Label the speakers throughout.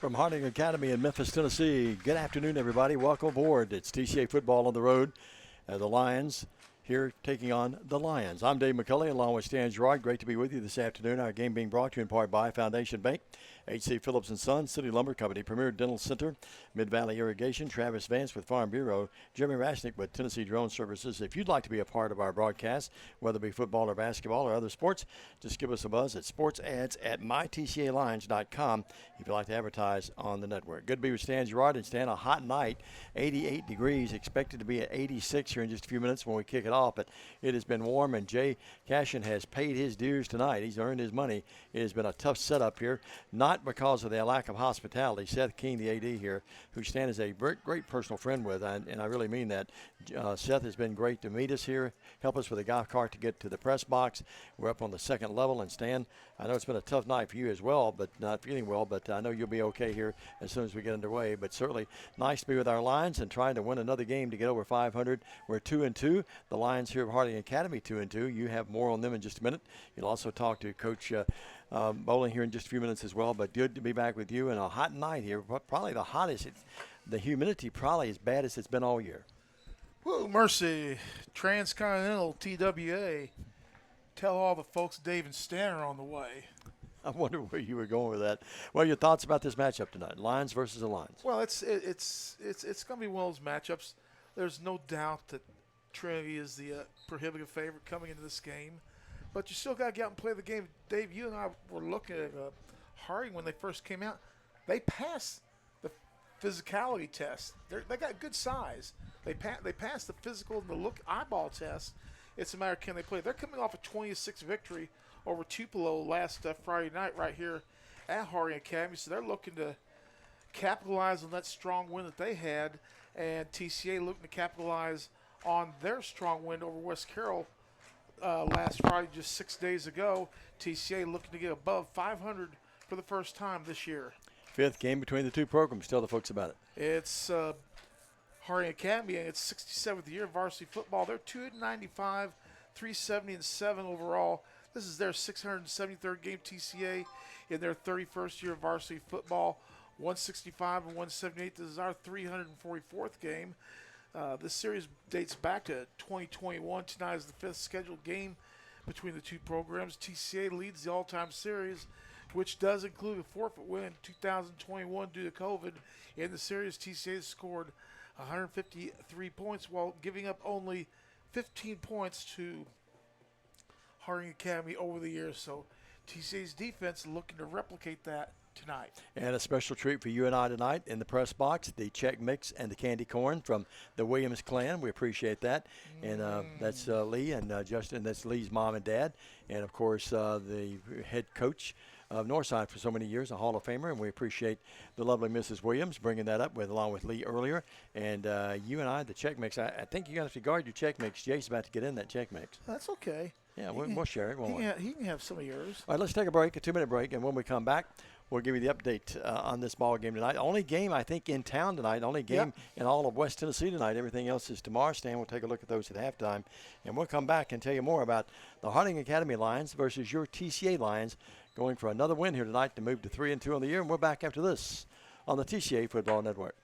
Speaker 1: From Harding Academy in Memphis, Tennessee. Good afternoon, everybody. Welcome aboard. It's TCA football on the road. The Lions here taking on the Lions. I'm Dave McCulley along with Stan Gerard. Great to be with you this afternoon. Our game being brought to you in part by Foundation Bank, H.C. Phillips & Son, City Lumber Company, Premier Dental Center, Mid-Valley Irrigation, Travis Vance with Farm Bureau, Jimmy Rashnick with Tennessee Drone Services. If you'd like to be a part of our broadcast, whether it be football or basketball or other sports, just give us a buzz at sportsads@mytcalines.com if you'd like to advertise on the network. Good to be with Stan Gerard. And Stan, a hot night, 88 degrees, expected to be at 86 here in just a few minutes when we kick it off, but it has been warm, and Jay Cashin has paid his dues tonight. He's earned his money. It has been a tough setup here, not because of the lack of hospitality. Seth King, the AD here, who Stan is a great personal friend with, and I really mean that. Seth has been great to meet us here, help us with a golf cart to get to the press box. We're up on the second level, and Stan, I know it's been a tough night for you as well, but not feeling well, but I know you'll be okay here as soon as we get underway. But certainly nice to be with our Lions and trying to win another game to get over 500. We're 2-2. The Lions here of Harding Academy 2-2. You have more on them in just a minute. You'll also talk to Coach Bowling here in just a few minutes as well, but good to be back with you. And a hot night here, probably the hottest. The humidity probably as bad as it's been all year.
Speaker 2: Whoa, mercy. Transcontinental TWA. Tell all the folks Dave and Stan are on the way.
Speaker 1: I wonder where you were going with that. Well, your thoughts about this matchup tonight, Lions versus the Lions?
Speaker 2: Well, it's going to be one of those matchups. There's no doubt that Trinity is the prohibitive favorite coming into this game. But you still got to get out and play the game. Dave, you and I were looking at Harding when they first came out. They passed the physicality test. They got good size. They passed the physical and the look eyeball test. It's a matter of can they play. They're coming off a 20-6 victory over Tupelo last Friday night right here at Harding Academy. So they're looking to capitalize on that strong win that they had, and TCA looking to capitalize on their strong win over West Carroll last Friday, just 6 days ago. TCA looking to get above 500 for the first time this year.
Speaker 1: Fifth game between the two programs. Tell the folks about it.
Speaker 2: It's Harding Academy, and it's 67th year of varsity football. They're 295, 370-7 overall. This is their 673rd game, TCA, in their 31st year of varsity football. 165 and 178. This is our 344th game. This series dates back to 2021. Tonight is the fifth scheduled game between the two programs. TCA leads the all-time series, which does include a forfeit win in 2021 due to COVID. In the series, TCA scored 153 points while giving up only 15 points to Harding Academy over the years. So TCA's defense looking to replicate that tonight.
Speaker 1: And a special treat for you and I tonight in the press box, the Check Mix and the candy corn from the Williams clan. We appreciate that. And that's Lee and Justin. That's Lee's mom and dad. And, of course, the head coach of Northside for so many years, a Hall of Famer, and we appreciate the lovely Mrs. Williams bringing that up along with Lee earlier. And you and I, the Check Mix, I think you're going to have to guard your Check Mix. Jay's about to get in that Check Mix.
Speaker 2: That's okay.
Speaker 1: Yeah, we'll share it, won't we?
Speaker 2: He can have some of yours.
Speaker 1: All right, let's take a break, a 2-minute break, and when we come back, we'll give you the update on this ball game tonight. Only game, I think, in town tonight. Only game in all of West Tennessee tonight. Everything else is tomorrow. Stan will take a look at those at halftime. And we'll come back and tell you more about the Harding Academy Lions versus your TCA Lions going for another win here tonight to move to 3-2 on the year. And we're back after this on the TCA Football Network.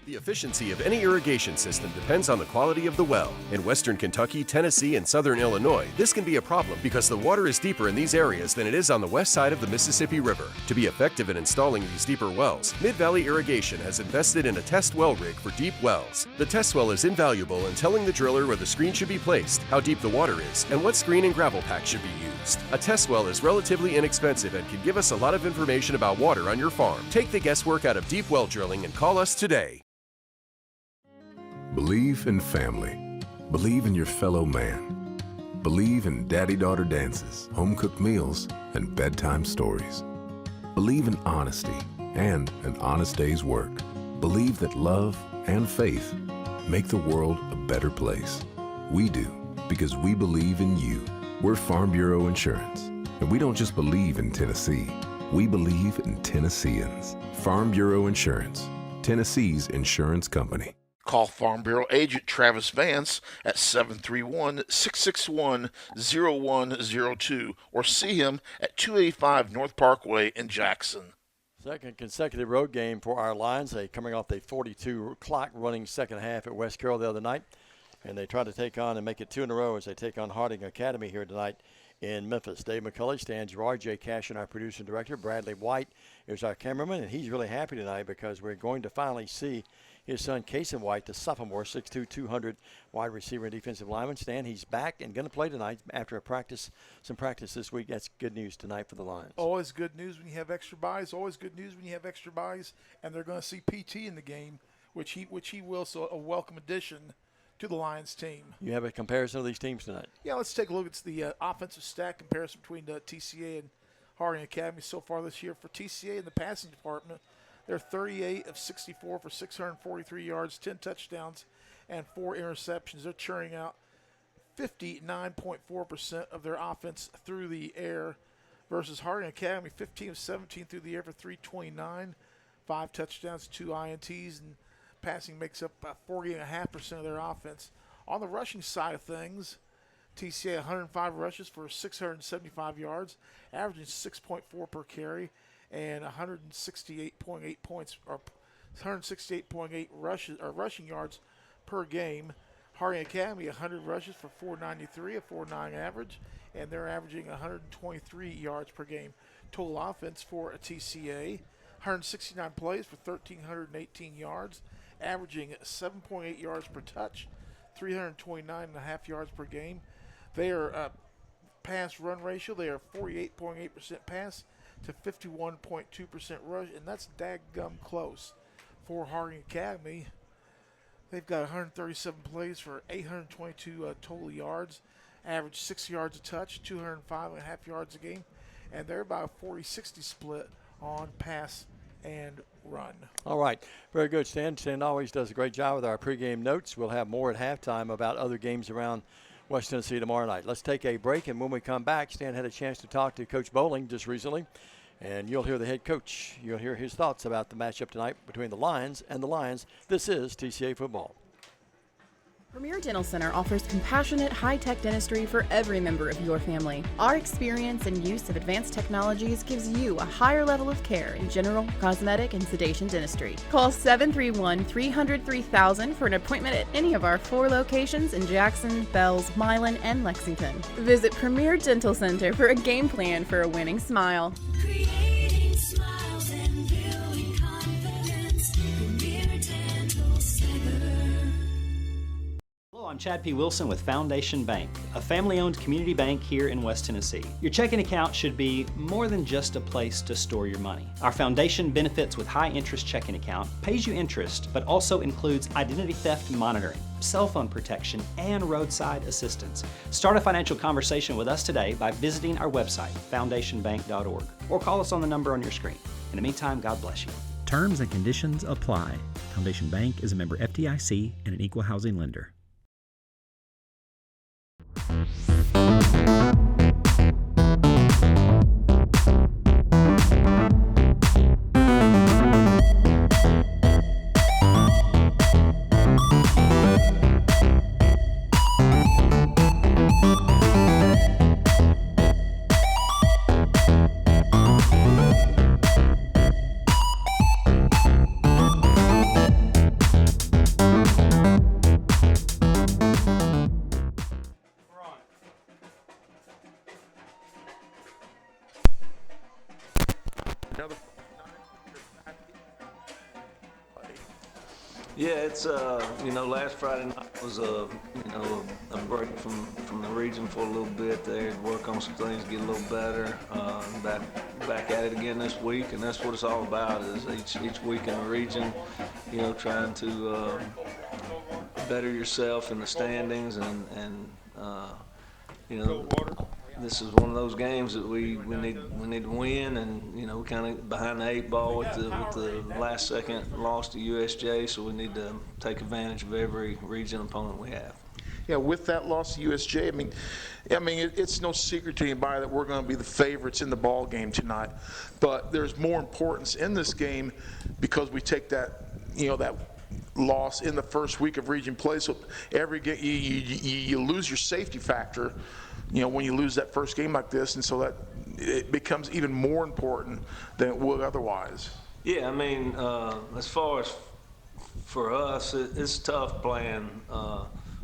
Speaker 3: The efficiency of any irrigation system depends on the quality of the well. In western Kentucky, Tennessee, and southern Illinois, this can be a problem because the water is deeper in these areas than it is on the west side of the Mississippi River. To be effective in installing these deeper wells, Mid-Valley Irrigation has invested in a test well rig for deep wells. The test well is invaluable in telling the driller where the screen should be placed, how deep the water is, and what screen and gravel pack should be used. A test well is relatively inexpensive and can give us a lot of information about water on your farm. Take the guesswork out of deep well drilling and call us today.
Speaker 4: Believe in family. Believe in your fellow man. Believe in daddy-daughter dances, home-cooked meals, and bedtime stories. Believe in honesty and an honest day's work. Believe that love and faith make the world a better place. We do, because we believe in you. We're Farm Bureau Insurance, and we don't just believe in Tennessee. We believe in Tennesseans. Farm Bureau Insurance, Tennessee's insurance company.
Speaker 5: Call Farm Bureau agent Travis Vance at 731-661-0102 or see him at 285 North Parkway in Jackson.
Speaker 1: Second consecutive road game for our Lions. They coming off the 42 clock running second half at West Carroll the other night. And they try to take on and make it 2 in a row as they take on Harding Academy here tonight in Memphis. Dave McCulley, Stan Gerard, Jay Cashin, our producer and director. Bradley White is our cameraman, and he's really happy tonight because we're going to finally see his son, Kason White, the sophomore, 6'2", 200 wide receiver and defensive lineman. Stan, he's back and going to play tonight after some practice this week. That's good news tonight for the Lions.
Speaker 2: Always good news when you have extra buys. Always good news when you have extra buys, and they're going to see PT in the game, which he will. So a welcome addition to the Lions team.
Speaker 1: You have a comparison of these teams tonight.
Speaker 2: Yeah, let's take a look at the offensive stat comparison between the TCA and Harding Academy so far this year. For TCA in the passing department, they're 38 of 64 for 643 yards, 10 touchdowns, and 4 interceptions. They're churning out 59.4% of their offense through the air versus Harding Academy, 15 of 17 through the air for 329, 5 touchdowns, 2 INTs, and passing makes up about 40.5% of their offense. On the rushing side of things, TCA 105 rushes for 675 yards, averaging 6.4 per carry, and 168.8 points, or 168.8 rushing yards per game. Harding Academy 100 rushes for 493, a 4.9 average, and they're averaging 123 yards per game. Total offense for a TCA, 169 plays for 1,318 yards, averaging 7.8 yards per touch, 329.5 yards per game. They are pass run ratio. They are 48.8% pass to 51.2% rush, and that's daggum close for Harding Academy. They've got 137 plays for 822 total yards, average 6 yards a touch, 205.5 yards a game, and they're about a 40-60 split on pass and run.
Speaker 1: All right. Very good, Stan. Stan always does a great job with our pregame notes. We'll have more at halftime about other games around West Tennessee tomorrow night. Let's take a break, and when we come back, Stan had a chance to talk to Coach Bowling just recently, and you'll hear the head coach. You'll hear his thoughts about the matchup tonight between the Lions and the Lions. This is TCA football.
Speaker 6: Premier Dental Center offers compassionate, high-tech dentistry for every member of your family. Our experience and use of advanced technologies gives you a higher level of care in general, cosmetic, and sedation dentistry. Call 731-300-3000 for an appointment at any of our 4 locations in Jackson, Bells, Milan, and Lexington. Visit Premier Dental Center for a game plan for a winning smile.
Speaker 7: Creating smiles and building confidence. Premier Dental Center.
Speaker 8: Hello, I'm Chad P. Wilson with Foundation Bank, a family-owned community bank here in West Tennessee. Your checking account should be more than just a place to store your money. Our foundation benefits with high-interest checking account pays you interest, but also includes identity theft monitoring, cell phone protection, and roadside assistance. Start a financial conversation with us today by visiting our website, foundationbank.org, or call us on the number on your screen. In the meantime, God bless you.
Speaker 9: Terms and conditions apply. Foundation Bank is a member FDIC and an equal housing lender.
Speaker 10: Yeah, it's last Friday night was a break from the region for a little bit there, work on some things, get a little better. Back at it again this week, and that's what it's all about. Is each week in the region, trying to better yourself in the standings and this is one of those games that we need to win, and we're kind of behind the 8 ball with the last second loss to USJ, so we need to take advantage of every region opponent we have.
Speaker 5: Yeah, with that loss to USJ, it's no secret to anybody that we're going to be the favorites in the ball game tonight. But there's more importance in this game because we take that loss in the first week of region play. So every game you lose your safety factor, when you lose that first game like this, and so that it becomes even more important than it would otherwise.
Speaker 10: Yeah, as far as for us, it's tough playing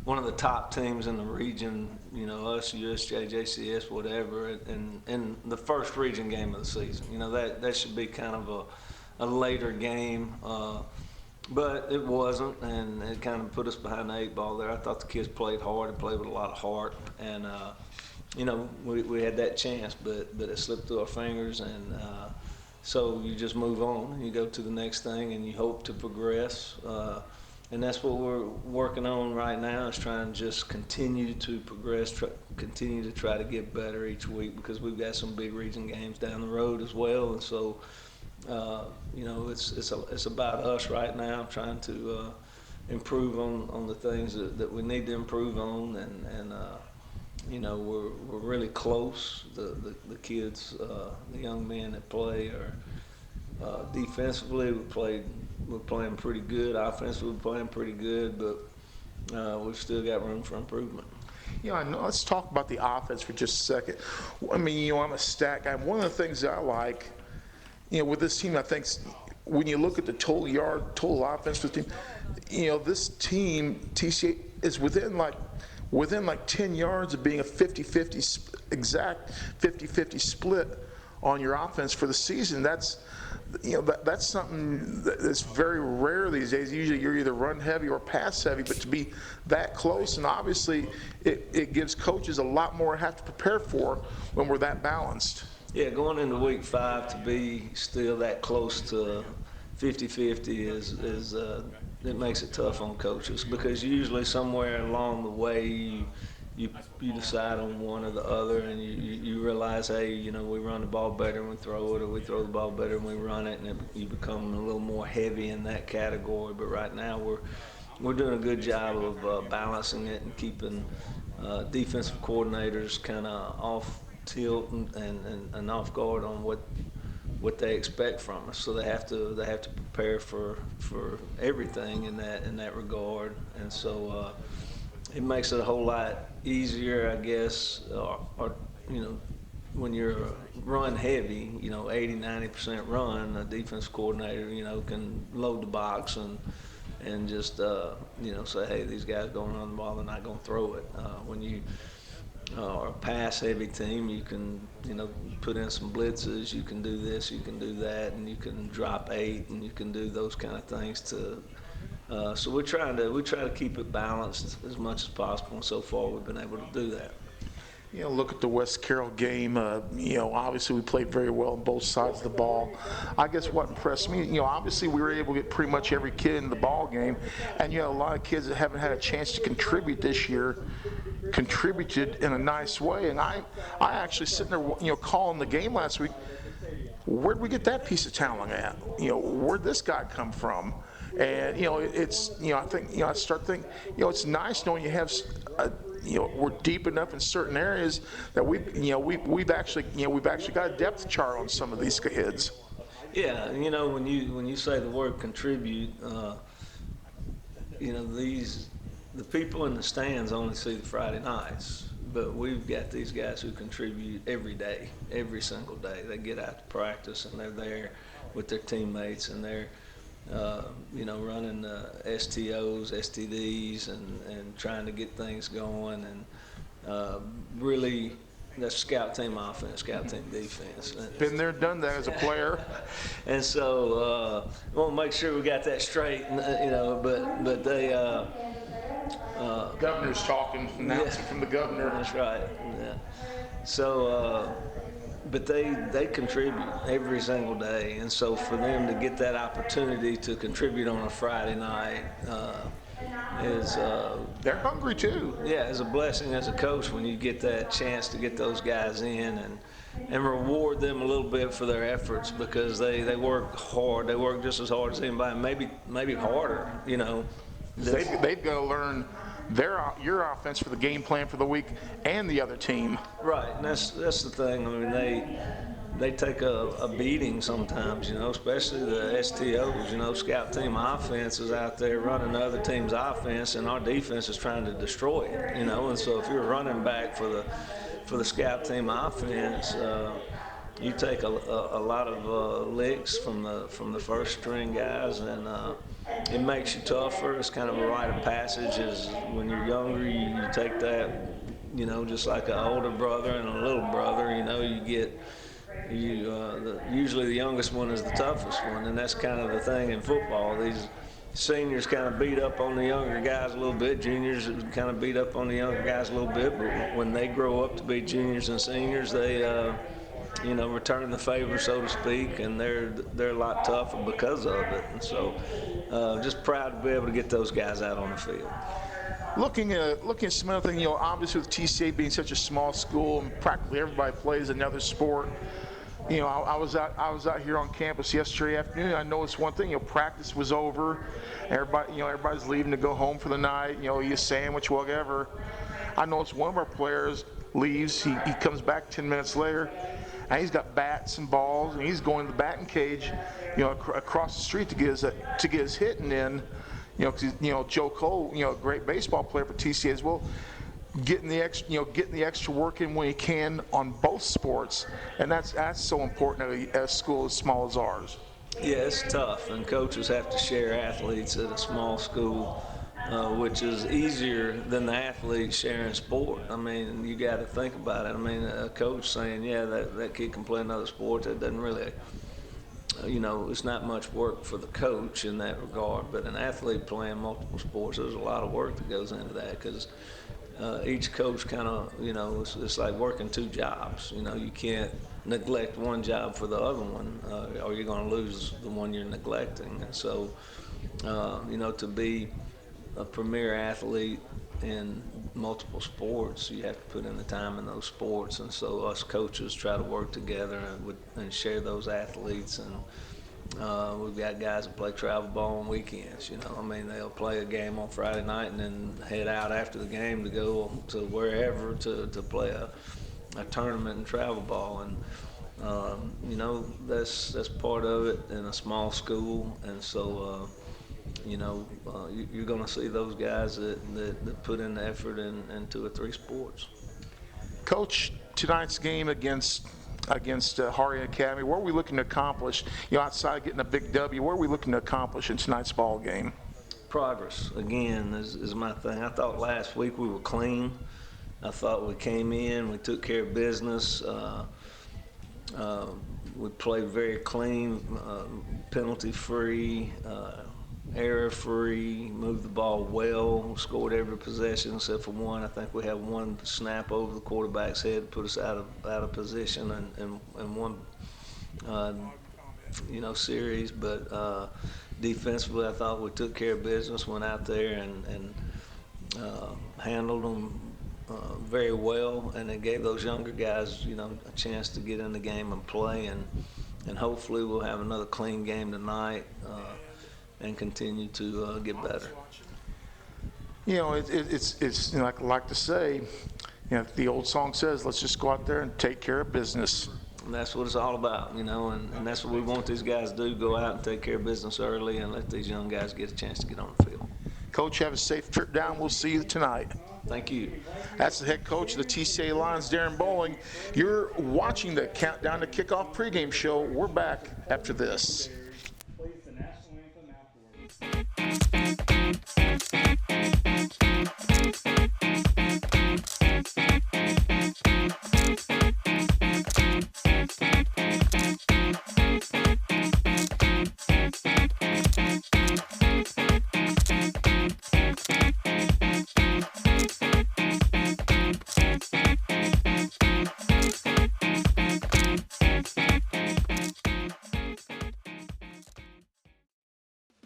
Speaker 10: one of the top teams in the region, us, USJ, JCS, whatever, in the first region game of the season. That should be kind of a later game, but it wasn't, and it kind of put us behind the 8 ball there. I thought the kids played hard and played with a lot of heart, and we had that chance, but it slipped through our fingers, and so you just move on and you go to the next thing and you hope to progress. And that's what we're working on right now, is trying to just continue to progress, continue to try to get better each week, because we've got some big region games down the road as well. And so, it's about us right now, trying to improve on the things that we need to improve on, and we're really close. The kids, the young men that play are defensively, we're playing pretty good. Offensively, we're playing pretty good, but we've still got room for improvement.
Speaker 5: I know. Let's talk about the offense for just a second. I'm a stat guy. One of the things that I like, with this team, I think when you look at the total offense for the team, this team, TCA, is within 10 yards of being a 50-50, exact 50-50 split on your offense for the season. That's something that's very rare these days. Usually you're either run heavy or pass heavy, but to be that close, and obviously it gives coaches a lot more to have to prepare for when we're that balanced.
Speaker 10: Yeah, going into week 5 to be still that close to 50-50 is it makes it tough on coaches, because usually somewhere along the way you decide on one or the other, and you realize, hey, we run the ball better and we throw it, or we throw the ball better and we run it, and you become a little more heavy in that category. But right now we're doing a good job of balancing it and keeping defensive coordinators kind of off tilt and off guard on what they expect from us. So they have to prepare for everything in that regard, and so it makes it a whole lot easier, I guess, or when you're run heavy, 80-90% run, a defense coordinator, can load the box and just say, hey, these guys don't run the ball, they're not going to throw it. When you are a pass-heavy team, you can, put in some blitzes, you can do this, you can do that, and you can drop 8, and you can do those kind of things to. So we try to keep it balanced as much as possible, and so far we've been able to do that.
Speaker 5: Look at the West Carroll game. Obviously we played very well on both sides of the ball. I guess what impressed me, obviously we were able to get pretty much every kid in the ball game, and a lot of kids that haven't had a chance to contribute this year contributed in a nice way. And I actually sitting there, calling the game last week. Where'd we get that piece of talent at? Where'd this guy come from? And it's I think I start thinking it's nice knowing you have we're deep enough in certain areas that we've actually got a depth chart on some of these kids.
Speaker 10: Yeah, when you say the word contribute, the people in the stands only see the Friday nights, but we've got these guys who contribute every day, every single day. They get out to practice and they're there with their teammates, and they're running STOs, STDs, and trying to get things going, and really that's scout team offense, scout team defense.
Speaker 5: Been there, done that as a player.
Speaker 10: And so we want to make sure we got that straight, but they
Speaker 5: Governor's talking, announcing from the governor.
Speaker 10: That's right. Yeah. So but they contribute every single day, and so for them to get that opportunity to contribute on a Friday night, is
Speaker 5: They're hungry too.
Speaker 10: yeah, it's a blessing as a coach when you get that chance to get those guys in and reward them a little bit for their efforts, because they work hard. They work just as hard as anybody, maybe harder, you know.
Speaker 5: They've got to learn your offense for the game plan for the week and the other team.
Speaker 10: Right, and that's the thing. I mean, they take a beating sometimes, you know, especially the STOs. You know, scout team offense is out there running the other team's offense, and our defense is trying to destroy it. You know, and so if you're a running back for the scout team offense, you take a lot of licks from the first string guys, and it makes you tougher. It's kind of a rite of passage. Is when you're younger, you take that, you know, just like an older brother and a little brother. You know, you get. Usually the youngest one is the toughest one, and that's kind of the thing in football. These seniors kind of beat up on the younger guys a little bit. Juniors kind of beat up on the younger guys a little bit, but when they grow up to be juniors and seniors, they you know, return the favor, so to speak, and they're a lot tougher because of it. And so just proud to be able to get those guys out on the field.
Speaker 5: Looking at some other things, you know, obviously with TCA being such a small school and practically everybody plays another sport. You know, I was out here on campus yesterday afternoon. I noticed one thing. You know, practice was over. Everybody's leaving to go home for the night. You know, eat a sandwich, whatever. I noticed one of our players leaves. He comes back 10 minutes later, and he's got bats and balls, and he's going to the batting cage, you know, across the street to get his hitting in. You know, 'cause, Joe Cole, you know, a great baseball player for TCA as well, getting the extra work in when he can on both sports, and that's so important at a school as small as ours.
Speaker 10: Yeah, it's tough, and coaches have to share athletes at a small school, which is easier than the athletes sharing sport. I mean, you got to think about it. I mean, a coach saying, yeah, that kid can play another sport, that doesn't really, you know, it's not much work for the coach in that regard. But an athlete playing multiple sports, there's a lot of work that goes into that, because each coach kind of, you know, it's like working two jobs. You know, you can't neglect one job for the other one, or you're going to lose the one you're neglecting. And so, you know, to be a premier athlete in multiple sports, you have to put in the time in those sports. And so us coaches try to work together and share those athletes. And we've got guys that play travel ball on weekends. You know, I mean, they'll play a game on Friday night and then head out after the game to go to wherever to play a tournament in travel ball. And you know, that's part of it in a small school. And so you know, you're going to see those guys that put in the effort in 2 or 3 sports.
Speaker 5: Coach, tonight's game against Hardy Academy, what are we looking to accomplish? You know, outside of getting a big W, what are we looking to accomplish in tonight's ball game?
Speaker 10: Progress, again, is my thing. I thought last week we were clean. I thought we came in, we took care of business. We played very clean, penalty-free, error-free, moved the ball well, scored every possession except for one. I think we had one snap over the quarterback's head, put us out of position in one you know, series. But defensively, I thought we took care of business, went out there and handled them very well, and it gave those younger guys, you know, a chance to get in the game and play, and hopefully we'll have another clean game tonight and continue to get better.
Speaker 5: You know, it's you know, like to say, you know, the old song says, let's just go out there and take care of business.
Speaker 10: And that's what it's all about, you know, and that's what we want these guys to do, go out and take care of business early and let these young guys get a chance to get on the field.
Speaker 5: Coach, have a safe trip down. We'll see you tonight.
Speaker 10: Thank you.
Speaker 5: That's the head coach of the TCA Lions, Darren Bowling. You're watching the Countdown to Kickoff pregame show. We're back after this.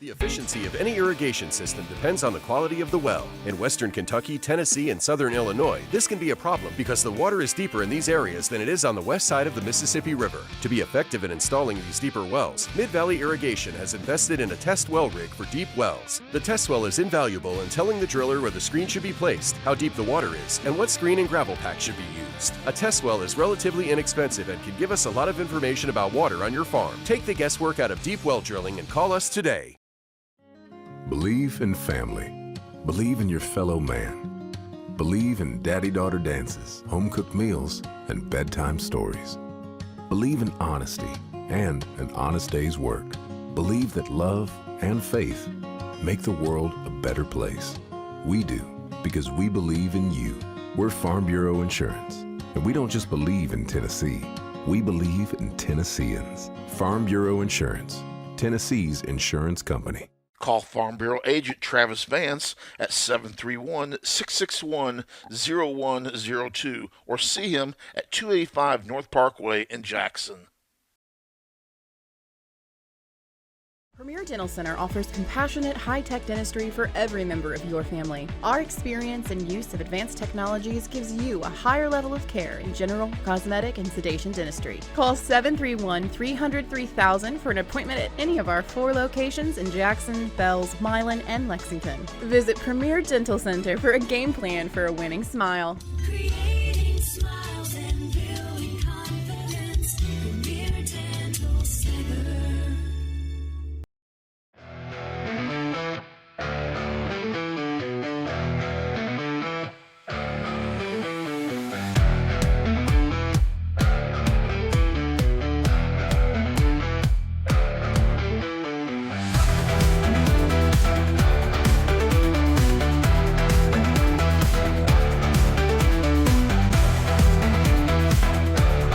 Speaker 3: The efficiency of any irrigation system depends on the quality of the well. In western Kentucky, Tennessee, and southern Illinois, this can be a problem because the water is deeper in these areas than it is on the west side of the Mississippi River. To be effective in installing these deeper wells, Mid-Valley Irrigation has invested in a test well rig for deep wells. The test well is invaluable in telling the driller where the screen should be placed, how deep the water is, and what screen and gravel pack should be used. A test well is relatively inexpensive and can give us a lot of information about water on your farm. Take the guesswork out of deep well drilling and call us today.
Speaker 4: Believe in family. Believe in your fellow man. Believe in daddy-daughter dances, home-cooked meals, and bedtime stories. Believe in honesty and an honest day's work. Believe that love and faith make the world a better place. We do, because we believe in you. We're Farm Bureau Insurance, and we don't just believe in Tennessee. We believe in Tennesseans. Farm Bureau Insurance, Tennessee's insurance company.
Speaker 5: Call Farm Bureau agent Travis Vance at 731-661-0102 or see him at 285 North Parkway in Jackson.
Speaker 6: Premier Dental Center offers compassionate, high-tech dentistry for every member of your family. Our experience and use of advanced technologies gives you a higher level of care in general, cosmetic, and sedation dentistry. Call 731-300-3000 for an appointment at any of our 4 locations in Jackson, Bells, Milan, and Lexington. Visit Premier Dental Center for a game plan for a winning smile.
Speaker 7: Creating smiles and building confidence. Premier Dental Center.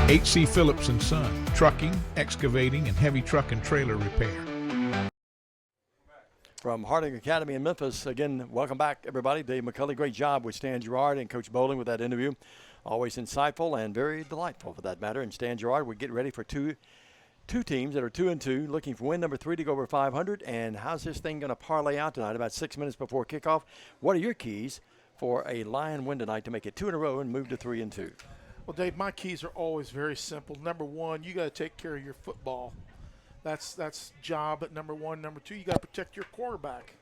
Speaker 11: H.C. Phillips & Son, trucking, excavating, and heavy truck and trailer repair.
Speaker 1: From Harding Academy in Memphis, again, welcome back, everybody. Dave McCulley, great job with Stan Gerard and Coach Bowling with that interview. Always insightful and very delightful, for that matter. And Stan Gerard, we get ready for two teams that are 2-2, looking for win number 3 to go over 500. And how's this thing going to parlay out tonight? About 6 minutes before kickoff. What are your keys for a Lion win tonight to make it 2 in a row and move to 3-2?
Speaker 2: Well, Dave, my keys are always very simple. Number one, you got to take care of your football. That's job at number one. Number two, you got to protect your quarterback.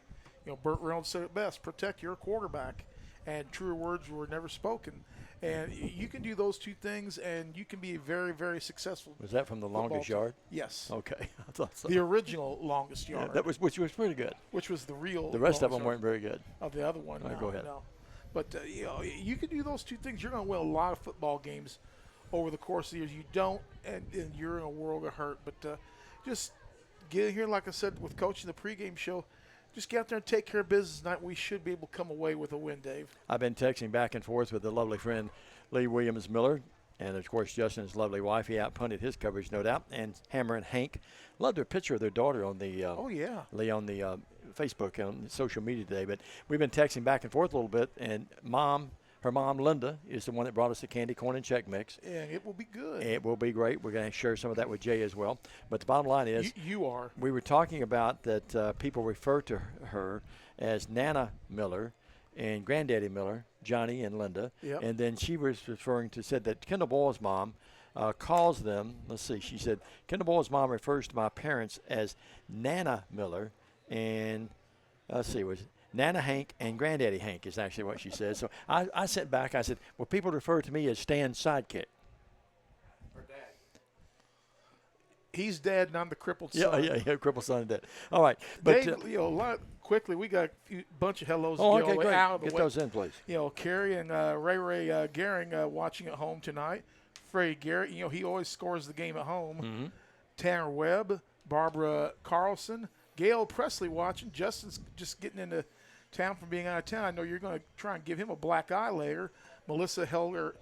Speaker 2: You know, Burt Reynolds said it best: protect your quarterback. And truer words were never spoken. And you can do those two things, and you can be very, very successful.
Speaker 1: Was that from the longest yard?
Speaker 2: Yes.
Speaker 1: Okay, I thought so.
Speaker 2: The original longest yard.
Speaker 1: Yeah, which was pretty good.
Speaker 2: Which was the real.
Speaker 1: The rest of them
Speaker 2: yard.
Speaker 1: weren't very good.
Speaker 2: Of the other one.
Speaker 1: All right,
Speaker 2: No,
Speaker 1: go ahead.
Speaker 2: No. But you know, you can do those two things. You're going to win a lot of football games over the course of the years. You don't, and you're in a world of hurt. But just get in here, like I said, with coaching the pregame show. Just get out there and take care of business tonight. We should be able to come away with a win, Dave.
Speaker 1: I've been texting back and forth with the lovely friend Lee Williams Miller, and of course Justin's lovely wife. He outpunted his coverage, no doubt. And Hammer and Hank loved their picture of their daughter on the Lee on the Facebook on social media today. But we've been texting back and forth a little bit, and her mom Linda is the one that brought us the candy corn and Chex Mix.
Speaker 2: And it will be good.
Speaker 1: It will be great. We're going to share some of that with Jay as well. But the bottom line is,
Speaker 2: you are.
Speaker 1: We were talking about that people refer to her as Nana Miller and Granddaddy Miller, Johnny and Linda.
Speaker 2: Yep.
Speaker 1: And then she was said that Kendall Boyle's mom calls them, she said, Kendall Boyle's mom refers to my parents as Nana Miller and, was Nana Hank and Granddaddy Hank is actually what she said. So I sent back, I said, well, people refer to me as Stan's sidekick.
Speaker 2: Or dad. He's dad, and I'm the crippled son.
Speaker 1: Yeah, crippled son and dad. All right. But,
Speaker 2: Dave, quickly, we got a bunch of hellos
Speaker 1: to
Speaker 2: get
Speaker 1: great.
Speaker 2: out of the
Speaker 1: Get
Speaker 2: way.
Speaker 1: those in, please.
Speaker 2: You know, Carrie and Ray Gehring watching at home tonight. Freddie Garrett, he always scores the game at home.
Speaker 1: Mm-hmm.
Speaker 2: Tanner Webb, Barbara Carlson, Gail Presley watching. Justin's just getting into town from being out of town. I know you're going to try and give him a black eye later. Melissa Elder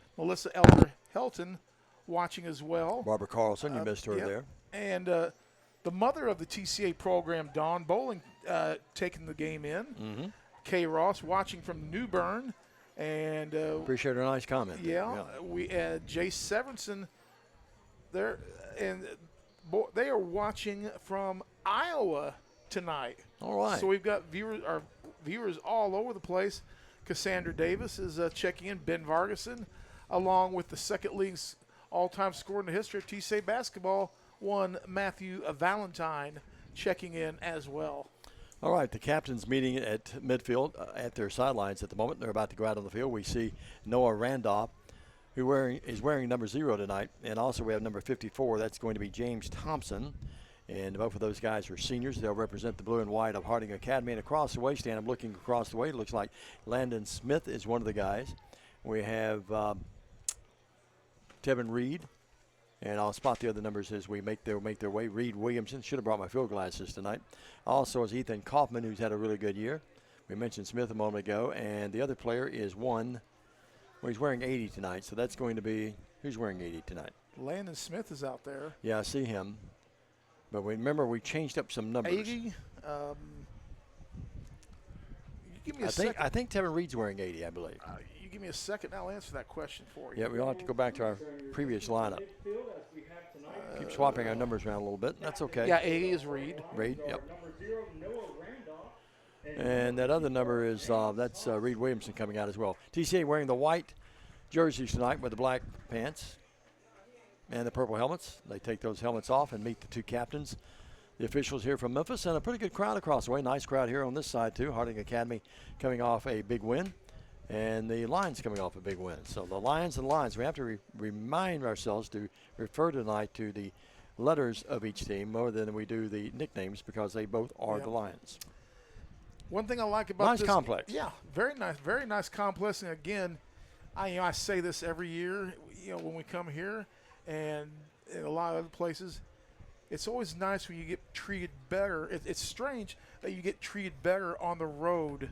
Speaker 2: Helton watching as well.
Speaker 1: Barbara Carlson, you missed her there.
Speaker 2: And the mother of the TCA program, Dawn Bowling, taking the game in.
Speaker 1: Mm-hmm.
Speaker 2: Kay Ross watching from New Bern. And
Speaker 1: appreciate her nice comment.
Speaker 2: Yeah. We Jay Severinson there, and they are watching from Iowa tonight.
Speaker 1: All right.
Speaker 2: So we've got viewers all over the place. Cassandra Davis is checking in. Ben Vargason, along with the second league's all-time scorer in the history of TCA basketball, one Matthew Valentine, checking in as well.
Speaker 1: All right, the captain's meeting at midfield at their sidelines at the moment. They're about to go out on the field. We see Noah Randolph, who is wearing number 0 tonight, and also we have number 54. That's going to be James Thompson. And both of those guys are seniors. They'll represent the blue and white of Harding Academy. And across the way, Stan, I'm looking across the way. It looks like Landon Smith is one of the guys. We have Tevin Reed. And I'll spot the other numbers as we make their way. Reed Williamson, should have brought my field glasses tonight. Also is Ethan Kaufman, who's had a really good year. We mentioned Smith a moment ago. And the other player is he's wearing 80 tonight. So that's going to be, who's wearing 80 tonight?
Speaker 2: Landon Smith is out there.
Speaker 1: Yeah, I see him. But remember, we changed up some numbers.
Speaker 2: 80. You give me a second.
Speaker 1: I think Tevin Reed's wearing 80, I believe.
Speaker 2: You give me a second, and I'll answer that question for you.
Speaker 1: Yeah, we'll have to go back to our previous lineup. Keep swapping our numbers around a little bit. That's okay.
Speaker 2: Yeah, 80 is Reed.
Speaker 1: Reed, yep. And that other number is that's Reed Williamson coming out as well. TCA wearing the white jerseys tonight with the black pants and the purple helmets. They take those helmets off and meet the two captains, the officials here from Memphis, and a pretty good crowd across the way. Nice crowd here on this side, too. Harding Academy coming off a big win, and the Lions coming off a big win. So the Lions and Lions, we have to remind ourselves to refer tonight to the letters of each team more than we do the nicknames because they both are the Lions.
Speaker 2: One thing I like about
Speaker 1: this complex.
Speaker 2: Yeah, very nice complex. And again, I say this every year, when we come here, and in a lot of other places, it's always nice when you get treated better. It's strange that you get treated better on the road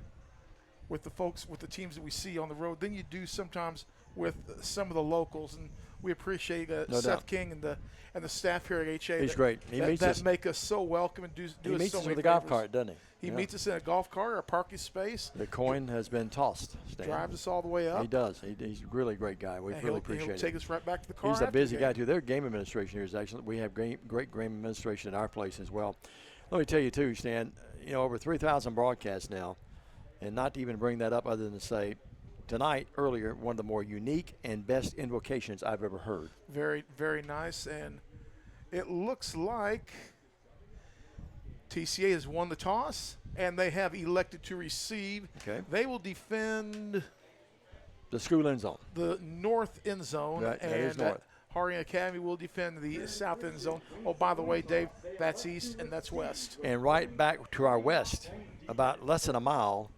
Speaker 2: with the teams that we see on the road than you do sometimes with some of the locals. And we appreciate Seth King and the staff here at HA.
Speaker 1: He's great. He meets us.
Speaker 2: Make us so welcome and do
Speaker 1: he
Speaker 2: us
Speaker 1: meets
Speaker 2: so
Speaker 1: us
Speaker 2: many
Speaker 1: with a golf
Speaker 2: favors.
Speaker 1: cart, doesn't he?
Speaker 2: He meets us in a golf cart or a parking space.
Speaker 1: The coin has been tossed, Stan.
Speaker 2: Drives us all the way up.
Speaker 1: He does. He's a really great guy. We really appreciate it.
Speaker 2: He'll take us right back to the car.
Speaker 1: He's a busy guy, too. Their game administration here is excellent. We have great game administration at our place as well. Let me tell you, too, Stan, over 3,000 broadcasts now, and not to even bring that up other than to say, tonight, earlier, one of the more unique and best invocations I've ever heard.
Speaker 2: Very, very nice. And it looks like TCA has won the toss, and they have elected to receive.
Speaker 1: Okay.
Speaker 2: They will defend
Speaker 1: the school end zone.
Speaker 2: The north end zone.
Speaker 1: Right,
Speaker 2: and
Speaker 1: that is north.
Speaker 2: Harding Academy will defend the south end zone. Oh, by the way, Dave, that's east and that's west.
Speaker 1: And right back to our west, about less than a mile,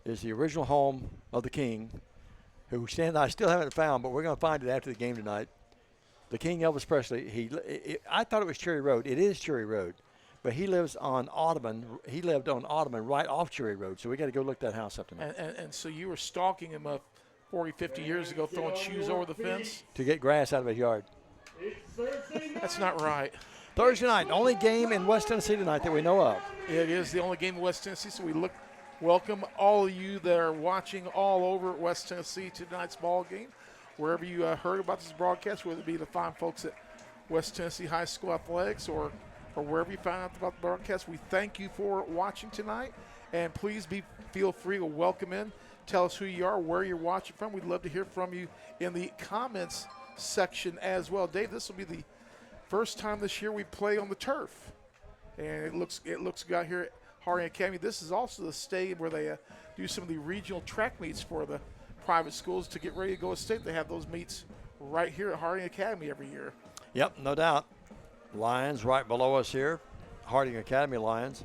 Speaker 1: is the original home of the King, who I still haven't found, but we're going to find it after the game tonight. The King, Elvis Presley. I thought it was Cherry Road. It is Cherry Road. But he lives on Audubon. He lived on Audubon right off Cherry Road, so we got to go look that house up tonight.
Speaker 2: And so you were stalking him 40, 50 years ago, throwing shoes over the fence?
Speaker 1: To get grass out of his yard.
Speaker 2: That's not right.
Speaker 1: Thursday night, only game in West Tennessee tonight that we know of.
Speaker 2: It is the only game in West Tennessee, so we welcome all of you that are watching all over West Tennessee to tonight's ball game. Wherever you heard about this broadcast, whether it be the fine folks at West Tennessee High School Athletics or wherever you found out about the broadcast, we thank you for watching tonight. And please feel free to welcome in. Tell us who you are, where you're watching from. We'd love to hear from you in the comments section as well. Dave, this will be the first time this year we play on the turf. And it looks good out here at Harding Academy. This is also the stadium where they do some of the regional track meets for the private schools to get ready to go to state. They have those meets right here at Harding Academy every year.
Speaker 1: Yep, no doubt. Lions right below us here, Harding Academy Lions.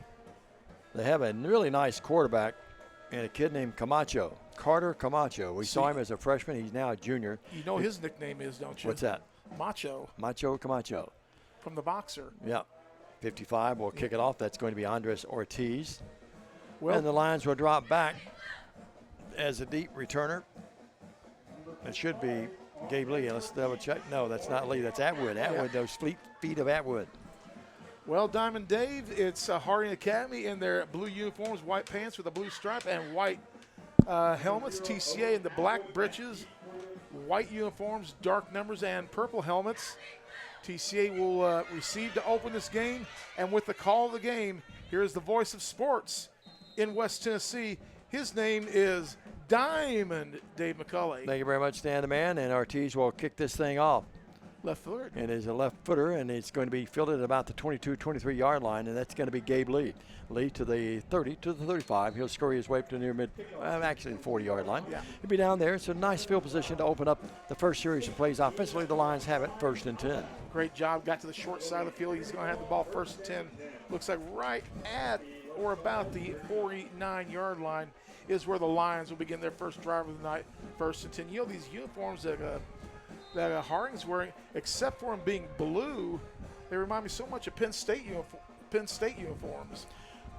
Speaker 1: They have a really nice quarterback and a kid named Camacho, Carter Camacho. We saw him as a freshman. He's now a junior.
Speaker 2: You know his nickname is, don't you?
Speaker 1: What's that?
Speaker 2: Macho.
Speaker 1: Macho Camacho.
Speaker 2: From the boxer.
Speaker 1: Yep. 55 will kick it off. That's going to be Andres Ortiz.
Speaker 2: Well,
Speaker 1: and the Lions will drop back as a deep returner. It should be Gabe Lee. Let's double check. No, that's not Lee. That's Atwood. Atwood, those fleet feet of Atwood.
Speaker 2: Well, Diamond Dave, it's Harding Academy in their blue uniforms, white pants with a blue stripe and white helmets. TCA in the black breeches, white uniforms, dark numbers, and purple helmets. TCA will receive to open this game. And with the call of the game, here's the voice of sports in West Tennessee. His name is Diamond Dave McCulley.
Speaker 1: Thank you very much, Stan the Man. And our Tees will kick this thing off.
Speaker 2: Left footer.
Speaker 1: It is a left footer, and it's going to be fielded at about the 22, 23 yard line, and that's going to be Gabe Lee. Lee to the 30, to the 35. He'll scurry his way up to near actually the 40 yard line.
Speaker 2: Yeah.
Speaker 1: He'll be down there. It's a nice field position to open up the first series of plays offensively. The Lions have it 1st and 10.
Speaker 2: Great job. Got to the short side of the field. He's going to have the ball 1st and 10. Looks like right at or about the 49 yard line is where the Lions will begin their first drive of the night, 1st and 10. You know, these uniforms that Harding's wearing, except for them being blue, they remind me so much of Penn State uniforms.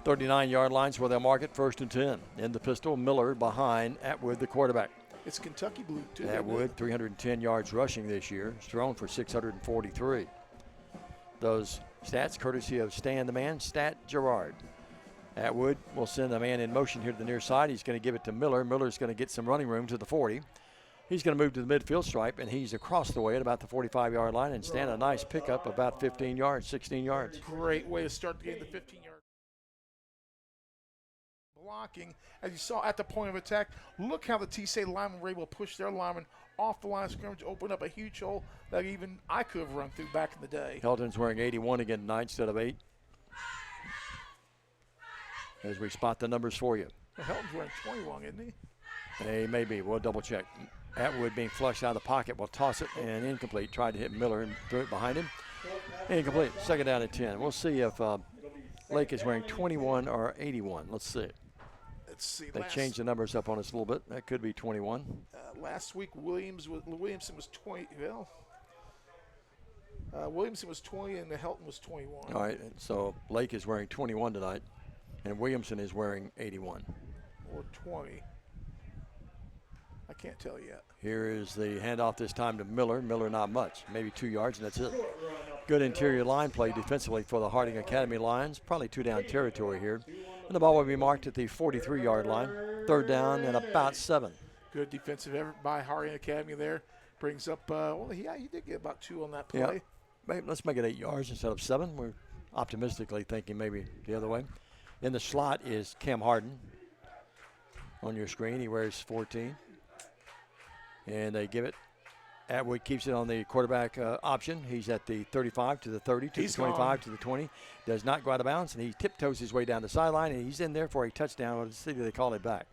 Speaker 1: 39 yard lines where they'll mark it 1st and 10. In the pistol, Miller behind Atwood, the quarterback.
Speaker 2: It's Kentucky blue, too.
Speaker 1: Atwood, 310 yards rushing this year. He's thrown for 643. Those stats courtesy of Stan the Man, Stat Gerard. Atwood will send a man in motion here to the near side. He's going to give it to Miller. Miller's going to get some running room to the 40. He's going to move to the midfield stripe, and he's across the way at about the 45 yard line and stand a nice pickup about 15 yards, 16 yards.
Speaker 2: Great way to start the game, the 15 yard blocking. As you saw at the point of attack, look how the TCA linemen were able to push their linemen off the line of scrimmage, open up a huge hole that even I could have run through back in the day.
Speaker 1: Helton's wearing 81 again tonight instead of 8. As we spot the numbers for you.
Speaker 2: Helton's wearing 21, isn't he?
Speaker 1: He may be. We'll double check. Atwood being flushed out of the pocket will toss it and incomplete. Tried to hit Miller and threw it behind him. Incomplete. 2nd down and 10. We'll see if Lake is wearing 21 or 81. Let's see.
Speaker 2: Let's see.
Speaker 1: They changed the numbers up on us a little bit. That could be 21.
Speaker 2: Last week, Williamson was 20. Well, Williamson was 20 and the Helton was 21.
Speaker 1: All right. So Lake is wearing 21 tonight, and Williamson is wearing 81.
Speaker 2: Or 20. I can't tell yet.
Speaker 1: Here is the handoff this time to Miller. Miller not much, maybe 2 yards, and that's it. Good interior line play defensively for the Harding Academy Lions. Probably 2 down territory here. And the ball will be marked at the 43 yard line. 3rd down and about 7.
Speaker 2: Good defensive effort by Harding Academy there. Brings up, he did get about 2 on that play.
Speaker 1: Yeah. Let's make it 8 yards instead of 7. We're optimistically thinking maybe the other way. In the slot is Cam Harden on your screen. He wears 14. And they give it. Atwood keeps it on the quarterback option. He's at the 35 to the 30 to the 25 to the 20. Does not go out of bounds, and he tiptoes his way down the sideline, and he's in there for a touchdown. Let's see if they call it back.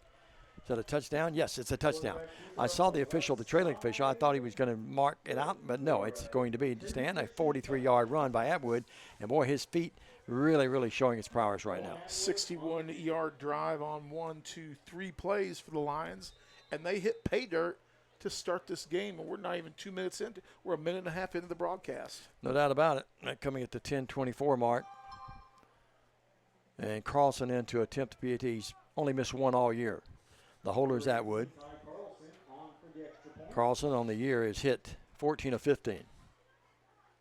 Speaker 1: Is that a touchdown? Yes, it's a touchdown. I saw the trailing official. I thought he was going to mark it out, but no, it's going to be, Stan, a 43-yard run by Atwood. And, boy, his feet really, really showing its prowess right now.
Speaker 2: 61-yard drive on 1, 2, 3 plays for the Lions, and they hit pay dirt to start this game, and we're not even 2 minutes into. We're a minute and a half into the broadcast.
Speaker 1: No doubt about it. Coming at the 10:24 mark. And Carlson in to attempt the PAT. He's only missed 1 all year. The holder is Atwood. Carlson on the year is hit 14 of 15.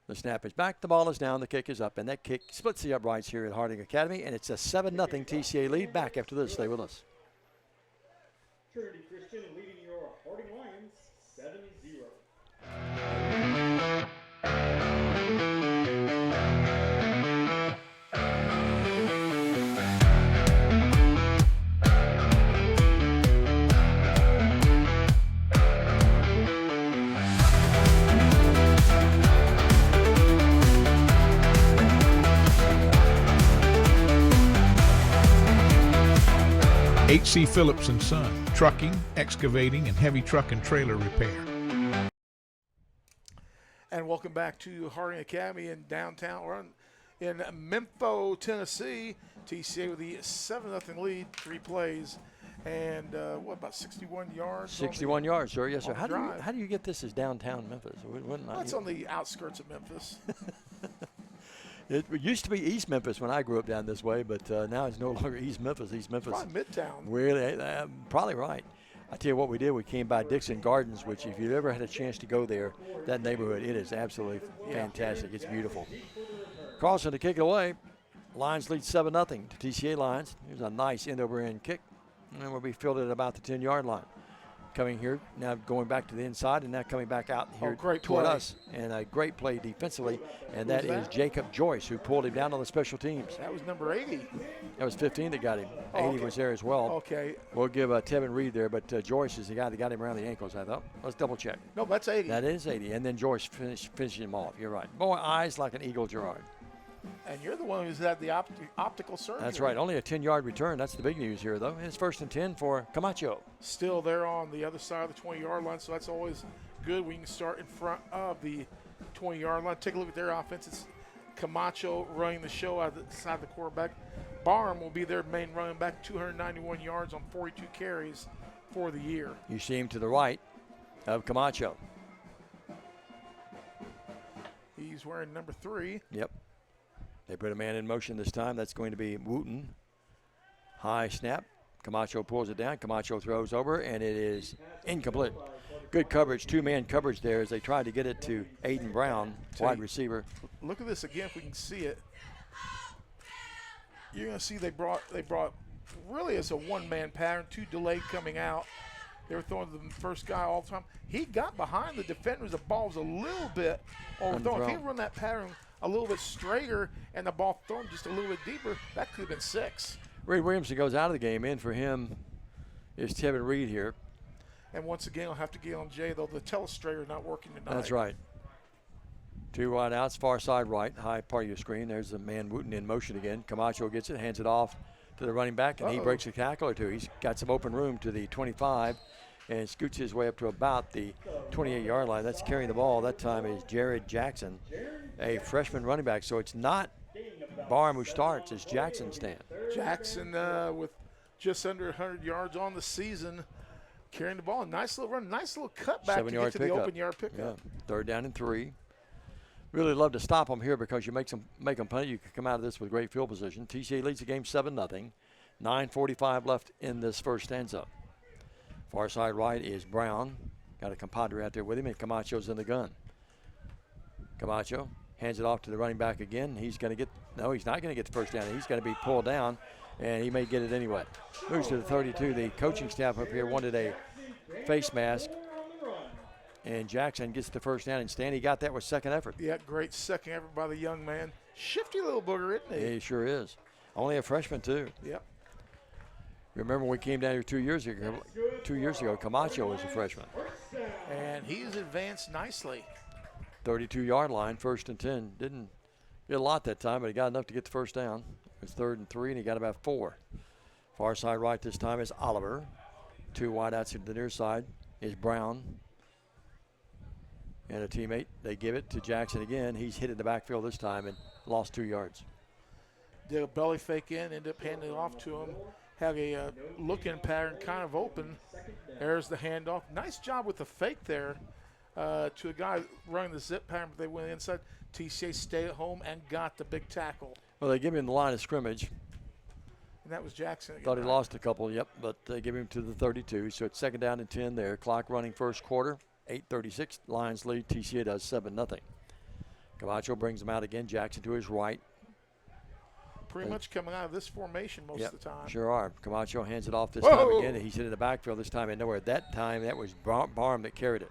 Speaker 1: The snap is back, the ball is down, the kick is up, and that kick splits the uprights here at Harding Academy, and it's a 7-0 TCA lead. Back after this. Stay with us.
Speaker 12: Trinity Christian leading your Harding Lions 7-0.
Speaker 11: H.C. Phillips and Son, trucking, excavating, and heavy truck and trailer repair.
Speaker 2: And welcome back to Harding Academy in downtown, or in Memphis, Tennessee. TCA with the 7-0 lead, 3 plays, and about 61 yards?
Speaker 1: 61 yards, sir. Yes, sir. How
Speaker 2: drive.
Speaker 1: do you get this as downtown Memphis?
Speaker 2: That's on the outskirts of Memphis.
Speaker 1: It used to be East Memphis when I grew up down this way, but now it's no longer East Memphis. East Memphis.
Speaker 2: Probably Midtown.
Speaker 1: Really, probably right. I tell you what we did. We came by Dixon Gardens, which if you've ever had a chance to go there, that neighborhood, it is absolutely fantastic. It's beautiful. Carlson to kick it away. Lions lead 7-0 to TCA Lions. Here's a nice end-over-end kick, and we'll be fielded at about the 10-yard line. coming here, now going back to the inside and now coming back out here
Speaker 2: great
Speaker 1: toward
Speaker 2: play.
Speaker 1: us. And a great play defensively, and
Speaker 2: Who's
Speaker 1: that is
Speaker 2: that?
Speaker 1: Jacob Joyce, who pulled him down on the special teams.
Speaker 2: That was number 80.
Speaker 1: That was 15 that got him.
Speaker 2: Oh,
Speaker 1: 80
Speaker 2: okay.
Speaker 1: was there as well.
Speaker 2: Okay.
Speaker 1: We'll give Tevin Reed there, but Joyce is the guy that got him around the ankles, I thought. Let's double check.
Speaker 2: No, that's 80.
Speaker 1: That is 80, and then Joyce finished him off. You're right. Boy, eyes like an eagle, Gerard.
Speaker 2: And you're the one who's had the optical surgery.
Speaker 1: That's right. Only a 10-yard return. That's the big news here, though. It's 1st and 10 for Camacho.
Speaker 2: Still there on the other side of the 20-yard line, so that's always good. We can start in front of the 20-yard line. Take a look at their offense. It's Camacho running the show out of the side of the quarterback. Barham will be their main running back, 291 yards on 42 carries for the year.
Speaker 1: You see him to the right of Camacho.
Speaker 2: He's wearing number 3.
Speaker 1: Yep. They put a man in motion this time. That's going to be Wooten. High snap. Camacho pulls it down. Camacho throws over, and it is incomplete. Good coverage, two-man coverage there as they tried to get it to Aiden Brown, wide receiver.
Speaker 2: Look at this again if we can see it. You're going to see they brought really as a one-man pattern, 2 delayed coming out. They were throwing to the first guy all the time. He got behind the defenders. The ball was a little bit overthrown. If he run that pattern a little bit straighter and the ball thrown just a little bit deeper, that could have been 6.
Speaker 1: Reed Williamson goes out of the game. In for him is Tevin Reed here.
Speaker 2: And once again, I'll have to get on Jay, though. The telestrator not working tonight.
Speaker 1: That's right. 2 wide outs, far side right, high part of your screen. There's the man Wooten in motion again. Camacho gets it, hands it off to the running back, and he breaks a tackle or two. He's got some open room to the 25 and scoots his way up to about the 28-yard line. That's carrying the ball. That time is Jared Jackson, a freshman running back. So it's not Barham who starts, it's Jackson, Stan.
Speaker 2: Jackson with just under 100 yards on the season, carrying the ball. Nice little run, nice little cutback to get to the open yard pickup.
Speaker 1: Yeah. 3rd down and 3. Really love to stop them here because you make them punt. You can come out of this with great field position. TCA leads the game 7-0. 9:45 left in this first stanza. Far side right is Brown. Got a compadre out there with him, and Camacho's in the gun. Camacho hands it off to the running back again. He's going to get, no, he's not going to get the first down. He's going to be pulled down, and he may get it anyway. Moves to the 32. The coaching staff up here wanted a face mask, and Jackson gets the first down, and Stanley got that with second effort.
Speaker 2: Yeah, great second effort by the young man. Shifty little booger, isn't he?
Speaker 1: Yeah, he sure is. Only a freshman, too.
Speaker 2: Yep.
Speaker 1: Remember when we came down here 2 years ago? 2 years ago, Camacho was a freshman.
Speaker 2: And he's advanced nicely.
Speaker 1: 32-yard line, 1st and 10. Didn't get a lot that time, but he got enough to get the first down. It's 3rd and 3, and he got about 4. Far side right this time is Oliver. 2 wide outs to the near side is Brown. And a teammate, they give it to Jackson again. He's hit in the backfield this time and lost 2 yards.
Speaker 2: Did a belly fake in, ended up handing it off to him. Have a look-in pattern kind of open. There's the handoff. Nice job with the fake there to a guy running the zip pattern, but they went inside. TCA stayed at home and got the big tackle.
Speaker 1: Well, they give him the line of scrimmage.
Speaker 2: And that was Jackson again.
Speaker 1: Thought he lost a couple, yep, but they give him to the 32. So it's 2nd down and 10 there. Clock running first quarter. 8:36. Lions lead. TCA does 7-0. Camacho brings him out again. Jackson to his right.
Speaker 2: Pretty much coming out of this formation most of the time.
Speaker 1: Sure are. Camacho hands it off this time again. He's hit in the backfield this time and nowhere. That time, that was Barham that carried it.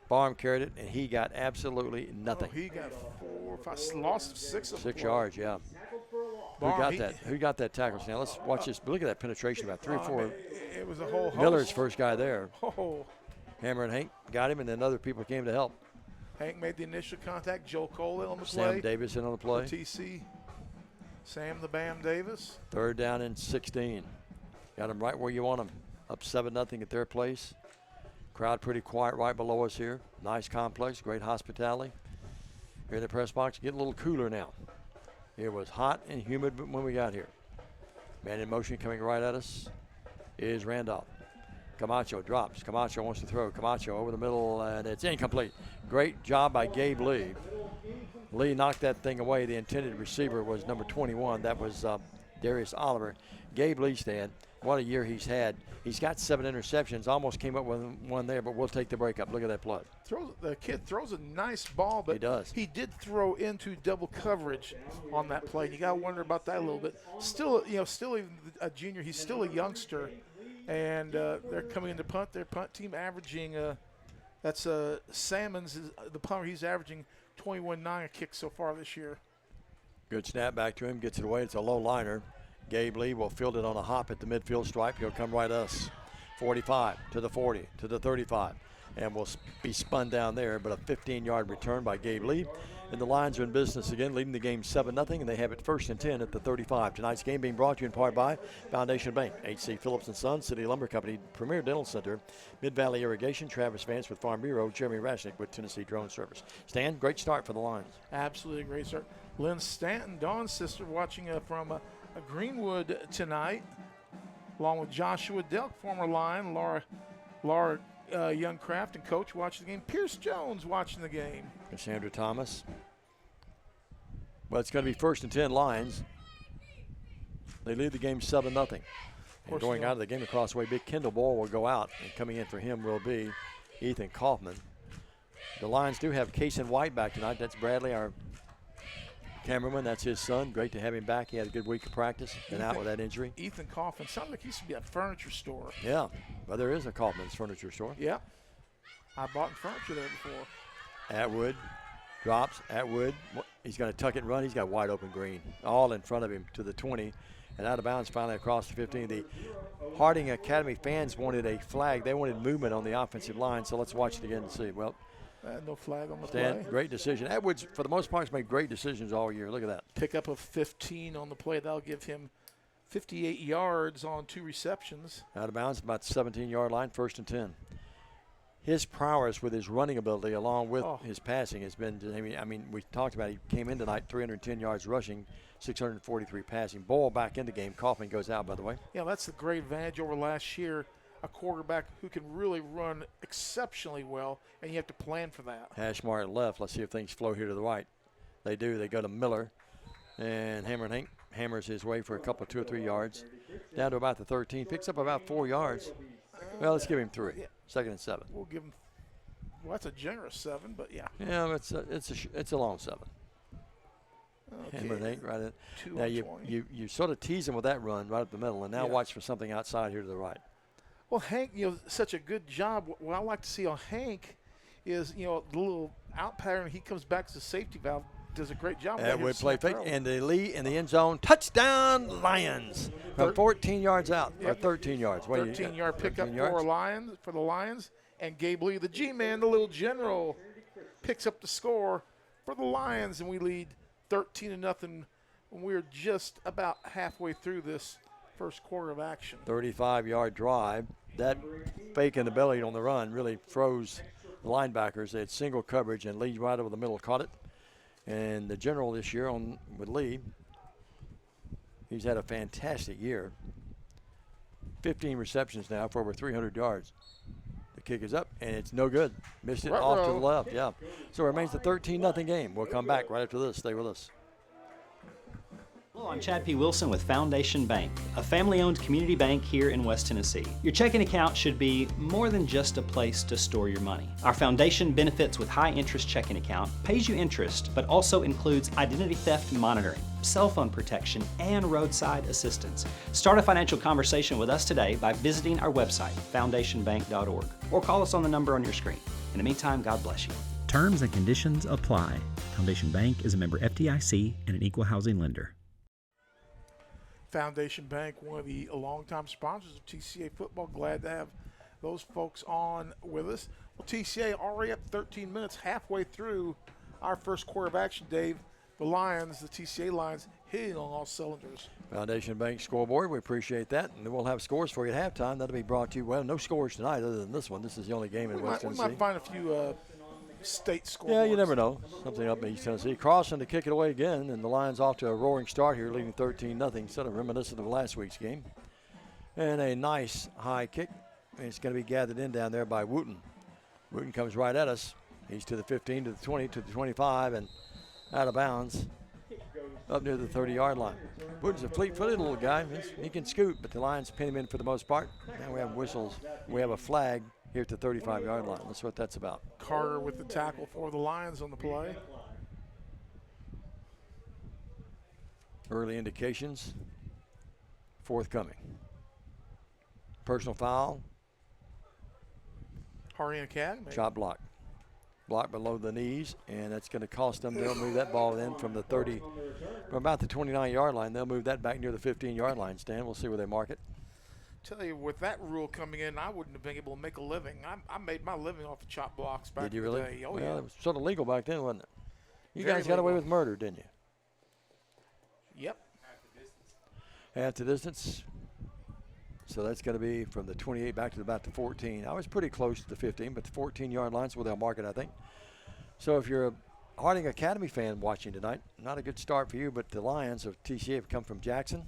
Speaker 1: Barham carried it, and he got absolutely nothing.
Speaker 2: Oh, he got 4 or 5, lost 6 of them.
Speaker 1: 6 yards, yeah. Who got that tackle? Now let's watch this. Look at that penetration, about 3 or 4.
Speaker 2: It was a whole host.
Speaker 1: Miller's first guy there.
Speaker 2: Oh.
Speaker 1: Hammer and Hank got him, and then other people came to help.
Speaker 2: Hank made the initial contact. Joe Cole on the play.
Speaker 1: Sam Davis in on the play.
Speaker 2: TC. Sam the Bam Davis.
Speaker 1: 3rd down and 16. Got him right where you want him. Up 7-0 at their place. Crowd pretty quiet right below us here. Nice complex, great hospitality. Here in the press box, getting a little cooler now. It was hot and humid when we got here. Man in motion coming right at us is Randolph. Camacho drops. Camacho wants to throw. Camacho over the middle, and it's incomplete. Great job by Gabe Lee. Lee knocked that thing away. The intended receiver was number 21. That was Darius Oliver. Gabe Lee, Stan, what a year he's had. He's got 7 interceptions. Almost came up with one there, but we'll take the breakup. Look at that play.
Speaker 2: The kid throws a nice ball, but
Speaker 1: he does.
Speaker 2: He did throw into double coverage on that play. You got to wonder about that a little bit. Still, still a junior. He's still a youngster, And they're coming in to punt. Their punt team averaging, that's Salmons, the punter. He's averaging 21-9 a kick so far this year.
Speaker 1: Good snap back to him, gets it away. It's a low liner. Gabe Lee will field it on a hop at the midfield stripe. He'll come right at us. 45 to the 40 to the 35. And will be spun down there, but a 15-yard return by Gabe Lee. And the Lions are in business again, leading the game 7-0, and they have it 1st and 10 at the 35. Tonight's game being brought to you in part by Foundation Bank, H.C. Phillips & Son, City Lumber Company, Premier Dental Center, Mid-Valley Irrigation, Travis Vance with Farm Bureau, Jeremy Rashnick with Tennessee Drone Service. Stan, great start for the Lions.
Speaker 2: Absolutely great start. Lynn Stanton, Dawn's sister, watching from Greenwood tonight, along with Joshua Delk, former Lion, Laura Youngcraft and coach watching the game. Pierce Jones watching the game.
Speaker 1: Cassandra Thomas. Well, it's going to be 1st and 10 Lions. They lead the game 7-0. And going out of the game across the way, Big Kendall Ball will go out. And coming in for him will be Ethan Kaufman. The Lions do have Kason White back tonight. That's Bradley, our cameraman. That's his son. Great to have him back. He had a good week of practice. Been out with that injury.
Speaker 2: Ethan Kaufman. Sounds like he used to be at a furniture store.
Speaker 1: Yeah. Well, there is a Kaufman's furniture store.
Speaker 2: Yeah. I bought furniture there before.
Speaker 1: Atwood drops. Atwood, he's going to tuck it and run. He's got wide open green. All in front of him to the 20. And out of bounds finally across the 15. The Harding Academy fans wanted a flag. They wanted movement on the offensive line. So let's watch it again and see. Well,
Speaker 2: no flag on the
Speaker 1: Stan,
Speaker 2: play.
Speaker 1: great decision. Atwood's, for the most part, has made great decisions all year. Look at that.
Speaker 2: Pick up of 15 on the play. That'll give him 58 yards on 2 receptions.
Speaker 1: Out of bounds, about the 17-yard line, 1st and 10. His prowess with his running ability along with his passing has been, I mean, we talked about he came in tonight 310 yards rushing, 643 passing. Ball back in the game. Kaufman goes out, by the way.
Speaker 2: Yeah, that's the great advantage over last year. A quarterback who can really run exceptionally well, and you have to plan for that.
Speaker 1: Hash mark left. Let's see if things flow here to the right. They do. They go to Miller. And Hank hammers his way for a couple, 2 or 3 yards. Down to about the 13. Picks up about 4 yards. Well, let's give him 3. 2nd and 7.
Speaker 2: We'll give him, well, that's a generous 7, but yeah.
Speaker 1: Yeah, it's a long 7.
Speaker 2: Okay.
Speaker 1: Hammer Hank right in.
Speaker 2: 2
Speaker 1: Now
Speaker 2: on
Speaker 1: you
Speaker 2: 20.
Speaker 1: you sort of tease him with that run right up the middle, and now watch for something outside here to the right.
Speaker 2: Well, Hank, such a good job. What I like to see on Hank is, the little out pattern. He comes back as a safety valve, does a great job.
Speaker 1: Atwood play fake, and the lead in the end zone. Touchdown, Lions! From 14 yards out, or 13 yards.
Speaker 2: 13-yard pickup for the Lions. And Gabe Lee, the G-man, the little general, picks up the score for the Lions, and we lead 13-0. And we're just about halfway through this first quarter of action.
Speaker 1: 35-yard drive. That fake in the belly on the run really froze the linebackers. They had single coverage, and Lee right over the middle caught it. And the general this year with Lee, he's had a fantastic year. 15 receptions now for over 300 yards. The kick is up, and it's no good. Missed it off to the left, yeah. So it remains a 13-0 game. We'll come back right after this. Stay with us.
Speaker 8: Hello, I'm Chad P. Wilson with Foundation Bank, a family-owned community bank here in West Tennessee. Your checking account should be more than just a place to store your money. Our foundation benefits with high-interest checking account pays you interest, but also includes identity theft monitoring, cell phone protection, and roadside assistance. Start a financial conversation with us today by visiting our website, foundationbank.org, or call us on the number on your screen. In the meantime, God bless you.
Speaker 9: Terms and conditions apply. Foundation Bank is a member FDIC and an equal housing lender.
Speaker 2: Foundation Bank, one of the longtime sponsors of TCA football. Glad to have those folks on with us. Well, TCA already up 13 minutes, halfway through our first quarter of action, Dave. The Lions, the TCA Lions, hitting on all cylinders.
Speaker 1: Foundation Bank scoreboard, we appreciate that. And we'll have scores for you at halftime. That'll be brought to you. Well, no scores tonight other than this one. This is the only game in West Tennessee.
Speaker 2: We might find a few state scores.
Speaker 1: Yeah, you never know. Something up in East Tennessee. Crossing to kick it away again, and the Lions off to a roaring start here, leading 13-0, sort of reminiscent of last week's game. And a nice high kick. And it's going to be gathered in down there by Wooten. Wooten comes right at us. He's to the 15, to the 20, to the 25, and out of bounds up near the 30-yard line. Wooten's a fleet-footed little guy. He can scoot, but the Lions pin him in for the most part. Now we have whistles. We have a flag here at the 35-yard line. That's what that's about.
Speaker 2: Carter with the tackle for the Lions on the play.
Speaker 1: Early indications forthcoming. Personal foul,
Speaker 2: Harding Academy.
Speaker 1: shot block. Block below the knees, and that's going to cost them. They'll move that ball in from the 30, from about the 29-yard line. They'll move that back near the 15-yard line, Stan. We'll see where they mark it.
Speaker 2: Tell you, with that rule coming in, I wouldn't have been able to make a living. I made my living off of chop blocks back
Speaker 1: Did you
Speaker 2: in the
Speaker 1: really?
Speaker 2: day. Oh,
Speaker 1: well,
Speaker 2: yeah.
Speaker 1: it was sort of legal back then, wasn't it? You
Speaker 2: Very
Speaker 1: guys got away
Speaker 2: legal.
Speaker 1: with murder, didn't you?
Speaker 2: Yep.
Speaker 1: Half the distance. So that's going to be from the 28 back to about the 14. I was pretty close to the 15, but the 14-yard line's where they'll mark it, I think. So if you're a Harding Academy fan watching tonight, not a good start for you, but the Lions of TCA have come from Jackson.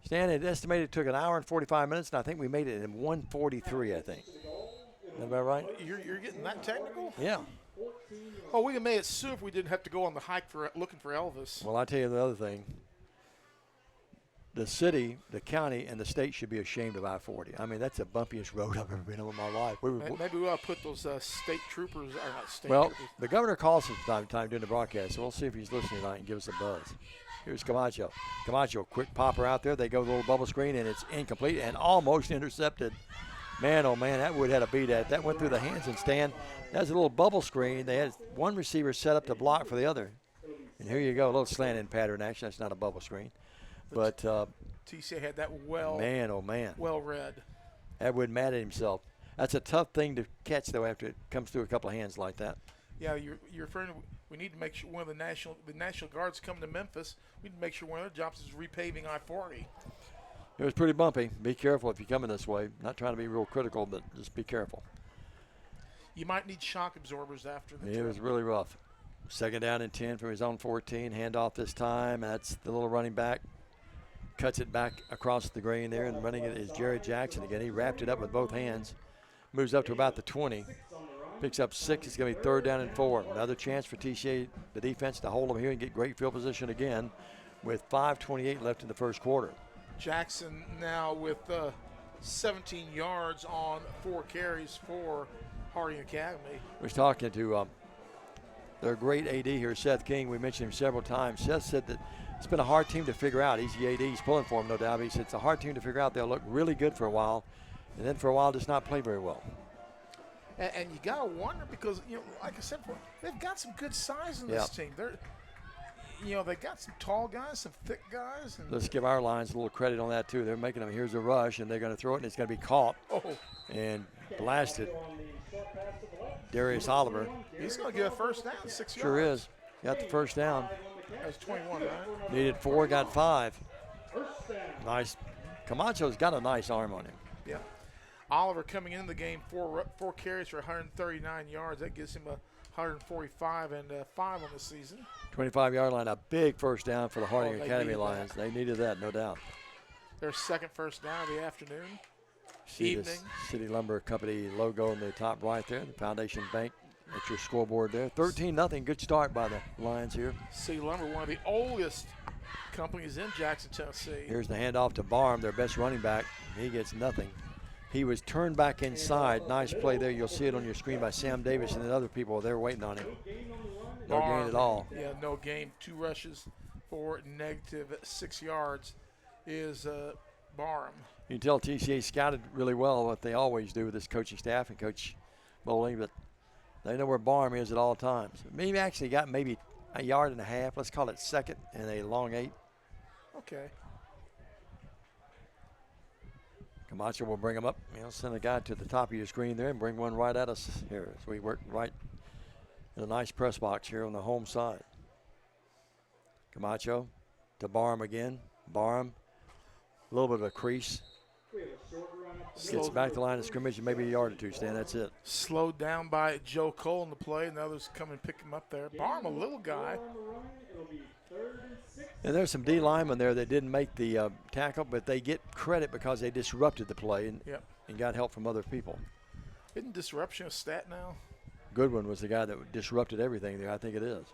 Speaker 1: Stan, it estimated it took an hour and 45 minutes, and I think we made it in 1:43, I think. Is that about right?
Speaker 2: You're getting that technical?
Speaker 1: Yeah.
Speaker 2: Oh, we'd have made it soon if we didn't have to go on the hike for looking for Elvis.
Speaker 1: Well, I'll tell you the other thing. The city, the county, and the state should be ashamed of I-40. I mean, that's the bumpiest road I've ever been on in my life.
Speaker 2: Maybe we ought to put those state troopers, or not state
Speaker 1: Well,
Speaker 2: troopers.
Speaker 1: the governor calls us from time to time during the broadcast, so we'll see if he's listening tonight and give us a buzz. Here's Camacho. Camacho, quick popper out there. They go with a little bubble screen, and it's incomplete and almost intercepted. Man, oh, man, that would have had a beat at it. That went through the hands and Stan. That's a little bubble screen. They had one receiver set up to block for the other. And here you go, a little slant-in pattern action. That's not a bubble screen. But
Speaker 2: TCA had that well.
Speaker 1: Man, oh, man.
Speaker 2: Well read.
Speaker 1: That would mad at himself. That's a tough thing to catch, though, after it comes through a couple of hands like that.
Speaker 2: Yeah, you're referring to. We need to make sure one of the National Guards come to Memphis. We need to make sure one of their jobs is repaving I-40.
Speaker 1: It was pretty bumpy. Be careful if you're coming this way. Not trying to be real critical, but just be careful.
Speaker 2: You might need shock absorbers after the
Speaker 1: It
Speaker 2: trip.
Speaker 1: was really rough. Second down and 10 from his own 14. Handoff this time. That's the little running back. Cuts it back across the green there, and running it is Jared Jackson again. He wrapped it up with both hands. Moves up to about the 20. Picks up 6. It's going to be third down and 4. Another chance for TCA, the defense, to hold them here and get great field position again with 5:28 left in the first quarter.
Speaker 2: Jackson now with 17 yards on 4 carries for Harding Academy.
Speaker 1: I was talking to their great AD here, Seth King. We mentioned him several times. Seth said that it's been a hard team to figure out. He's the AD. He's pulling for him, no doubt. But he said it's a hard team to figure out. They'll look really good for a while, and then for a while just not play very well.
Speaker 2: And you got to wonder because, like I said before, they've got some good size in this team. They got some tall guys, some thick guys. And
Speaker 1: let's give our lines a little credit on that, too. They're making them, here's a rush, and they're going to throw it, and it's going to be caught and blasted. Darius Oliver.
Speaker 2: He's going to get a first down, 6 yards.
Speaker 1: Sure is. Got the first down.
Speaker 2: That was 21, right?
Speaker 1: Needed 4, got 5. Nice. Camacho's got a nice arm on him.
Speaker 2: Yeah. Oliver coming into the game, 4 carries for 139 yards. That gives him 145 and 5 on the season.
Speaker 1: 25-yard line, a big first down for the Harding
Speaker 2: they
Speaker 1: Academy
Speaker 2: needed
Speaker 1: Lions. They needed that, no doubt.
Speaker 2: Their second first down of the afternoon.
Speaker 1: See this City Lumber Company logo in the top right there, the Foundation Bank. That's your scoreboard there. 13-0, good start by the Lions here.
Speaker 2: City Lumber, one of the oldest companies in Jackson, Tennessee.
Speaker 1: Here's the handoff to Barham, their best running back. He gets nothing. He was turned back inside. Nice play there. You'll see it on your screen by Sam Davis and the other people. They're waiting on him. No gain at all.
Speaker 2: Yeah, no gain. 2 rushes for -6 yards is Barham.
Speaker 1: You can tell TCA scouted really well, what they always do with this coaching staff and Coach Bowling, but they know where Barham is at all times. Maybe actually got maybe a yard and a half. Let's call it second and a long 8.
Speaker 2: Okay.
Speaker 1: Camacho will bring him up. Send a guy to the top of your screen there and bring one right at us here as we work right in a nice press box here on the home side. Camacho to Barham again. Barham, a little bit of a crease. Gets back to the line of scrimmage and maybe a yard or 2, Stan. That's it.
Speaker 2: Slowed down by Joe Cole in the play, and the others come and pick him up there. Barham, a little guy.
Speaker 1: And there's some D linemen there that didn't make the tackle, but they get credit because they disrupted the play and got help from other people.
Speaker 2: Isn't disruption a stat now?
Speaker 1: Goodwin was the guy that disrupted everything there. I think it is.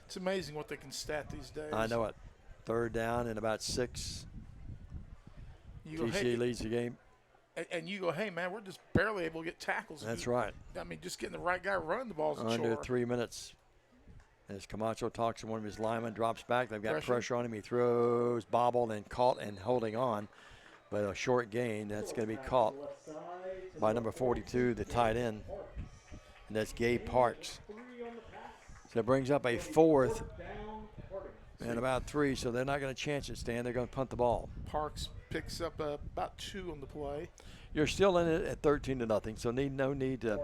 Speaker 2: It's amazing what they can stat these days.
Speaker 1: I know it. Third down and about 6. TCA leads the game.
Speaker 2: And you go, hey, man, we're just barely able to get tackles.
Speaker 1: That's right.
Speaker 2: I mean, just getting the right guy running the ball is a
Speaker 1: Under
Speaker 2: chore.
Speaker 1: 3 minutes. As Camacho talks to one of his linemen, drops back. They've got pressure on him. He throws, bobbled, and caught and holding on But a short gain that's going to be caught by number 42, the tight end, and that's Gabe Parks. So it brings up a 4th and about 3, so they're not going to chance it, Stan. They're going to punt the ball.
Speaker 2: Parks picks up about 2 on the play.
Speaker 1: You're still in it at 13-0, so no need to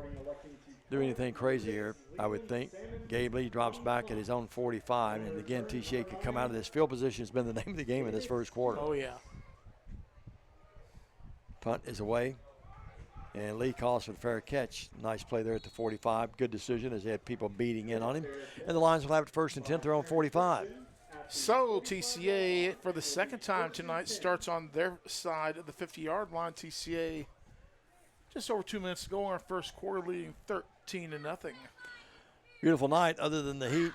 Speaker 1: do anything crazy here, I would think. Gabe Lee drops back at his own 45, and again, TCA could come out of this. Field position has been the name of the game in this first quarter.
Speaker 2: Oh, yeah.
Speaker 1: Punt is away, and Lee calls for the fair catch. Nice play there at the 45. Good decision as they had people beating in on him. And the Lions will have it 1st and 10. They're on 45.
Speaker 2: So TCA, for the second time tonight, starts on their side of the 50-yard line. TCA just over 2 minutes ago in our first quarter, leading 13-0.
Speaker 1: Beautiful night other than the heat,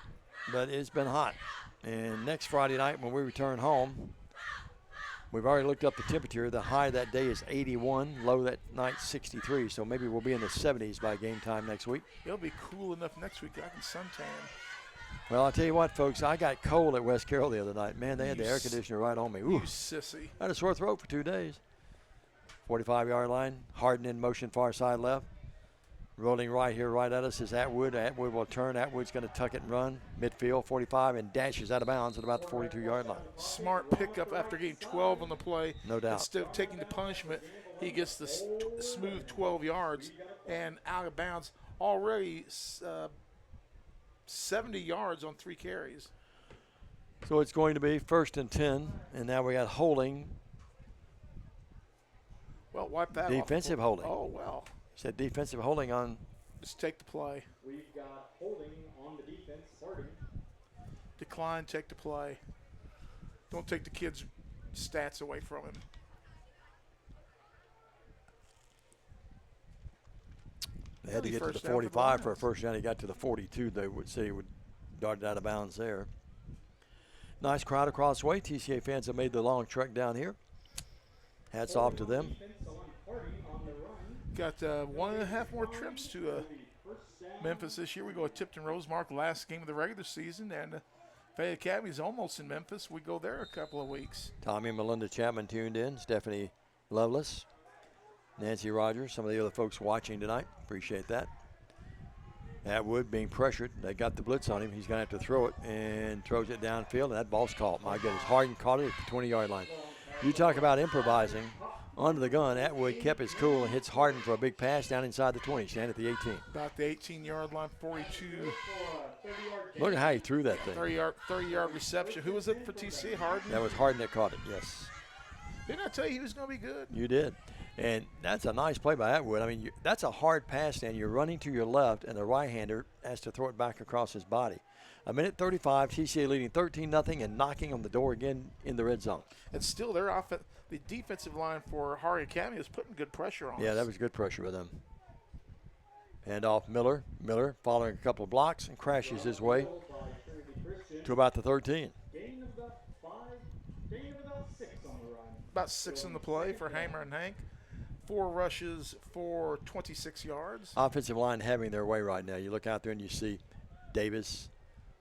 Speaker 1: but it's been hot. And next Friday night when we return home, we've already looked up the temperature. The high that day is 81, low that night 63. So maybe we'll be in the 70s by game time next week.
Speaker 2: It'll be cool enough next week. I can suntan.
Speaker 1: Well, I'll tell you what, folks, I got cold at West Carroll the other night. Man, they had
Speaker 2: You
Speaker 1: the air conditioner right on me.
Speaker 2: You
Speaker 1: Ooh.
Speaker 2: sissy.
Speaker 1: I had a sore throat for 2 days. 45-yard line, Harden in motion, far side left. Rolling right here, right at us is Atwood. Atwood will turn. Atwood's going to tuck it and run. Midfield, 45, and dashes out of bounds at about the 42-yard line.
Speaker 2: Smart pickup after getting 12 on the play.
Speaker 1: No doubt.
Speaker 2: Instead of taking the punishment, he gets the smooth 12 yards and out of bounds. Already 70 yards on 3 carries.
Speaker 1: So it's going to be 1st and 10, and now we got holding.
Speaker 2: Well, wipe that
Speaker 1: Defensive
Speaker 2: off.
Speaker 1: holding.
Speaker 2: Oh, well.
Speaker 1: Said defensive holding on.
Speaker 2: Just take the play.
Speaker 12: We've got holding on the defense starting.
Speaker 2: Decline, take the play. Don't take the kid's stats away from him.
Speaker 1: They had to get to the
Speaker 2: First down for the
Speaker 1: 45 for a
Speaker 2: Lions.
Speaker 1: first down. He got to the 42. They would say he would dart out of bounds there. Nice crowd across the way. TCA fans have made the long trek down here. Hats off to them.
Speaker 2: Got 1.5 more trips to Memphis this year. We go to Tipton Rosemark, last game of the regular season, and Fayette Academy is almost in Memphis. We go there a couple of weeks.
Speaker 1: Tommy and Melinda Chapman tuned in. Stephanie Lovelace, Nancy Rogers, some of the other folks watching tonight. Appreciate that. Atwood being pressured. They got the blitz on him. He's going to have to throw it, and throws it downfield, and that ball's caught. My goodness, Harden caught it at the 20-yard line. You talk about improvising. Under the gun, Atwood kept his cool and hits Harden for a big pass down inside the 20, stand at the 18.
Speaker 2: About the 18-yard line, 42.
Speaker 1: Look at how he threw that thing.
Speaker 2: 30-yard reception. Who was it for TC? Harden?
Speaker 1: That was Harden that caught it, yes.
Speaker 2: Didn't I tell you he was going to be good?
Speaker 1: You did. And that's a nice play by Atwood. I mean, that's a hard pass stand. You're running to your left, and the right-hander has to throw it back across his body. A minute 35, TCA leading 13-0 and knocking on the door again in the red zone.
Speaker 2: And still, the defensive line for Hardy Academy is putting good pressure on us.
Speaker 1: Yeah, that was good pressure with them. Hand off Miller. Miller following a couple of blocks and crashes his way to about the 13.
Speaker 12: Gain of about 5, gain of about 6 on the run.
Speaker 2: About 6 in the play for Hamer and Hank. 4 rushes for 26 yards.
Speaker 1: Offensive line having their way right now. You look out there and you see Davis,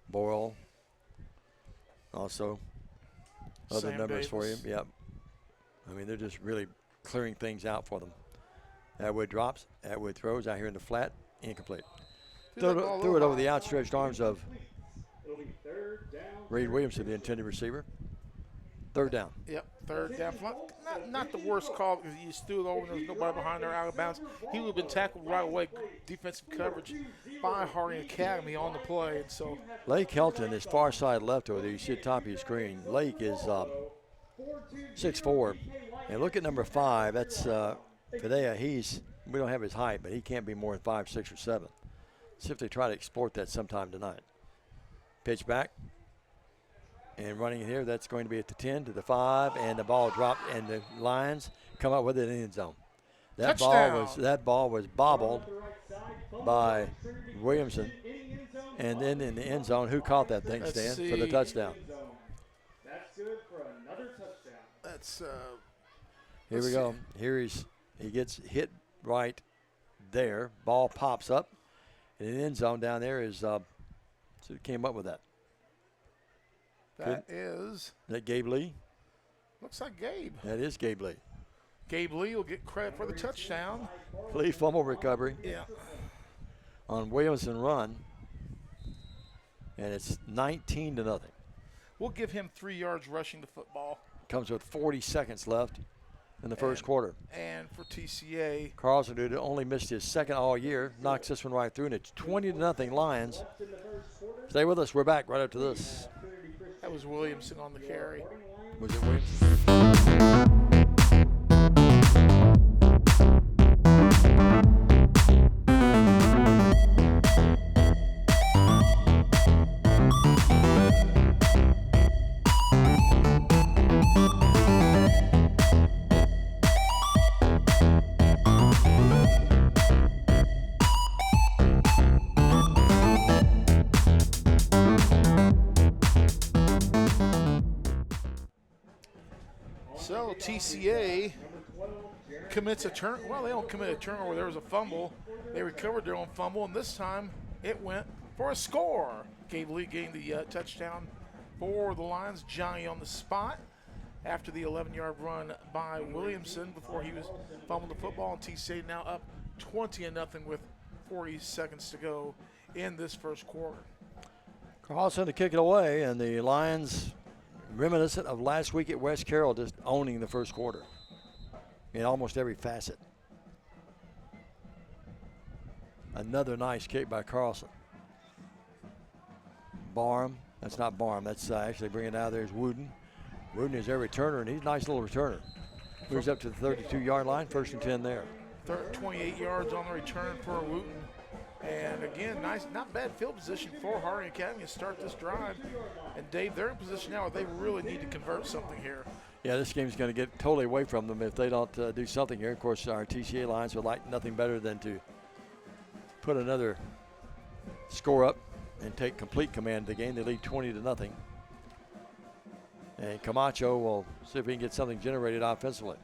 Speaker 1: Boyle, also other
Speaker 2: Sam
Speaker 1: numbers for you.
Speaker 2: Davis.
Speaker 1: Yep. I mean, they're just really clearing things out for them. Atwood drops. Atwood throws out here in the flat. Incomplete. Threw it over the outstretched arms of
Speaker 12: It'll be 3rd down.
Speaker 1: Reed Williamson, the intended receiver. 3rd down.
Speaker 2: Yep, 3rd down. Not the worst call because he just threw it over and there was nobody behind there out of bounds. He would have been tackled right away. Defensive coverage by Harding Academy on the play. And so
Speaker 1: Lake Helton is far side left over there. You see the top of your screen. Lake is 6'4". And look at number 5. That's Fidea. We don't have his height, but he can't be more than 5, 6, or 7. See if they try to exploit that sometime tonight. Pitch back. And running here, that's going to be at the 10 to the 5, and the ball dropped, and the Lions come up with it in the end zone. That ball was bobbled by Williamson, and then in the end zone, who caught that thing, Stan, for the touchdown?
Speaker 12: That's good for another touchdown.
Speaker 2: that's
Speaker 1: Here we go. Here he gets hit right there. Ball pops up, and in the end zone down there is so who came up with that?
Speaker 2: that is
Speaker 1: That Gabe Lee?
Speaker 2: looks like Gabe.
Speaker 1: That is Gabe Lee.
Speaker 2: Gabe Lee will get credit for the touchdown.
Speaker 1: Lee fumble recovery
Speaker 2: Yeah.
Speaker 1: on Williamson run. And it's 19-0.
Speaker 2: We'll give him 3 yards rushing the football.
Speaker 1: Comes with 40 seconds left in the first quarter.
Speaker 2: And for TCA,
Speaker 1: Carlson, who only missed his second all year, knocks this one right through, and it's 20-0 Lions. Stay with us. We're back right after this.
Speaker 2: that was Williamson on the carry.
Speaker 1: Was it Williams?
Speaker 2: So TCA commits a turn. Well, they don't commit a turnover. There was a fumble. They recovered their own fumble, and this time it went for a score. Gabe Lee gained the touchdown for the Lions. Johnny on the spot after the 11-yard run by Williamson before he was fumbled the football, and TCA now up 20-0 with 40 seconds to go in this first quarter.
Speaker 1: Carlson to kick it away, and the Lions, reminiscent of last week at West Carroll, just owning the first quarter in almost every facet. Another nice kick by Carlson. Barham, that's not Barham, that's actually bringing it out there is Wooden. Wooden is their returner, and he's a nice little returner. Moves up to the 32-yard line, 1st and 10 there.
Speaker 2: 28 yards on the return for Wooten. And again, nice, not bad field position for Harding Academy to start this drive. And Dave, they're in position now where they really need to convert something here.
Speaker 1: Yeah, this game's going to get totally away from them if they don't do something here. Of course, our TCA Lions would like nothing better than to put another score up and take complete command of the game. They lead 20-0. And Camacho will see if he can get something generated offensively.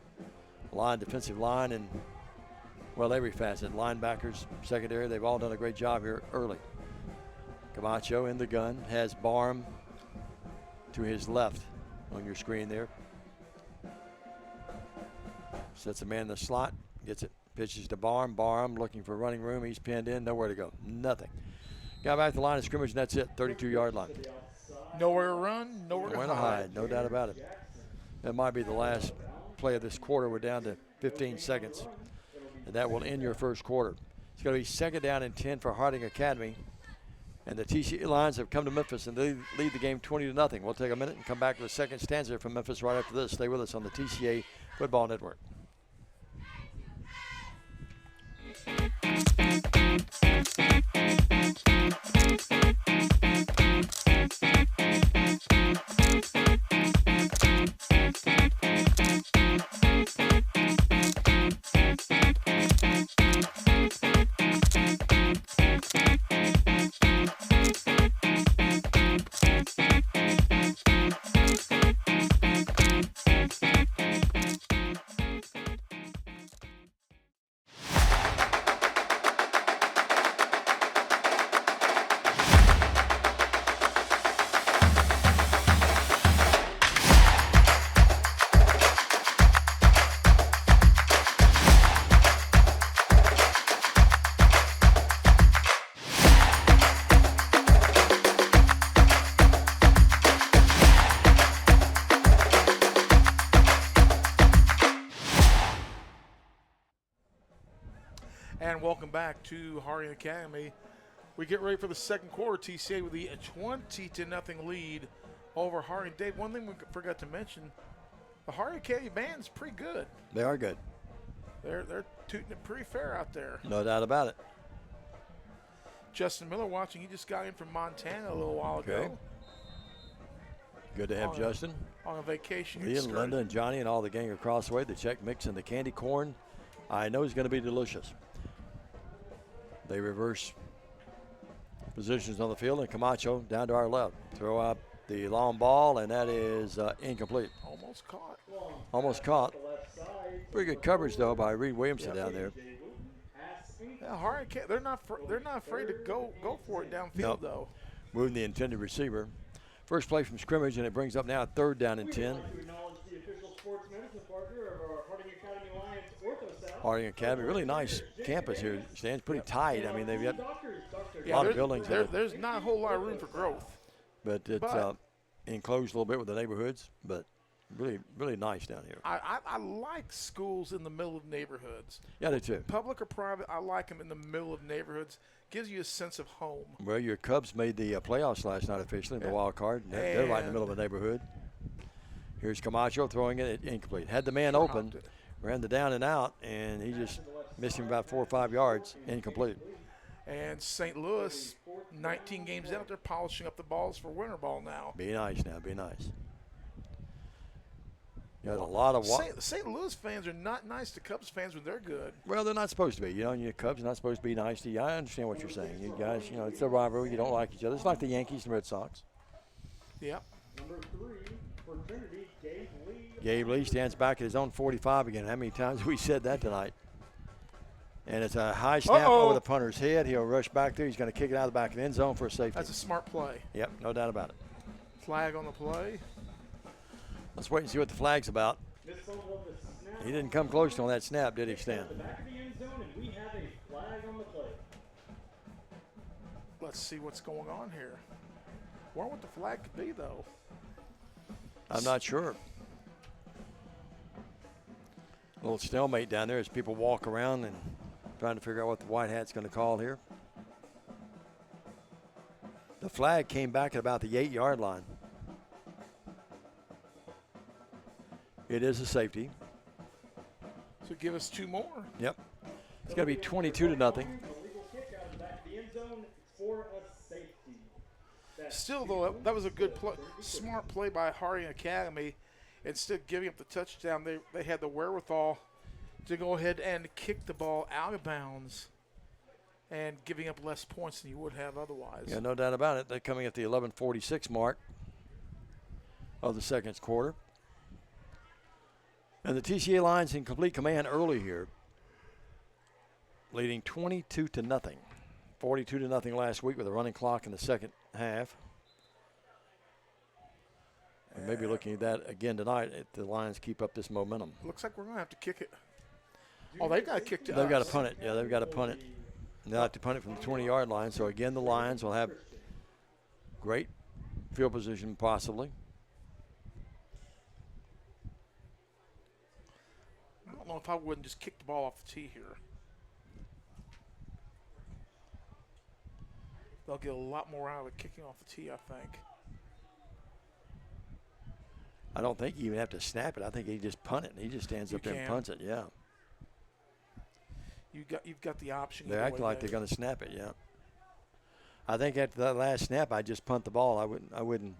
Speaker 1: Defensive line, and, well, every facet. Linebackers, secondary, they've all done a great job here early. Camacho in the gun, has Barham to his left on your screen there. Sets a man in the slot, gets it, pitches to Barham. Barham looking for running room. He's pinned in, nowhere to go, nothing. Got back to the line of scrimmage, and that's it, 32-yard line.
Speaker 2: Nowhere to run, nowhere to hide.
Speaker 1: No doubt about it. That might be the last play of this quarter. We're down to 15 seconds, and that will end your first quarter. It's going to be 2nd down and 10 for Harding Academy, and the TCA Lions have come to Memphis, and they lead the game 20-0. We'll take a minute and come back to the second stanza from Memphis right after this. Stay with us on the TCA Football Network.
Speaker 2: And welcome back to Harding Academy. We get ready for the second quarter. TCA with the 20-0 lead over Harding. Dave, one thing we forgot to mention, the Harding Academy band's pretty good.
Speaker 1: They are good.
Speaker 2: They're tooting it pretty fair out there.
Speaker 1: No doubt about it.
Speaker 2: Justin Miller watching. He just got in from Montana a little while ago.
Speaker 1: Good to have Justin.
Speaker 2: On a vacation.
Speaker 1: Lee and Linda and Johnny and all the gang across the way. The Czech mix and the candy corn, I know is going to be delicious. They reverse positions on the field, and Camacho down to our left. Throw out the long ball, and that is incomplete.
Speaker 2: Almost caught.
Speaker 1: Almost caught. Pretty good coverage, though, by Reed Williamson down there.
Speaker 2: Yeah, Harding, they're not afraid to go for it downfield, though.
Speaker 1: Moving the intended receiver. First play from scrimmage, and it brings up now 3rd down and 10.
Speaker 12: sports medicine partner of our Harding Academy Alliance Ortho South.
Speaker 1: Harding Academy, really nice campus here. Stands pretty tight. I mean, they've got
Speaker 12: Doctor.
Speaker 1: a lot of buildings.
Speaker 2: There's not a whole lot of room for growth.
Speaker 1: But it's enclosed a little bit with the neighborhoods, but really, really nice down here.
Speaker 2: I like schools in the middle of neighborhoods.
Speaker 1: Yeah, they too.
Speaker 2: Public or private, I like them in the middle of neighborhoods. Gives you a sense of home.
Speaker 1: Well, your Cubs made the playoffs last night officially, the wild card. They're right in the middle of the neighborhood. Here's Camacho throwing it incomplete. Had the man open, ran the down and out, and he just missed him about 4 or 5 yards, incomplete.
Speaker 2: And St. Louis, 19 games out, they're polishing up the balls for winter ball now.
Speaker 1: Be nice now, be nice. You got a lot of
Speaker 2: St. Louis fans are not nice to Cubs fans when they're good.
Speaker 1: Well, they're not supposed to be. You know, your Cubs are not supposed to be nice to you. I understand what you're saying. You guys, you know, it's a rivalry. You don't like each other. It's like the Yankees and Red Sox.
Speaker 2: Yep.
Speaker 12: Number 3 for Trinity, Gabe Lee.
Speaker 1: Gabe Lee stands back at his own 45 again. How many times have we said that tonight? And it's a high snap over the punter's head. He'll rush back there. He's going to kick it out of the back of the end zone for a safety.
Speaker 2: That's a smart play.
Speaker 1: Yep, no doubt about it.
Speaker 2: Flag on the play.
Speaker 1: Let's wait and see what the flag's about. He didn't come close on that snap, did he, Stan?
Speaker 12: The back of the end zone, and we have a flag on the play.
Speaker 2: Let's see what's going on here. Wonder what the flag could be, though.
Speaker 1: I'm not sure. A little stalemate down there as people walk around and trying to figure out what the white hat's going to call here. The flag came back at about the 8-yard line. It is a safety.
Speaker 2: So give us 2 more.
Speaker 1: Yep. It's going to be 22-0.
Speaker 12: Illegal kick out of the back of the end zone for a safety.
Speaker 2: Still, though, that was a good play. Smart play by Harding Academy. Instead of giving up the touchdown, they had the wherewithal to go ahead and kick the ball out of bounds and giving up less points than you would have otherwise.
Speaker 1: Yeah, no doubt about it. They're coming at the 11:46 mark of the second quarter. And the TCA Lions in complete command early here, leading 22-0. 42-0 last week with a running clock in the second half. And maybe looking at that again tonight if the Lions keep up this momentum.
Speaker 2: Looks like we're going to have to kick it. Oh, they've got to kick to
Speaker 1: They've
Speaker 2: us.
Speaker 1: got to punt it. Yeah, they've got to punt it. They'll have to punt it from the 20-yard line. So, again, the Lions will have great field position possibly.
Speaker 2: I don't know if I wouldn't just kick the ball off the tee here. They'll get a lot more out of it kicking off the tee, I think.
Speaker 1: I don't think you even have to snap it. I think he just punt it. He just stands up there and punts it. Yeah.
Speaker 2: You've got the option.
Speaker 1: They act like they're going to snap it. Yeah. I think after that last snap, I just punt the ball. I wouldn't.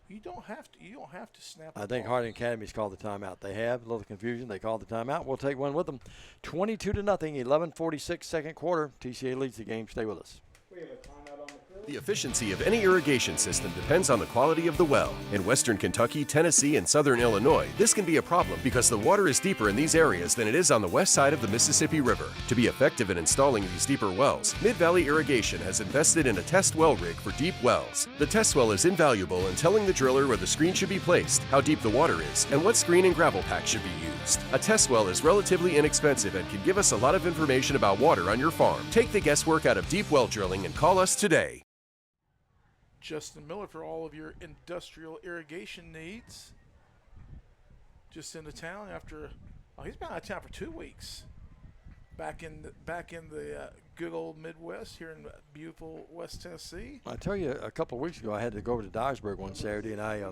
Speaker 2: You don't have to. You don't have to snap.
Speaker 1: I think Harding Academy's called the timeout. They have a little confusion. They called the timeout. We'll take one with them. 22-0. 11:46 second quarter. TCA leads the game. Stay with us.
Speaker 12: We have a timeout on the field.
Speaker 3: The efficiency of any irrigation system depends on the quality of the well. In western Kentucky, Tennessee, and southern Illinois, this can be a problem because the water is deeper in these areas than it is on the west side of the Mississippi River. To be effective in installing these deeper wells, Mid-Valley Irrigation has invested in a test well rig for deep wells. The test well is invaluable in telling the driller where the screen should be placed, how deep the water is, and what screen and gravel pack should be used. A test well is relatively inexpensive and can give us a lot of information about water on your farm. Take the guesswork out of deep well drilling and call us today.
Speaker 2: Justin Miller for all of your industrial irrigation needs. Just into town after, he's been out of town for 2 weeks. Back in the good old Midwest here in beautiful West Tennessee.
Speaker 1: I tell you, a couple of weeks ago, I had to go over to Dyersburg one Saturday, and I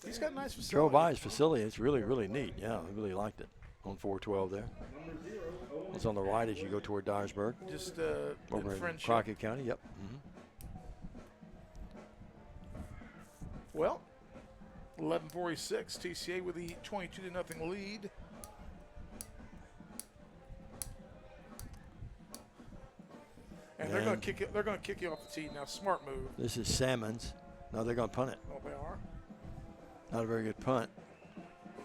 Speaker 2: he's got a nice facility.
Speaker 1: drove by his facility. It's really, really neat. Yeah, I really liked it on 412 there. It's on the right as you go toward Dyersburg.
Speaker 2: Just
Speaker 1: over in
Speaker 2: Friendship.
Speaker 1: Crockett County. Yep. Mm-hmm.
Speaker 2: Well, 11:46, TCA with the 22-0 lead. And they're going to kick it. They're going to kick you off the tee now. Smart move.
Speaker 1: This is Salmons. No, they're going to punt it.
Speaker 2: Oh, they are.
Speaker 1: Not a very good punt.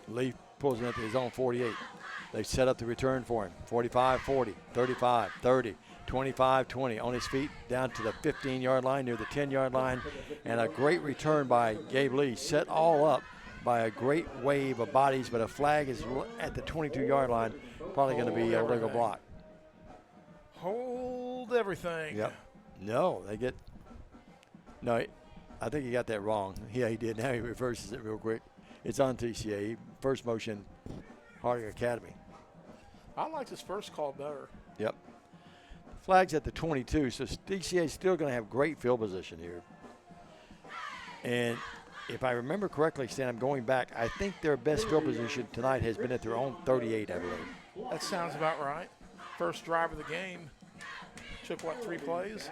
Speaker 1: Lee pulls it into his own 48. They set up the return for him. 45-40, 35-30, 25-20. On his feet down to the 15-yard line, near the 10-yard line. And a great return by Gabe Lee. Set all up by a great wave of bodies, but a flag is at the 22-yard line. Probably going to be a legal block.
Speaker 2: Hold everything.
Speaker 1: Yep. No, they get. No, I think he got that wrong. Yeah, he did. Now he reverses it real quick. It's on TCA. First motion, Harding Academy.
Speaker 2: I liked his first call better.
Speaker 1: Yep. Flag's at the 22, so TCA is still going to have great field position here. And if I remember correctly, Stan, I'm going back. I think their best field position tonight has been at their own 38, I believe.
Speaker 2: That sounds about right. First drive of the game. Took, 3 plays?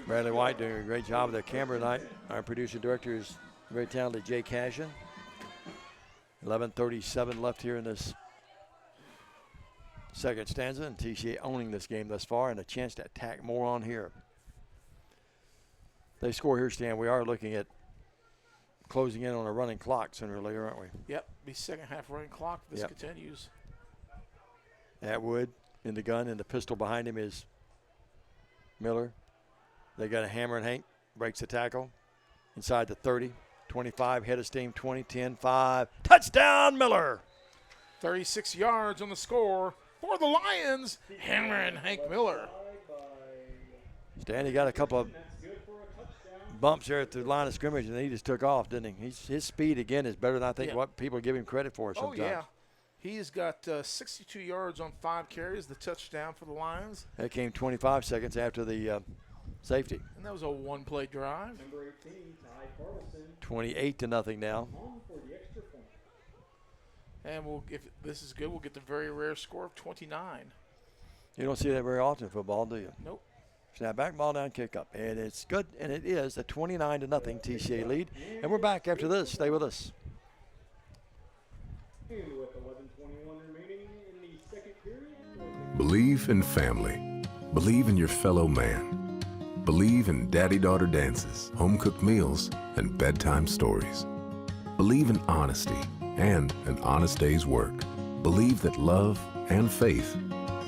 Speaker 1: Bradley White doing a great job of their camera tonight. Our producer director is very talented Jay Cashin. 11:37 left here in this second stanza, and TCA owning this game thus far and a chance to attack more on here. They score here, Stan. We are looking at closing in on a running clock sooner or later, aren't we?
Speaker 2: Yep, be second half running clock if this continues.
Speaker 1: Atwood in the gun, and the pistol behind him is Miller. They got a hammer, and Hank breaks the tackle inside the 30, 25, head of steam, 20, 10, 5. Touchdown, Miller!
Speaker 2: 36 yards on the score for the Lions. Hammer and Hank Miller.
Speaker 1: Stan, he got a couple of bumps there at the line of scrimmage, and he just took off, didn't he? His speed, again, is better than I think what people give him credit for sometimes.
Speaker 2: Oh, yeah. He's got 62 yards on 5 carries, the touchdown for the Lions.
Speaker 1: That came 25 seconds after the safety.
Speaker 2: And that was a one-play drive.
Speaker 12: Number 18, Ty Carlson.
Speaker 1: 28-0 now.
Speaker 12: On for the extra point.
Speaker 2: And if this is good, we'll get the very rare score of 29.
Speaker 1: You don't see that very often in football, do you?
Speaker 2: Nope.
Speaker 1: Snap back, ball down, kick up. And it's good, and it is a 29-0 TCA lead. And we're back after this. Stay with us.
Speaker 12: And with 11:21 remaining in the second period.
Speaker 4: Believe in family. Believe in your fellow man. Believe in daddy-daughter dances, home-cooked meals, and bedtime stories. Believe in honesty and an honest day's work. Believe that love and faith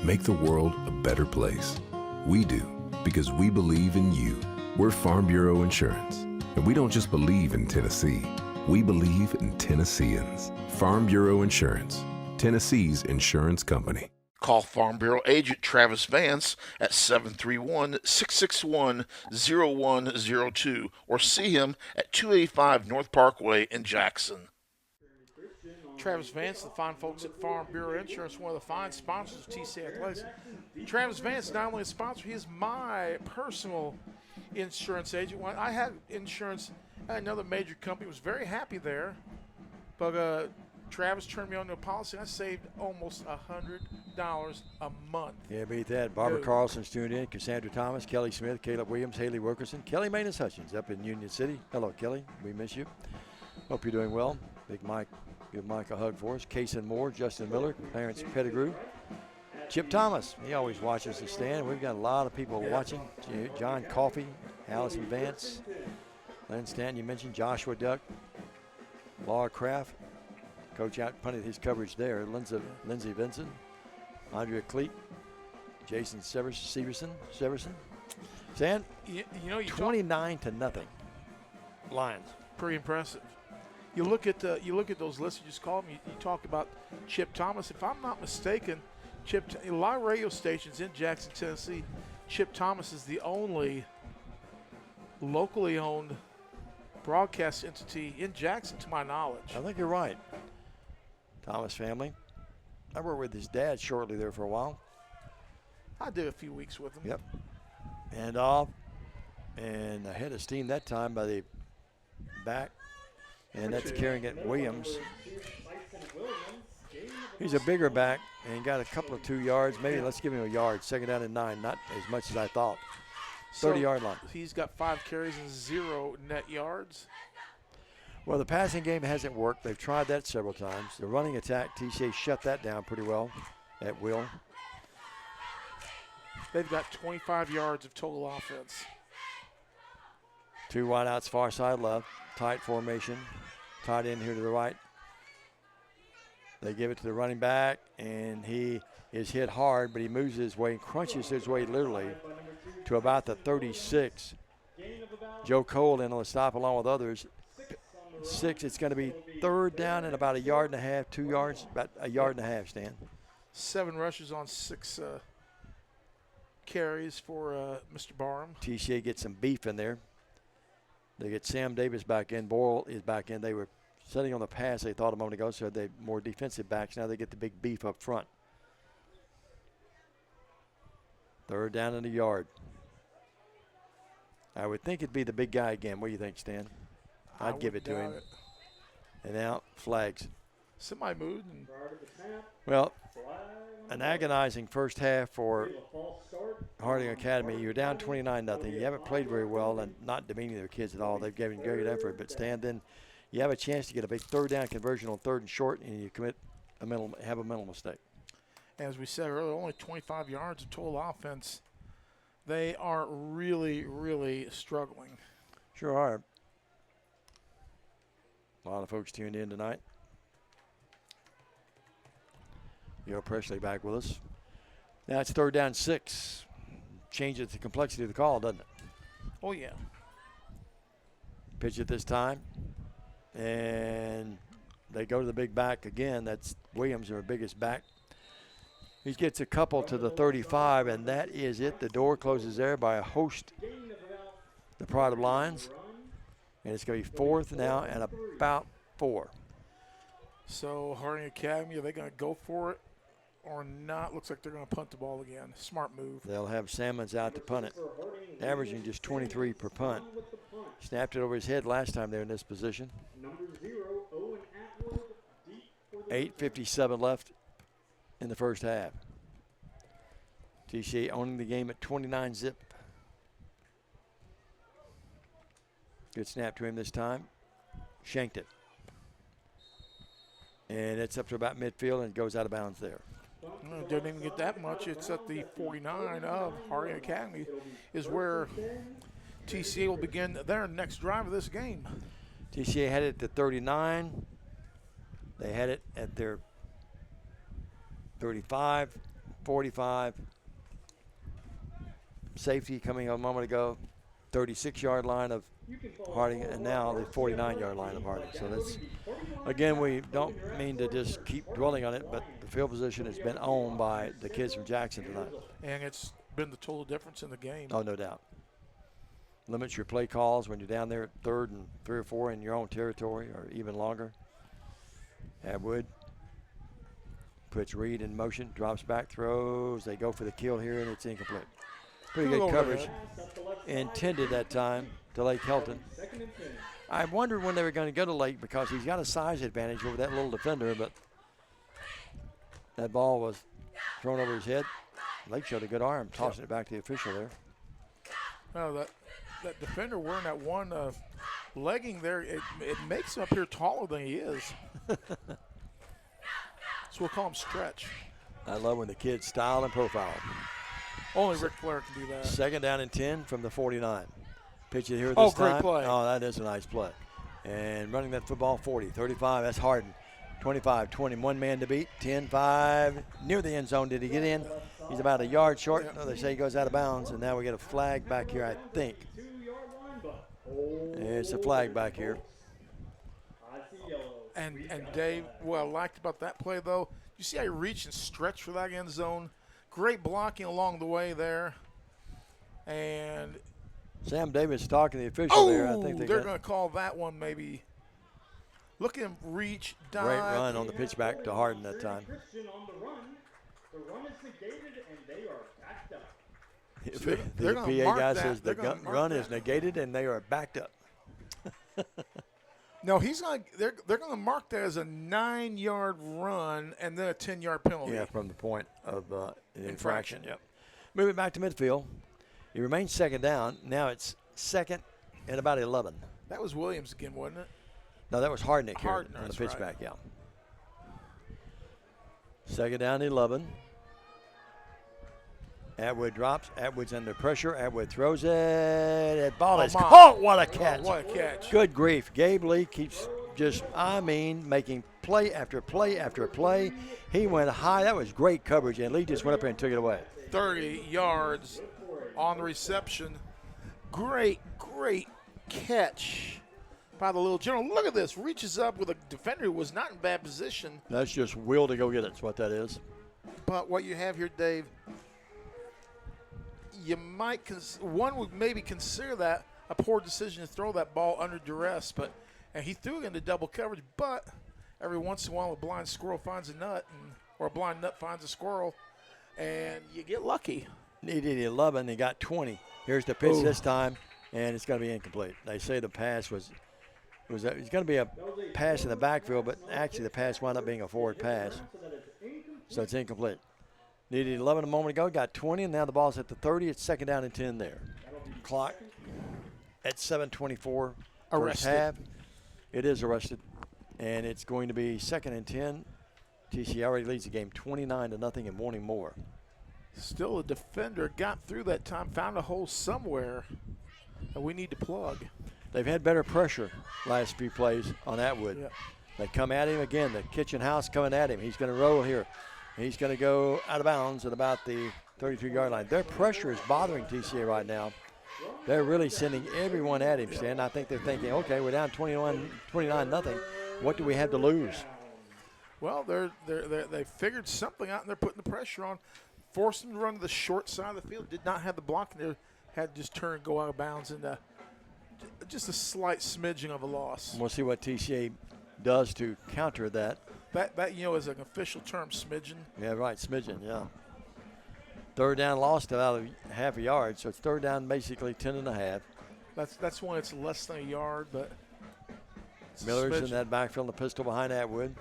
Speaker 4: make the world a better place. We do, because we believe in you. We're Farm Bureau Insurance, and we don't just believe in Tennessee. We believe in Tennesseans. Farm Bureau Insurance, Tennessee's insurance company.
Speaker 5: Call Farm Bureau agent Travis Vance at 731-661-0102 or see him at 285 North Parkway in Jackson.
Speaker 2: Travis Vance, the fine folks at Farm Bureau Insurance, one of the fine sponsors of TCA Athletics. Travis Vance, not only a sponsor, he is my personal insurance agent. When I had insurance at another major company, was very happy there. But Travis turned me on to a policy, and I saved almost $100 a month.
Speaker 1: Yeah, beat that. Barbara Carlson's tuned in. Cassandra Thomas, Kelly Smith, Caleb Williams, Haley Wilkerson, Kelly Manus Hutchins up in Union City. Hello, Kelly. We miss you. Hope you're doing well. Big Mike, give Mike a hug for us. Kason Moore, Justin Miller, Clarence Pettigrew. Chip Thomas, he always watches the stand. We've got a lot of people watching. John Coffey, Allison Vance, Len Stanton, you mentioned, Joshua Duck, Laura Kraft. Coach out punted his coverage there. Lindsey Vincent, Andrea Cleet, Jason Severson. Stan,
Speaker 2: you know,
Speaker 1: 29-0. Lions.
Speaker 2: Pretty impressive. You look at those lists you just called me. You talk about Chip Thomas. If I'm not mistaken, a lot of radio stations in Jackson, Tennessee, Chip Thomas is the only locally owned broadcast entity in Jackson, to my knowledge.
Speaker 1: I think you're right. Thomas family. I worked with his dad shortly there for a while.
Speaker 2: I did a few weeks with him.
Speaker 1: Yep. And off. And ahead of steam that time by the back. And that's carrying it Williams. He's a bigger back and got a couple of 2 yards. Maybe let's give him a yard. Second down and 9. Not as much as I thought. 30-yard line.
Speaker 2: He's got 5 carries and 0 net yards.
Speaker 1: Well, the passing game hasn't worked. They've tried that several times. The running attack, TCA shut that down pretty well at will.
Speaker 2: They've got 25 yards of total offense.
Speaker 1: 2 wideouts, far side left. Tight formation. Tight end here to the right. They give it to the running back, and he is hit hard, but he moves his way and crunches his way literally to about the 36. Joe Cole in on the stop along with others. 6, it's going to be third down and about a yard and a half, 2 yards, about a yard and a half, Stan.
Speaker 2: 7 rushes on 6 carries for Mr. Barham.
Speaker 1: TCA gets some beef in there. They get Sam Davis back in. Boyle is back in. They were setting on the pass, they thought a moment ago, so they more defensive backs. Now they get the big beef up front. Third down in the yard. I would think it'd be the big guy again. What do you think, Stan? I'd give it to him. And now flags.
Speaker 2: Somebody moved. And
Speaker 1: well, an agonizing first half for Harding Academy. You're down 29-0. You haven't played very well, and not demeaning their kids at all. They've given great effort. But Stan, then you have a chance to get a big third down conversion on 3rd and short, and you have a mental mistake.
Speaker 2: As we said earlier, only 25 yards of total offense. They are really, really struggling.
Speaker 1: Sure are. A lot of folks tuned in tonight. Joe Presley back with us. Now it's 3rd down 6. Changes the complexity of the call, doesn't it?
Speaker 2: Oh, yeah.
Speaker 1: Pitch it this time. And they go to the big back again. That's Williams, their biggest back. He gets a couple to the 35, and that is it. The door closes there by a host, the Pride of Lions. And it's going to be 4th now and about 4.
Speaker 2: So Harding Academy, are they going to go for it or not? Looks like they're going to punt the ball again. Smart move.
Speaker 1: They'll have Salmons out to punt it, averaging just 23 per punt. Snapped it over his head last time they were in this position. 8:57 left in the first half. TCA owning the game at 29-zip. Good snap to him this time. Shanked it. And it's up to about midfield and goes out of bounds there.
Speaker 2: Didn't even get that much. It's at the 49 of Harding Academy is where TCA will begin their next drive of this game.
Speaker 1: TCA had it at 39. They had it at their 35, 45. Safety coming a moment ago. 36-yard line of Harding, and now the 49-yard line of Harding. So that's, again, we don't mean to just keep dwelling on it, but the field position has been owned by the kids from Jackson tonight.
Speaker 2: And it's been the total difference in the game.
Speaker 1: Oh, no doubt. Limits your play calls when you're down there at 3rd and 3 or 4 in your own territory, or even longer. Abwood puts Reed in motion, drops back, throws. They go for the kill here, and it's incomplete. Pretty good coverage. Intended that time to Lake Helton. I wondered when they were going to go to Lake because he's got a size advantage over that little defender, but that ball was thrown over his head. Lake showed a good arm, tossing it back to the official there.
Speaker 2: No, that defender wearing that one legging there, it makes him appear taller than he is. So we'll call him Stretch.
Speaker 1: I love when the kids style and profile.
Speaker 2: Only Ric Flair can do that.
Speaker 1: 2nd down and 10 from the 49. Pitch it here this time.
Speaker 2: Great play.
Speaker 1: Oh, that is a nice play. And running that football 40, 35, that's Hardin. 25, 20, one man to beat. 10, 5, near the end zone. Did he get in? He's about a yard short.
Speaker 2: Yeah.
Speaker 1: No, they say he goes out of bounds, and now we get a flag back here, I think. It's a flag back here.
Speaker 2: And Dave, what I liked about that play, though, you see how he reached and stretched for that end zone? Great blocking along the way there. And
Speaker 1: Sam Davis talking to the official there. I think
Speaker 2: they're going to call that one maybe. Look at him reach, dive.
Speaker 1: Great run on the pitch back to Hardin that time.
Speaker 12: The run is negated, and they are backed up.
Speaker 1: The PA guy says the run is negated, and they are backed up.
Speaker 2: No, they're going to mark that as a 9-yard run and then a 10-yard penalty.
Speaker 1: Yeah, from the point of infraction. Yep. Move it back to midfield. He remains 2nd down. Now it's 2nd and about 11.
Speaker 2: That was Williams again, wasn't it?
Speaker 1: No, that was Hardnick here
Speaker 2: Hardin,
Speaker 1: on the
Speaker 2: that's
Speaker 1: pitch
Speaker 2: right.
Speaker 1: back, yeah. 2nd down, 11. Atwood drops. Atwood's under pressure. Atwood throws it. That ball is caught. What a catch.
Speaker 2: What a catch.
Speaker 1: Good grief. Gabe Lee keeps making play after play after play. He went high. That was great coverage, and Lee just went up there and took it away.
Speaker 2: 30 yards on the reception. Great Great catch by the little general. Look at this. Reaches up with a defender who was not in bad position.
Speaker 1: That's just will to go get it. That's what that is.
Speaker 2: But what you have here, Dave, you might one would maybe consider that a poor decision to throw that ball under duress, and he threw it into double coverage. But every once in a while, a blind squirrel finds a nut, or a blind nut finds a squirrel, and you get lucky.
Speaker 1: Needed 11, he got 20. Here's the pitch this time, and it's going to be incomplete. They say the pass it's going to be a pass in the backfield, but actually the pass wound up being a forward pass, so it's incomplete. Needed 11 a moment ago, got 20, and now the ball's at the 30. It's second down and 10 there. Clock at 7:24 first half. It is arrested, and it's going to be second and 10. TCA already leads the game 29-0 and wanting more.
Speaker 2: Still a defender got through that time, found a hole somewhere that we need to plug.
Speaker 1: They've had better pressure last few plays on Atwood.
Speaker 2: Yep.
Speaker 1: They come at him again. The kitchen house coming at him. He's going to roll here. He's going to go out of bounds at about the 33-yard line. Their pressure is bothering TCA right now. They're really sending everyone at him, Stan. I think they're thinking, okay, we're down 29-0. What do we have to lose?
Speaker 2: Well, they figured something out, and they're putting the pressure on. Forced him to run to the short side of the field. Did not have the block in there. Had to just turn and go out of bounds, and just a slight smidging of a loss.
Speaker 1: We'll see what TCA does to counter that.
Speaker 2: That is an official term, smidgen.
Speaker 1: Yeah, right, smidgen, yeah. Third down lost about a half a yard, so it's third down basically 10.5.
Speaker 2: That's when it's less than a yard, but
Speaker 1: Miller's in that backfield, the pistol behind Atwood.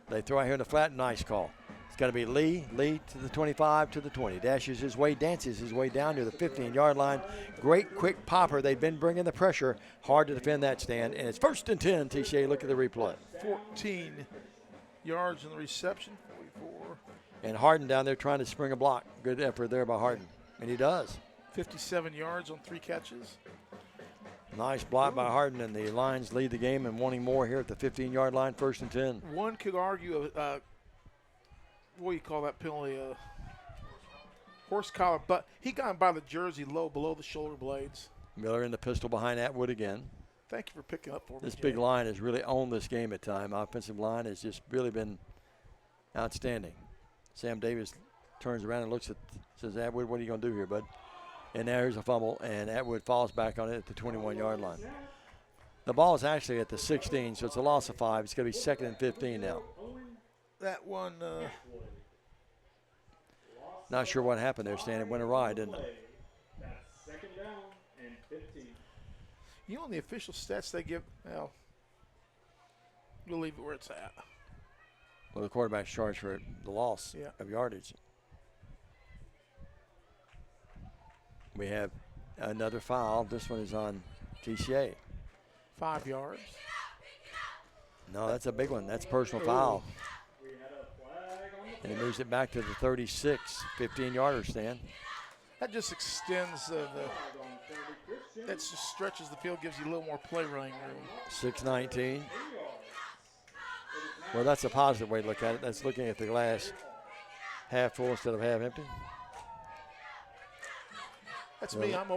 Speaker 1: They throw out here in the flat, nice call. It's going to be Lee to the 25, to the 20. Dashes his way, dances his way down to the 15-yard line. Great quick popper. They've been bringing the pressure. Hard to defend that stand. And it's first and 10, TCA. Look at the replay.
Speaker 2: 14 yards in the reception, 44.
Speaker 1: And Harden down there trying to spring a block. Good effort there by Harden. And he does.
Speaker 2: 57 yards on 3 catches.
Speaker 1: Nice block by Harden, and the Lions lead the game and wanting more here at the 15-yard line, first and 10.
Speaker 2: One could argue what do you call that penalty? Horse collar, but he got him by the jersey low below the shoulder blades.
Speaker 1: Miller in the pistol behind Atwood again.
Speaker 2: Thank you for picking up for me.
Speaker 1: This big line has really owned this game at time. Offensive line has just really been outstanding. Sam Davis turns around and looks at, says, Atwood, what are you going to do here, bud? And there's a fumble, and Atwood falls back on it at the 21-yard line. The ball is actually at the 16, so it's a loss of 5. It's going to be second and 15 now.
Speaker 2: That one.
Speaker 1: Not sure what happened there, Stan. It went awry, didn't it?
Speaker 12: That's second down and 15.
Speaker 2: You know, the official stats they give, well, we'll leave it where it's at.
Speaker 1: Well, the quarterback's charged for the loss of yardage. We have another foul. This one is on TCA.
Speaker 2: 5 yards.
Speaker 1: No, that's a big one. That's personal foul. And he moves it back to the 36, 15-yarder, Stan.
Speaker 2: That just extends that just stretches the field, gives you a little more play running room.
Speaker 1: 6:19. Well, that's a positive way to look at it. That's looking at the glass half full instead of half empty.
Speaker 2: That's me. I'm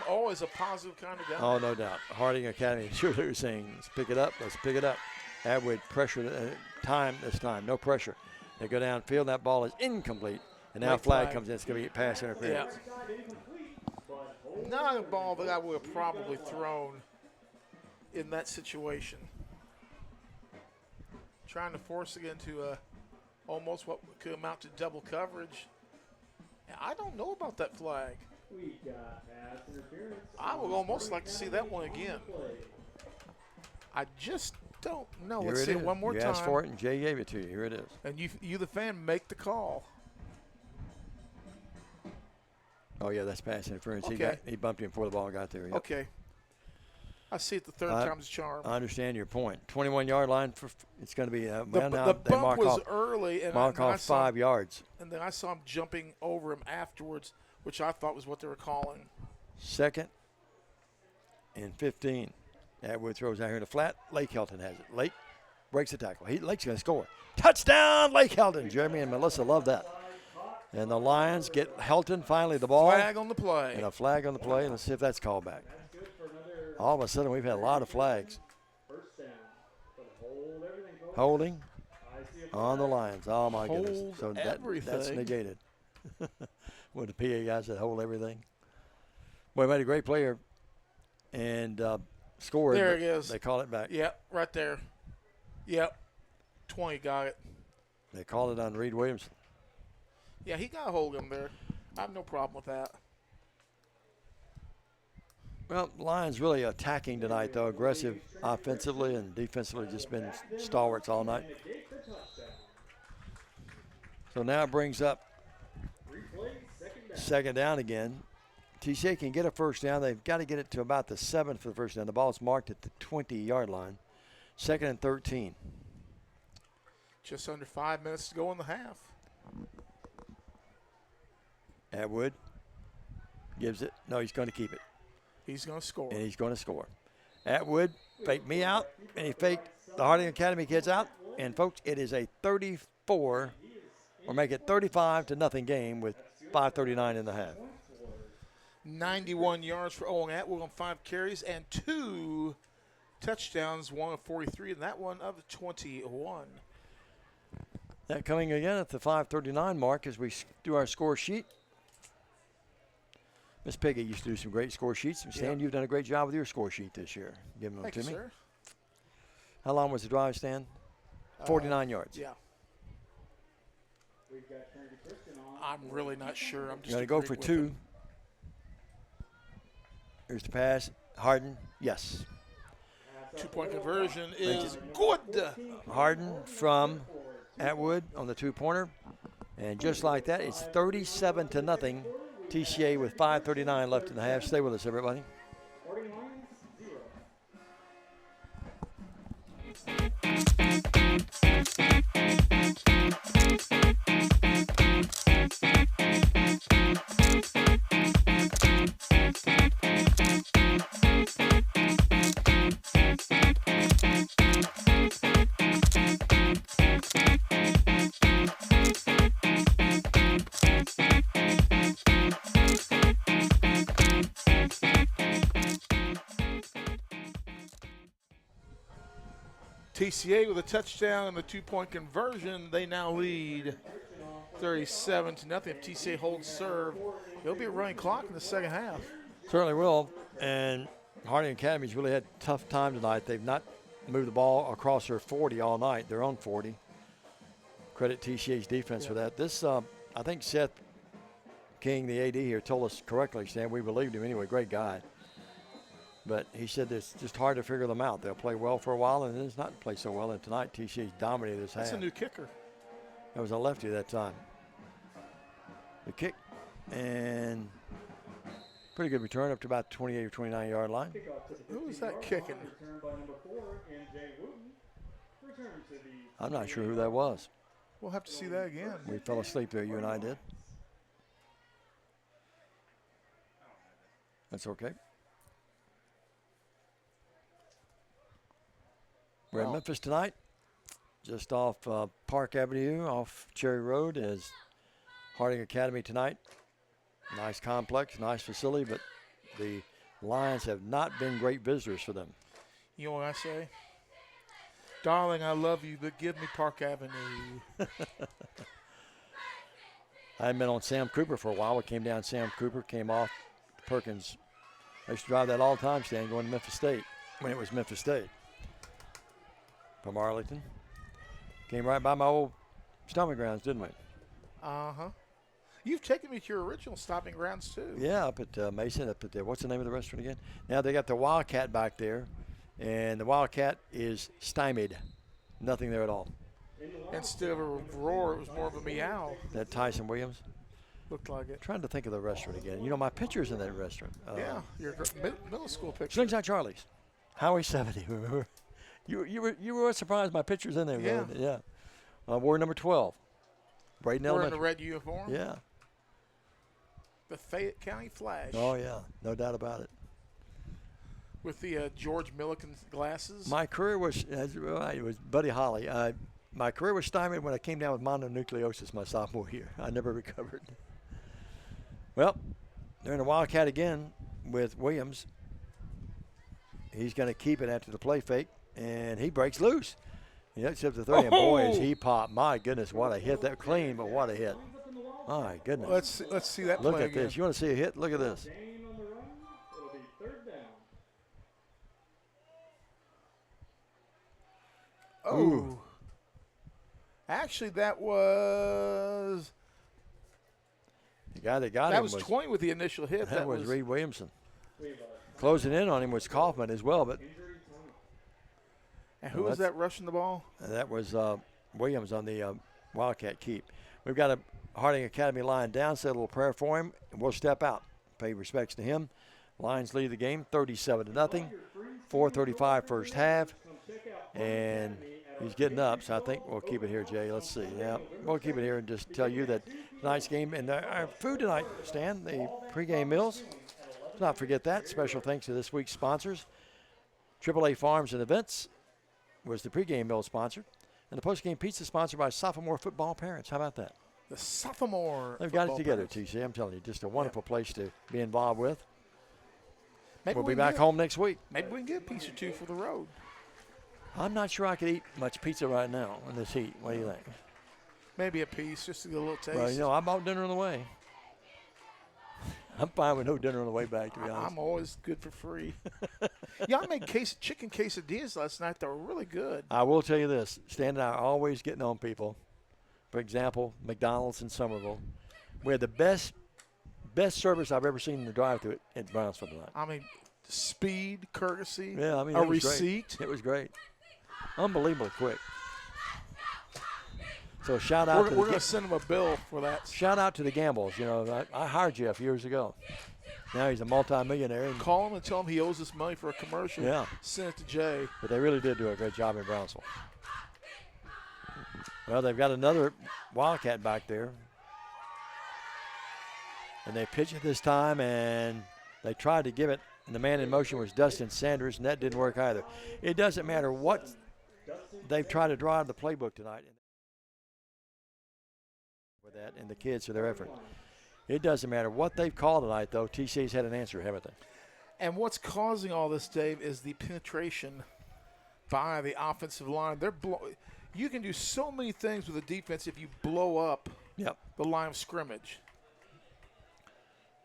Speaker 2: always a positive kind of guy.
Speaker 1: Oh, no doubt. Harding Academy cheerleaders saying, let's pick it up. Let's pick it up. Atwood pressure time this time. No pressure. They go downfield. That ball is incomplete. And now flag comes in. It's going to be pass interference.
Speaker 2: Yeah. Not a ball that I would have probably thrown in that situation. Trying to force it into almost what could amount to double coverage. I don't know about that flag.
Speaker 12: We got pass interference.
Speaker 2: I would almost like to see that one again. I just don't know.
Speaker 1: Here
Speaker 2: Let's see it one more
Speaker 1: time. You asked for it, and Jay gave it to you. Here it is.
Speaker 2: And you, the fan, make the call.
Speaker 1: Oh, yeah, that's pass interference.
Speaker 2: Okay.
Speaker 1: He bumped him before the ball got there. Yep.
Speaker 2: Okay. I see it the third time's a charm.
Speaker 1: I understand your point. 21-yard line. It's going to be
Speaker 2: the bump was early. And
Speaker 1: mark off 5 yards.
Speaker 2: And then I saw him jumping over him afterwards, which I thought was what they were calling.
Speaker 1: Second and 15. Atwood throws out here in the flat. Lake Helton has it. Lake breaks the tackle. Lake's going to score. Touchdown, Lake Helton. Jeremy and Melissa love that. And the Lions get Helton finally the ball.
Speaker 2: Flag on the play.
Speaker 1: And a flag on the play. Let's see if that's called back. All of a sudden, we've had a lot of flags.
Speaker 12: First down. But hold everything, folks.
Speaker 1: Holding
Speaker 12: I see a
Speaker 1: on the
Speaker 12: flag.
Speaker 1: Lions. Oh, my goodness.
Speaker 2: Hold
Speaker 1: So that's
Speaker 2: everything.
Speaker 1: negated. When the PA guy said hold everything. Well, he made a great player and scored.
Speaker 2: There
Speaker 1: but
Speaker 2: it is.
Speaker 1: They call it back.
Speaker 2: Yep, right there. Yep. 20 got it.
Speaker 1: They called it on Reed Williams.
Speaker 2: Yeah, he got a hold of him there. I have no problem with that.
Speaker 1: Well, Lions really attacking tonight, though. Aggressive offensively and defensively, just been stalwarts all night. So now it brings up second down again. TCA can get a first down. They've got to get it to about the 7 for the first down. The ball's marked at the 20-yard line. 2nd and 13.
Speaker 2: Just under 5 minutes to go in the half.
Speaker 1: Atwood gives it. No, he's going to keep it.
Speaker 2: He's going to score.
Speaker 1: And he's going to score. Atwood faked me out, and he faked the Harding Academy kids out. And, folks, it is a 34, or make it 35-0 game with 5:39 in the half.
Speaker 2: 91 yards for Owen Atwood on 5 carries and 2 touchdowns, 1 of 43, and that one of 21.
Speaker 1: That coming again at the 5:39 mark as we do our score sheet. Miss Piggy used to do some great score sheets. Stan, you've done a great job with your score sheet this year. Giving them
Speaker 2: Thank
Speaker 1: to
Speaker 2: you,
Speaker 1: me.
Speaker 2: sir.
Speaker 1: How long was the drive, Stan? 49 yards.
Speaker 2: Yeah.
Speaker 12: We've got Trinity Christian on.
Speaker 2: I'm really not sure. I'm just
Speaker 1: Going to go
Speaker 2: agreeing
Speaker 1: for
Speaker 2: with
Speaker 1: 2.
Speaker 2: him.
Speaker 1: Here's the pass. Harden, yes.
Speaker 2: 2-point conversion is good.
Speaker 1: Harden from Atwood on the 2-pointer. And just like that, it's 37-0. TCA with 5:39 left in the half. Stay with us, everybody.
Speaker 12: Harding Lions, 0.
Speaker 2: TCA with a touchdown and the 2-point conversion. They now lead 37-0. If TCA holds serve, it'll be a running clock in the second half.
Speaker 1: Certainly will. And Harding Academy's really had a tough time tonight. They've not moved the ball across their 40 all night. They're on 40. Credit TCA's defense for that. This, I think Seth King, the AD here, told us correctly, Stan. We believed him anyway. Great guy. But he said it's just hard to figure them out. They'll play well for a while, and then it's not play so well. And tonight, TCA's dominated this half.
Speaker 2: That's a new kicker.
Speaker 1: That was a lefty that time. The kick, and pretty good return up to about 28 or 29-yard line.
Speaker 2: Who was that kicking?
Speaker 12: Return by number 4, MJ Wooten. Return to the
Speaker 1: I'm not sure who that was.
Speaker 2: We'll have to see that again.
Speaker 1: We fell asleep there, you and I did. That's okay. We're in Memphis tonight, just off Park Avenue, off Cherry Road, is Harding Academy tonight. Nice complex, nice facility, but the Lions have not been great visitors for them.
Speaker 2: You know what I say? Darling, I love you, but give me Park Avenue.
Speaker 1: I had been on Sam Cooper for a while. We came down Sam Cooper, came off Perkins. I used to drive that all the time, Stan, going to Memphis State when it was Memphis State. From Arlington. Came right by my old stomping grounds, didn't we?
Speaker 2: Uh-huh. You've taken me to your original stomping grounds, too.
Speaker 1: Yeah, up at Mason, up at there. What's the name of the restaurant again? Now they got the Wildcat back there, and the Wildcat is stymied. Nothing there at all.
Speaker 2: Instead of a roar, it was more of a meow.
Speaker 1: That Tyson Williams?
Speaker 2: Looked like it.
Speaker 1: Trying to think of the restaurant again. You know, my picture's in that restaurant.
Speaker 2: Yeah, your middle school picture.
Speaker 1: Slingshot Charlie's. Highway 70, remember? You were surprised my picture's in there.
Speaker 2: Yeah.
Speaker 1: Yeah. Ward number 12. Braden
Speaker 2: We're in
Speaker 1: Elementary.
Speaker 2: the red uniform.
Speaker 1: Yeah.
Speaker 2: The Fayette County Flash.
Speaker 1: Oh, yeah. No doubt about it.
Speaker 2: With the George Milliken glasses.
Speaker 1: My career was, it was Buddy Holly. My career was stymied when I came down with mononucleosis my sophomore year. I never recovered. Well, they're in a Wildcat again with Williams. He's going to keep it after the play fake, and he breaks loose. He hits up the 30, and boy, is he popped. My goodness, what a hit. That clean, but what a hit. My goodness.
Speaker 2: Let's see that
Speaker 1: Look
Speaker 2: play
Speaker 1: at
Speaker 2: again.
Speaker 1: this. You want to see a hit? Look at this.
Speaker 12: Gain on the run. It'll be third down.
Speaker 2: Oh.
Speaker 1: Ooh.
Speaker 2: Actually, that was
Speaker 1: The guy that got
Speaker 2: that
Speaker 1: him
Speaker 2: was 20 with the initial hit.
Speaker 1: that was Reed Williamson. Closing in on him was Kaufman as well, but
Speaker 2: And who was that rushing the ball?
Speaker 1: that was Williams on the Wildcat keep. We've got a Harding Academy line down, said a little prayer for him, and we'll step out. Pay respects to him. Lions lead the game 37-0. 4:35 first half. And he's getting up, so I think we'll keep it here, Jay. Let's see. Yeah, we'll keep it here and just tell you that tonight's game and our food tonight, Stan, the pregame meals. Let's not forget that. Special thanks to this week's sponsors. AAA Farms and Events was the pregame meal sponsor. And the postgame pizza sponsored by sophomore football parents. How about that?
Speaker 2: The sophomore.
Speaker 1: They've got it
Speaker 2: football
Speaker 1: together,
Speaker 2: parents.
Speaker 1: TCA. I'm telling you, just a wonderful place to be involved with.
Speaker 2: Maybe
Speaker 1: We'll
Speaker 2: we
Speaker 1: be
Speaker 2: can
Speaker 1: back
Speaker 2: get-
Speaker 1: home next week.
Speaker 2: Maybe we can get a piece or two for the road.
Speaker 1: I'm not sure I could eat much pizza right now in this heat. What do you think?
Speaker 2: Maybe a piece just to get a little taste.
Speaker 1: Well, you know, I bought dinner on the way. I'm fine with no dinner on the way back, to be honest.
Speaker 2: I'm always good for free. Yeah, I made chicken quesadillas last night that were really good.
Speaker 1: I will tell you this. Stan and I are always getting on people. For example, McDonald's in Somerville. We had the best service I've ever seen in the drive-thru at Brownsville tonight.
Speaker 2: I mean, speed, courtesy,
Speaker 1: Yeah, I mean,
Speaker 2: a
Speaker 1: it was
Speaker 2: receipt.
Speaker 1: Great. It was great. Unbelievably quick. So shout out
Speaker 2: We're
Speaker 1: to
Speaker 2: going to send him a bill for that.
Speaker 1: shout out to the Gambles. You know, I hired Jeff years ago. Now he's a multimillionaire. And,
Speaker 2: Call him and tell him he owes us money for a commercial.
Speaker 1: Yeah.
Speaker 2: Send it to Jay.
Speaker 1: but they really did do a great job in Brownsville. Well, they've got another Wildcat back there. And they pitch it this time, and they tried to give it. And the man in motion was Dustin Sanders, and that didn't work either. It doesn't matter what they've tried to draw out of the playbook tonight. With that, and the kids for their effort. It doesn't matter what they've called tonight, though. TCA's had an answer, haven't they?
Speaker 2: And what's causing all this, Dave, is the penetration by the offensive line. You can do so many things with a defense if you blow up the line of scrimmage.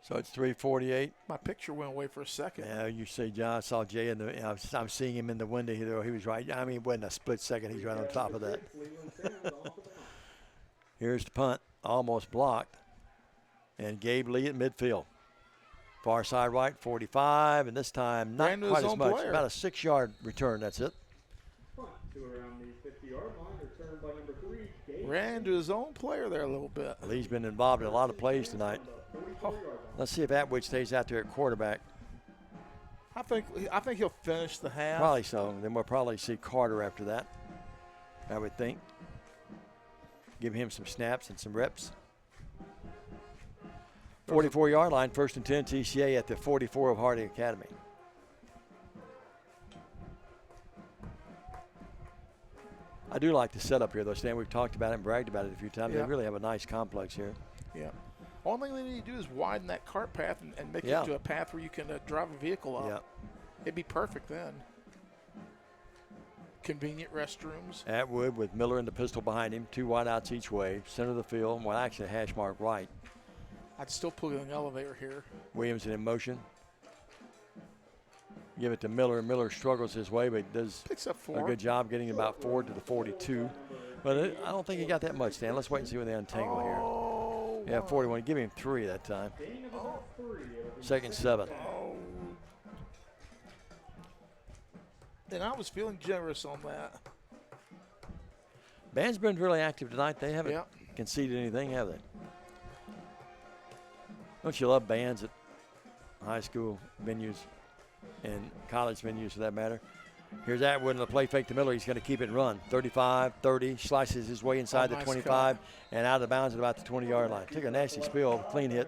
Speaker 1: So it's 3:48.
Speaker 2: My picture went away for a second.
Speaker 1: Yeah, you see, John, I saw Jay in the. I'm seeing him in the window here. He was right. I mean, it wasn't a split second. He's right on top of that. Here's the punt, almost blocked, and Gabe Lee at midfield. Far side right, 45, and this time not
Speaker 2: Ran to
Speaker 1: quite
Speaker 2: his
Speaker 1: as
Speaker 2: own
Speaker 1: much.
Speaker 2: player.
Speaker 1: About a 6-yard return. That's it.
Speaker 12: Punt to around the 50-yard line. Returned by number 3, Gabe.
Speaker 2: Ran to his own player there a little bit.
Speaker 1: Lee's been involved in a lot of plays tonight.
Speaker 2: Oh,
Speaker 1: Let's see if Atwood stays out there at quarterback.
Speaker 2: I think he'll finish the half.
Speaker 1: Probably so. Then we'll probably see Carter after that, I would think. Give him some snaps and some reps. 44-yard line, 1st and 10, TCA at the 44 of Harding Academy. I do like the setup here, though, Stan. We've talked about it and bragged about it a few times.
Speaker 2: Yeah.
Speaker 1: They really have a nice complex here.
Speaker 2: Yeah. Only thing they need to do is widen that cart path and make
Speaker 1: Yeah.
Speaker 2: it into a path where you can drive a vehicle up.
Speaker 1: Yeah.
Speaker 2: It'd be perfect then. Convenient restrooms.
Speaker 1: Atwood with Miller in the pistol behind him, 2 wideouts each way, center of the field, well, actually a hash mark right.
Speaker 2: I'd still put an elevator here.
Speaker 1: Williamson in motion. Give it to Miller. Miller struggles his way, but does
Speaker 2: Picks up
Speaker 1: a
Speaker 2: 4.
Speaker 1: good job getting about forward to the 42. But I don't think he got that much, Stan. Let's wait and see when they untangle here.
Speaker 2: Oh,
Speaker 1: Yeah, 41. Give him 3 that time.
Speaker 12: Gain of about 3.
Speaker 1: Second 7.
Speaker 2: oh. And I was feeling generous on that.
Speaker 1: Band's been really active tonight. They haven't
Speaker 2: Yeah.
Speaker 1: conceded anything, have they? Don't you love bands at high school venues and college venues for that matter? Here's Atwood in the play fake to Miller. He's going to keep it and run. 35, 30, slices his way inside the
Speaker 2: nice
Speaker 1: 25 and out of bounds at about the 20-yard line. Took a nasty spill, clean hit,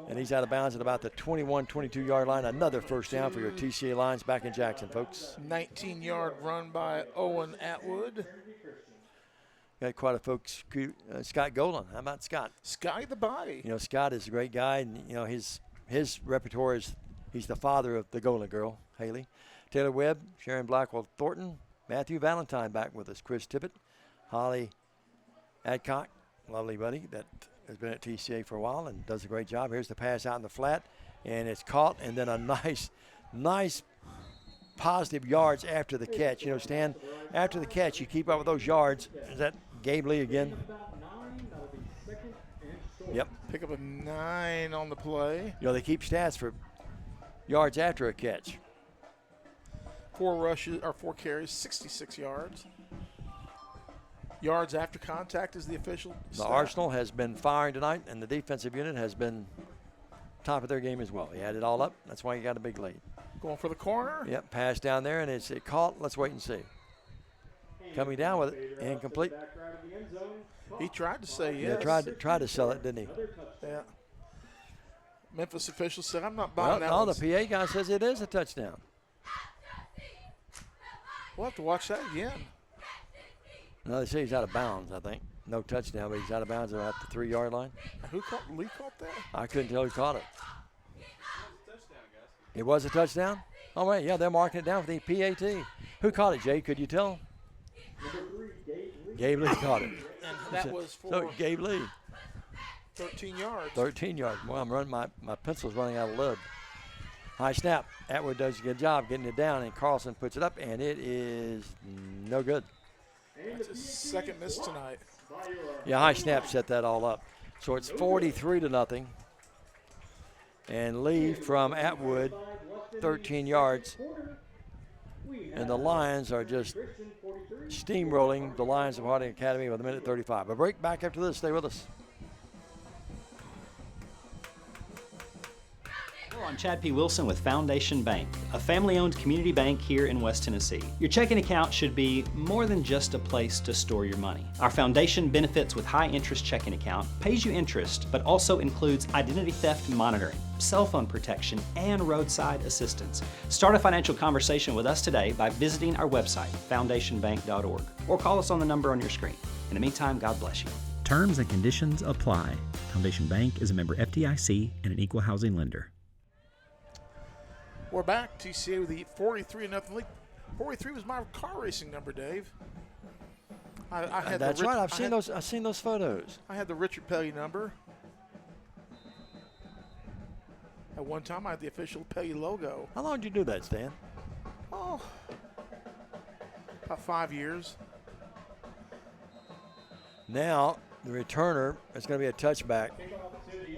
Speaker 1: and he's out of bounds at about the 21, 22-yard line. Another first down for your TCA Lions back in Jackson, folks.
Speaker 2: 19-yard run by Owen Atwood.
Speaker 1: Got quite a folks. Scott Golan. How about Scott?
Speaker 2: Scotty the Body.
Speaker 1: You know, Scott is a great guy, and you know his repertoire is he's the father of the Golan girl, Haley. Taylor Webb, Sharon Blackwell Thornton, Matthew Valentine back with us, Chris Tippett, Holly Adcock, lovely buddy that has been at TCA for a while and does a great job. Here's the pass out in the flat, and it's caught, and then a nice positive yards after the catch. You know, Stan, after the catch, you keep up with those yards. Is that Gabe Lee again? Yep.
Speaker 2: Pick up a 9 on the play.
Speaker 1: You know, they keep stats for yards after a catch.
Speaker 2: 4 carries, 66 yards. Yards after contact is the official
Speaker 1: The
Speaker 2: stat.
Speaker 1: Arsenal has been firing tonight, and the defensive unit has been top of their game as well. He had it all up. That's why he got a big lead.
Speaker 2: Going for the corner.
Speaker 1: Yep, pass down there, and it's caught. Let's wait and see. Coming down with it, incomplete.
Speaker 2: He tried to say
Speaker 1: Yeah,
Speaker 2: yes.
Speaker 1: tried to sell it, didn't he?
Speaker 2: Yeah. Memphis officials said, I'm not
Speaker 1: Well,
Speaker 2: buying that
Speaker 1: no,
Speaker 2: one.
Speaker 1: the PA guy says it is a touchdown.
Speaker 2: We'll have to watch that again.
Speaker 1: No, they say he's out of bounds, I think. No touchdown, but he's out of bounds at the 3-yard line.
Speaker 2: Who caught? Lee caught that?
Speaker 1: I couldn't tell who caught it. It was a touchdown? Oh, wait, yeah, they're marking it down for the PAT. Who caught it, Jay? Could you tell? Gabe Lee caught it.
Speaker 2: And that was for
Speaker 1: So, Gabe Lee,
Speaker 2: 13 yards.
Speaker 1: 13 yards. Well, I'm running, my pencil's running out of lead. High snap. Atwood does a good job getting it down, and Carlson puts it up, and it is no good.
Speaker 2: That's his second miss tonight.
Speaker 1: Yeah, high snap set that all up. So it's 43-0. And Lee from Atwood, 13 yards. And the Lions are just steamrolling the Lions of Harding Academy with 1:35. A break, back after this. Stay with us.
Speaker 8: Hello, I'm Chad P. Wilson with Foundation Bank, a family-owned community bank here in West Tennessee. Your checking account should be more than just a place to store your money. Our foundation benefits with high-interest checking account pays you interest, but also includes identity theft monitoring, cell phone protection, and roadside assistance. Start a financial conversation with us today by visiting our website, foundationbank.org, or call us on the number on your screen. In the meantime, God bless you.
Speaker 9: Terms and conditions apply. Foundation Bank is a member FDIC and an equal housing lender.
Speaker 2: We're back. TCA with the 43-0 lead. 43 was my car racing number, Dave. I had
Speaker 1: That's
Speaker 2: the
Speaker 1: right. I've seen those photos.
Speaker 2: I had the Richard Pelly number. At one time, I had the official Pelly logo.
Speaker 1: How long did you do that, Stan?
Speaker 2: Oh, about 5 years.
Speaker 1: Now, the returner, it's going to be a touchback.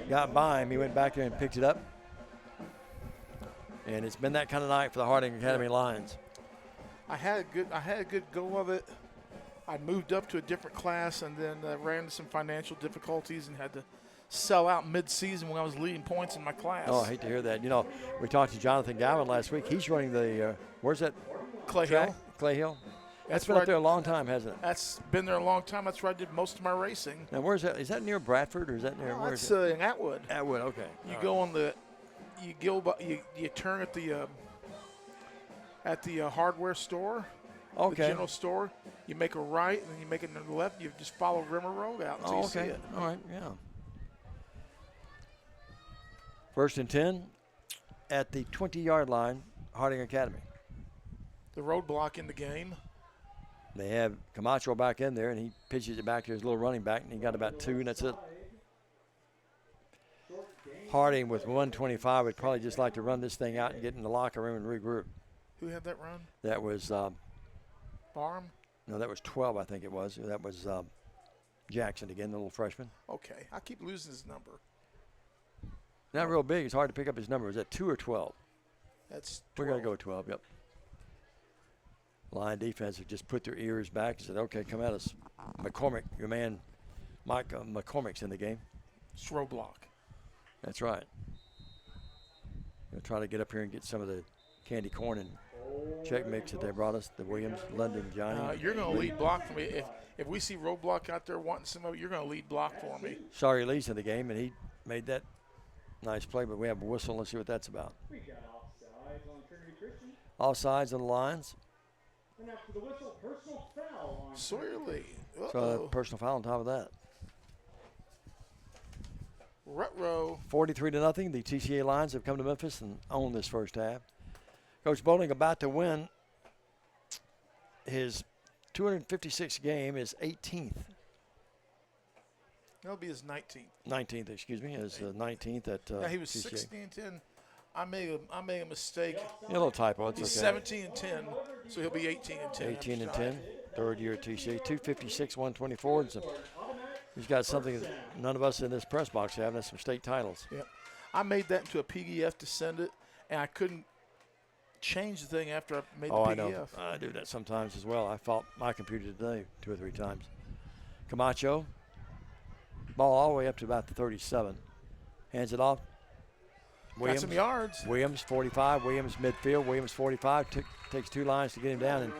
Speaker 1: Got by him. He went back there and picked it up. And it's been that kind of night for the Harding Academy Lions.
Speaker 2: I had a good go of it. I moved up to a different class and then ran into some financial difficulties and had to sell out mid-season when I was leading points in my class.
Speaker 1: Oh, I hate to hear that. You know, we talked to Jonathan Gowan last week. He's running the, where's that?
Speaker 2: Clay
Speaker 1: track?
Speaker 2: Hill.
Speaker 1: Clay Hill. That's been
Speaker 2: where
Speaker 1: up there a long time, hasn't it?
Speaker 2: That's been there a long time. That's where I did most of my racing.
Speaker 1: Now, where's that? Is that near Bradford or is that near?
Speaker 2: No,
Speaker 1: where
Speaker 2: that's
Speaker 1: is it?
Speaker 2: in Atwood.
Speaker 1: Atwood, okay.
Speaker 2: You
Speaker 1: All
Speaker 2: go
Speaker 1: right.
Speaker 2: on the, you turn at the hardware store, the
Speaker 1: Okay.
Speaker 2: general store. You make a right and then you make it to the left. You just follow Rimmer Road out until
Speaker 1: Oh,
Speaker 2: you see
Speaker 1: okay.
Speaker 2: it.
Speaker 1: All right, yeah. 1st and 10 at the 20-yard line, Harding Academy.
Speaker 2: The roadblock in the game.
Speaker 1: They have Camacho back in there, and he pitches it back to his little running back, and he got about 2, and that's it. Harding with 125 would probably just like to run this thing out and get in the locker room and regroup.
Speaker 2: Who had that run?
Speaker 1: That was,
Speaker 2: Barham?
Speaker 1: no, that was 12, I think it was. That was Jackson again, the little freshman.
Speaker 2: Okay. I keep losing his number.
Speaker 1: Not real big. It's hard to pick up his number. Is that 2 or 12?
Speaker 2: That's
Speaker 1: We're going to
Speaker 2: 12.
Speaker 1: go with 12, yep. Line defense have just put their ears back and said, okay, come at us. McCormick, your man, Mike McCormick's in the game.
Speaker 2: It's roadblock.
Speaker 1: That's right. Gonna try to get up here and get some of the candy corn and check mix that they brought us, the Williams, London, Johnny.
Speaker 2: You're going to lead block for me. If we see roadblock out there wanting some of it, you're going to lead block for me.
Speaker 1: Sorry, Lee's in the game, and he made that nice play, but we have a whistle. Let's see what that's about.
Speaker 12: We got offsides on Trinity Christian.
Speaker 1: All sides of the lines.
Speaker 12: And after the whistle, personal foul on
Speaker 2: Sawyer Lee.
Speaker 1: So a personal foul on top of that.
Speaker 2: Rut row.
Speaker 1: 43-0. The TCA Lions have come to Memphis and owned this first half. Coach Bowling about to win his 256th game, is 18th.
Speaker 2: That'll be his 19th.
Speaker 1: 19th, excuse me, is 19th at
Speaker 2: Yeah, he was
Speaker 1: TCA.
Speaker 2: 16-10. I made a mistake.
Speaker 1: A little typo. It's
Speaker 2: He's
Speaker 1: okay.
Speaker 2: 17-10, so he'll be 18-10.
Speaker 1: 18 and 10, third year at TCA, 256, 124. And he's got something that none of us in this press box have, and that's some state titles.
Speaker 2: Yep. I made that into a PDF to send it, and I couldn't change the thing after I made the
Speaker 1: Oh,
Speaker 2: PDF.
Speaker 1: I know. I do that sometimes as well. I fought my computer today 2 or 3 times. Camacho, ball all the way up to about the 37. Hands it off.
Speaker 2: Got some yards.
Speaker 1: Williams, 45. Williams midfield. Williams, 45. Takes 2 lines to get him down. And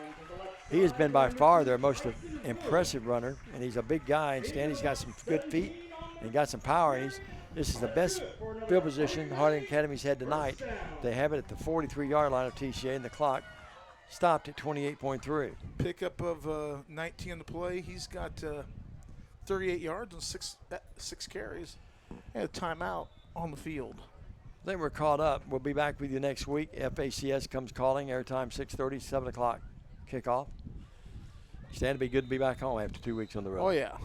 Speaker 1: he has been by far their most impressive runner. And he's a big guy. And Stanley's got some good feet and got some power. And this is the best field position Harding Academy's had tonight. They have it at the 43-yard line of TCA, and the clock stopped at 28.3.
Speaker 2: Pickup of 19 to play. He's got 38 yards and six carries. And a timeout on the field.
Speaker 1: I think we're caught up. We'll be back with you next week. FACS comes calling. Airtime 6:30, 7 o'clock kickoff. Stand to be good to be back home after 2 weeks on the road.
Speaker 2: Oh, yeah.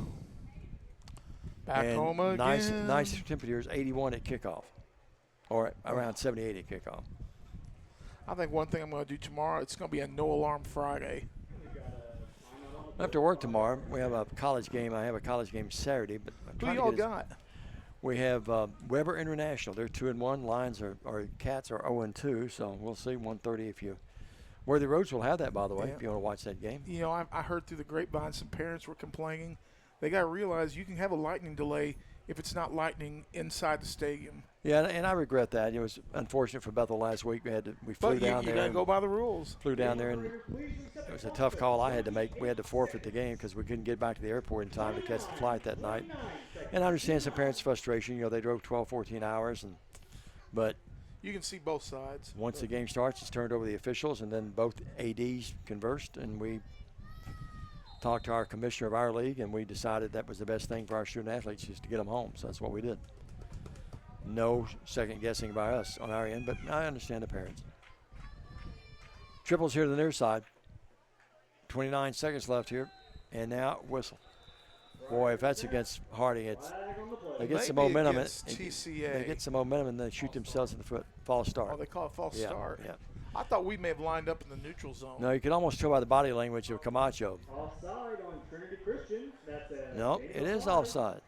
Speaker 2: Back
Speaker 1: And
Speaker 2: home again.
Speaker 1: Nice temperatures, 81 at kickoff, or around 78 at kickoff.
Speaker 2: I think one thing I'm going to do tomorrow, it's going to be a no-alarm Friday.
Speaker 1: After work tomorrow, we have a college game. I have a college game Saturday. But I'm
Speaker 2: Who
Speaker 1: trying to
Speaker 2: y'all
Speaker 1: get us-
Speaker 2: got?
Speaker 1: We have Weber International. They're 2-1. Lions or Cats are 0-2. So we'll see. 1:30 if you. Worthy Roads will have that, by the way,
Speaker 2: Yeah.
Speaker 1: if you want to watch that game.
Speaker 2: You know, I heard through the grapevine some parents were complaining. They got to realize you can have a lightning delay if it's not lightning inside the stadium.
Speaker 1: Yeah, and I regret that. It was unfortunate for Bethel last week. We flew
Speaker 2: But
Speaker 1: down
Speaker 2: you
Speaker 1: there.
Speaker 2: got to
Speaker 1: and
Speaker 2: go by the rules.
Speaker 1: Flew down there, and it was a tough call I had to make. We had to forfeit the game because we couldn't get back to the airport in time to catch the flight that night. And I understand some parents' frustration. You know, they drove 12, 14 hours, but
Speaker 2: You can see both sides.
Speaker 1: once the game starts, it's turned over to the officials, and then both ADs conversed, and we talked to our commissioner of our league, and we decided that was the best thing for our student athletes, just to get them home. So that's what we did. No second guessing by us on our end, but I understand the parents. Triples here to the near side. 29 seconds left here, and now whistle. Boy, if that's against Harding, they get some
Speaker 2: Maybe
Speaker 1: momentum.
Speaker 2: against TCA.
Speaker 1: They get some momentum and they shoot themselves in the foot. False start.
Speaker 2: Oh, they call it false
Speaker 1: Yeah,
Speaker 2: start.
Speaker 1: yeah.
Speaker 2: I thought we may have lined up in the neutral zone.
Speaker 1: No, you can almost tell by the body language of Camacho.
Speaker 12: Offside on Trinity Christian. That's a
Speaker 1: No, it is offside.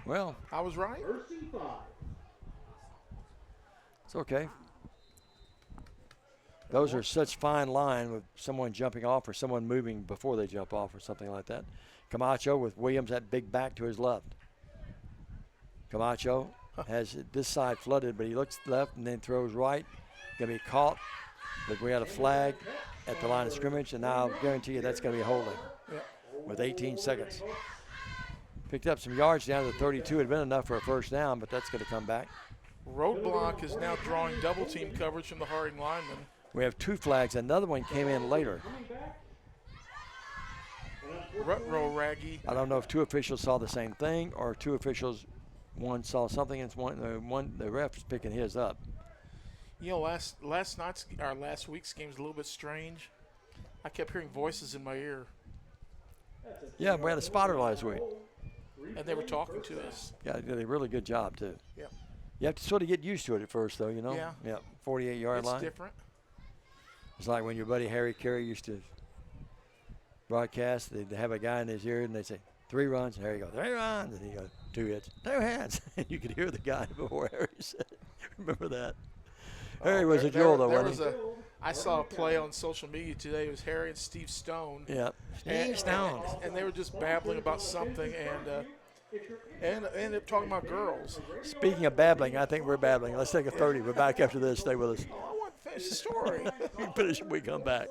Speaker 1: Well,
Speaker 2: I was right.
Speaker 12: First and 5.
Speaker 1: it's okay. Those are such fine line with someone jumping off or someone moving before they jump off or something like that. Camacho with Williams, that big back to his left. Camacho has this side flooded, but he looks left and then throws right. Going to be caught. But we had a flag at the line of scrimmage, and now I'll guarantee you that's going to be a holding with 18 seconds. Picked up some yards down to the 32. It had been enough for a first down, but that's going to come back.
Speaker 2: Roadblock is now drawing double team coverage from the Harding lineman.
Speaker 1: We have 2 flags. Another one came in later.
Speaker 2: Rutro Raggy.
Speaker 1: I don't know if 2 officials saw the same thing or 2 officials, one saw something and the ref's picking his up.
Speaker 2: You know, last week's game was a little bit strange. I kept hearing voices in my ear,
Speaker 1: Yeah, we had a spotter last week.
Speaker 2: and they were talking to us.
Speaker 1: Yeah, they did a really good job too.
Speaker 2: Yeah,
Speaker 1: You have to sort of get used to it at first, though. You know.
Speaker 2: Yeah.
Speaker 1: Yeah. 48-yard
Speaker 2: it's
Speaker 1: line.
Speaker 2: different.
Speaker 1: It's like when your buddy Harry Carey used to broadcast. They'd have a guy in his ear, and they'd say 3 runs, and Harry goes 3 runs, and he goes 2 hits, 2 hits, and you could hear the guy before Harry said it. Remember that? Harry was a jewel, though, wasn't he?
Speaker 2: I saw a play on social media today. It was Harry and Steve Stone.
Speaker 1: Yeah.
Speaker 2: And,
Speaker 1: Steve Stone.
Speaker 2: and they were just babbling about something, and ended up talking about girls.
Speaker 1: Speaking of babbling, I think we're babbling. Let's take a 30. We're back after this. Stay with us.
Speaker 2: Oh, I want to finish the story.
Speaker 1: We can finish when we come back.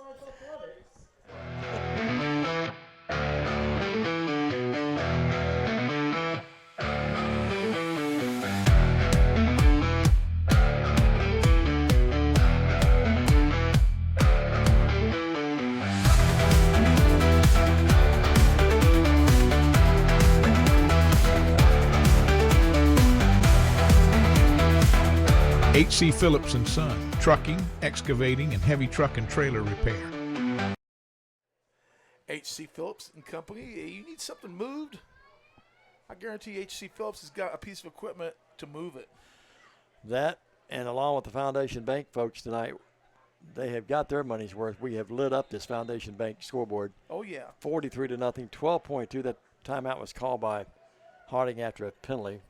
Speaker 11: H.C. Phillips and Son, trucking, excavating, and heavy truck and trailer repair.
Speaker 2: H.C. Phillips and Company. You need something moved? I guarantee H.C. Phillips has got a piece of equipment to move it.
Speaker 1: That, and along with the Foundation Bank folks tonight, they have got their money's worth. We have lit up this Foundation Bank scoreboard.
Speaker 2: Oh, yeah.
Speaker 1: 43-0, 12.2. That timeout was called by Harding after a penalty.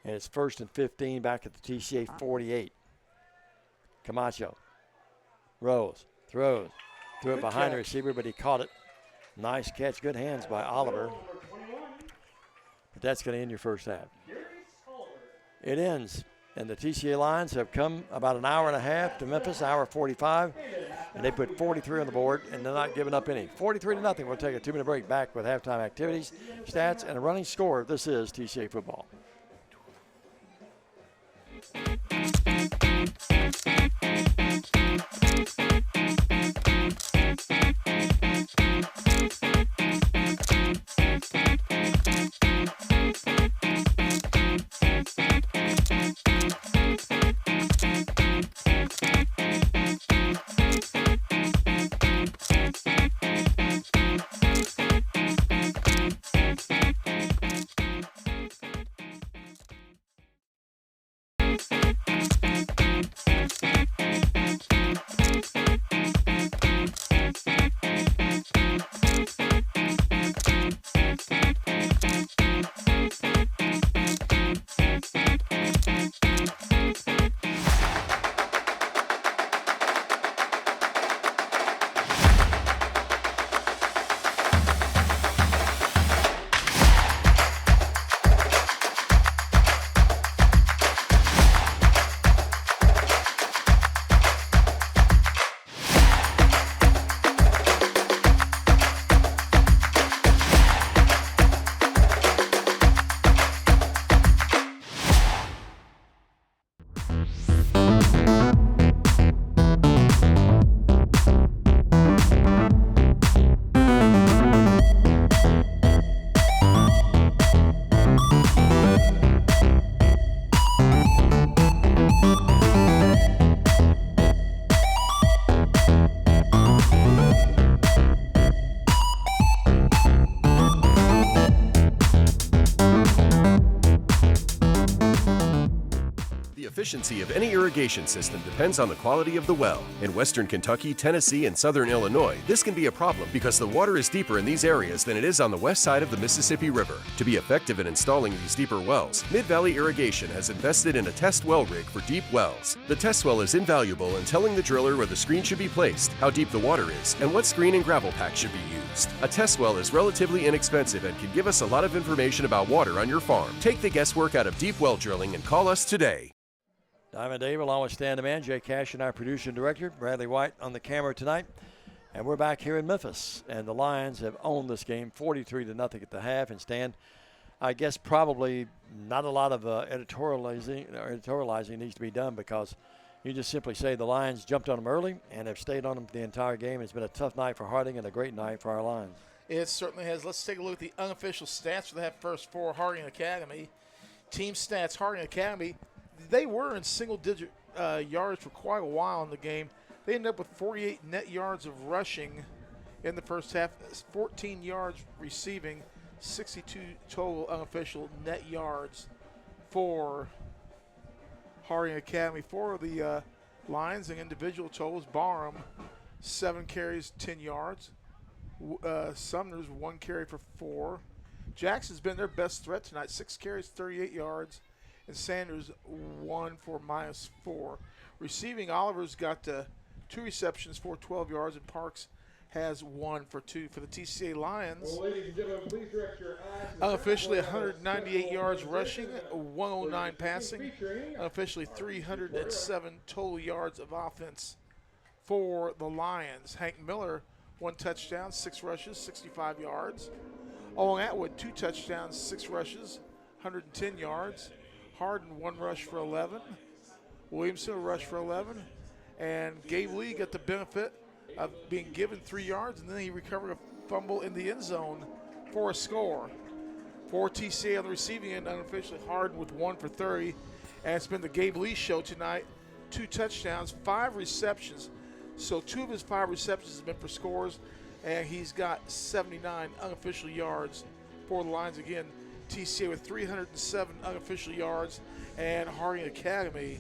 Speaker 1: And it's 1st and 15 back at the TCA 48. Camacho rolls, throws, threw it
Speaker 2: Good
Speaker 1: behind the
Speaker 2: catch.
Speaker 1: receiver, but he caught it. Nice catch, good hands by Oliver. But that's going to end your first half. It ends, and the TCA Lions have come about an hour and a half to Memphis, hour 45, and they put 43 on the board, and they're not giving up any. 43-0. We'll take a 2-minute break. Back with halftime activities, stats, and a running score. This is TCA football.
Speaker 3: The efficiency of any irrigation system depends on the quality of the well. In western Kentucky, Tennessee, and southern Illinois, this can be a problem because the water is deeper in these areas than it is on the west side of the Mississippi River. To be effective in installing these deeper wells, Mid-Valley Irrigation has invested in a test well rig for deep wells. The test well is invaluable in telling the driller where the screen should be placed, how deep the water is, and what screen and gravel pack should be used. A test well is relatively inexpensive and can give us a lot of information about water on your farm. Take the guesswork out of deep well drilling and call us today.
Speaker 1: Diamond Dave along with Stan the Man, Jay Cash and our producer and director, Bradley White on the camera tonight. And we're back here in Memphis. And the Lions have owned this game 43-0 at the half. And Stan, I guess probably not a lot of editorializing needs to be done because you just simply say the Lions jumped on them early and have stayed on them the entire game. It's been a tough night for Harding and a great night for our Lions.
Speaker 2: It certainly has. Let's take a look at the unofficial stats for that first four Harding Academy. Team stats, Harding Academy. They were in single-digit yards for quite a while in the game. They ended up with 48 net yards of rushing in the first half, 14 yards receiving, 62 total unofficial net yards for Harding Academy. For the Lions and individual totals, Barham, 7 carries, 10 yards. Sumner's 1 carry for 4. Jackson's been their best threat tonight, 6 carries, 38 yards. And Sanders 1 for -4. Receiving, Oliver's got 2 receptions for 12 yards, and Parks has 1 for 2. For the TCA Lions,
Speaker 12: Well, ladies and gentlemen, please direct your eyes to the
Speaker 2: unofficially
Speaker 12: back wall.
Speaker 2: 198 yards rushing, 109 passing, unofficially 307 total yards of offense for the Lions. Hank Miller, 1 touchdown, 6 rushes, 65 yards. Owen Atwood, 2 touchdowns, 6 rushes, 110 yards. Harden, 1 rush for 11. Williamson, a rush for 11. And Gabe Lee got the benefit of being given 3 yards, and then he recovered a fumble in the end zone for a score. For TCA on the receiving end, unofficially Harden with 1 for 30. And it's been the Gabe Lee show tonight. 2 touchdowns, 5 receptions. So 2 of his 5 receptions have been for scores, and he's got 79 unofficial yards for the Lions. Again, TCA with 307 unofficial yards, and Harding Academy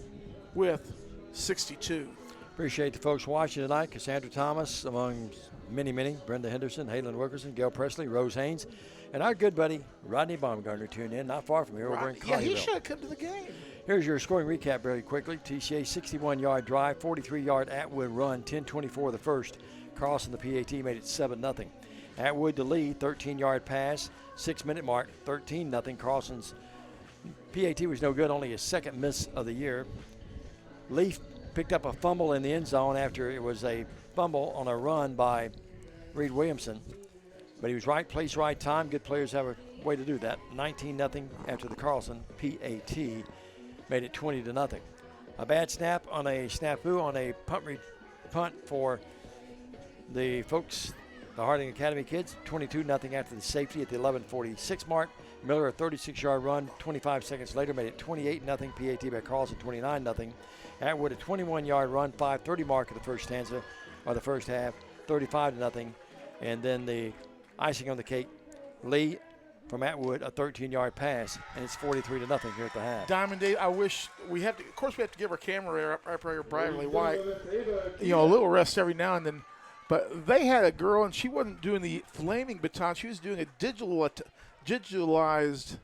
Speaker 2: with 62.
Speaker 1: Appreciate the folks watching tonight. Cassandra Thomas, among many, Brenda Henderson, Halen Wilkerson, Gail Presley, Rose Haynes, and our good buddy Rodney Baumgartner tuned in, not far from here, over in
Speaker 2: Yeah,
Speaker 1: Colleyville.
Speaker 2: he should have come to the game.
Speaker 1: Here's your scoring recap very quickly. TCA 61-yard drive, 43-yard Atwood run, 10:24 the first. Carlson, the PAT, made it 7-0. Atwood to lead, 13-yard pass, 6-minute mark, 13-0. Carlson's PAT was no good, only his second miss of the year. Leaf picked up a fumble in the end zone after it was a fumble on a run by Reed Williamson. But he was right place, right time. Good players have a way to do that. 19-0 after the Carlson PAT made it 20-0. A bad snap on a snafu on a punt for the folks, the Harding Academy kids. 22-0 after the safety at the 11:46 mark. Miller, a 36-yard run. 25 seconds later, made it 28-0. PAT by Carlson, 29-0. Atwood, a 21-yard run, 5:30 mark of the first stanza, or the first half, 35-0. And then the icing on the cake, Lee from Atwood, a 13-yard pass, and it's 43-0 here at the half.
Speaker 2: Diamond Dave, I wish we have to. Of course, we have to give our camera operator Bradley White, a little rest every now and then. But they had a girl, and she wasn't doing the flaming baton. She was doing a digitalized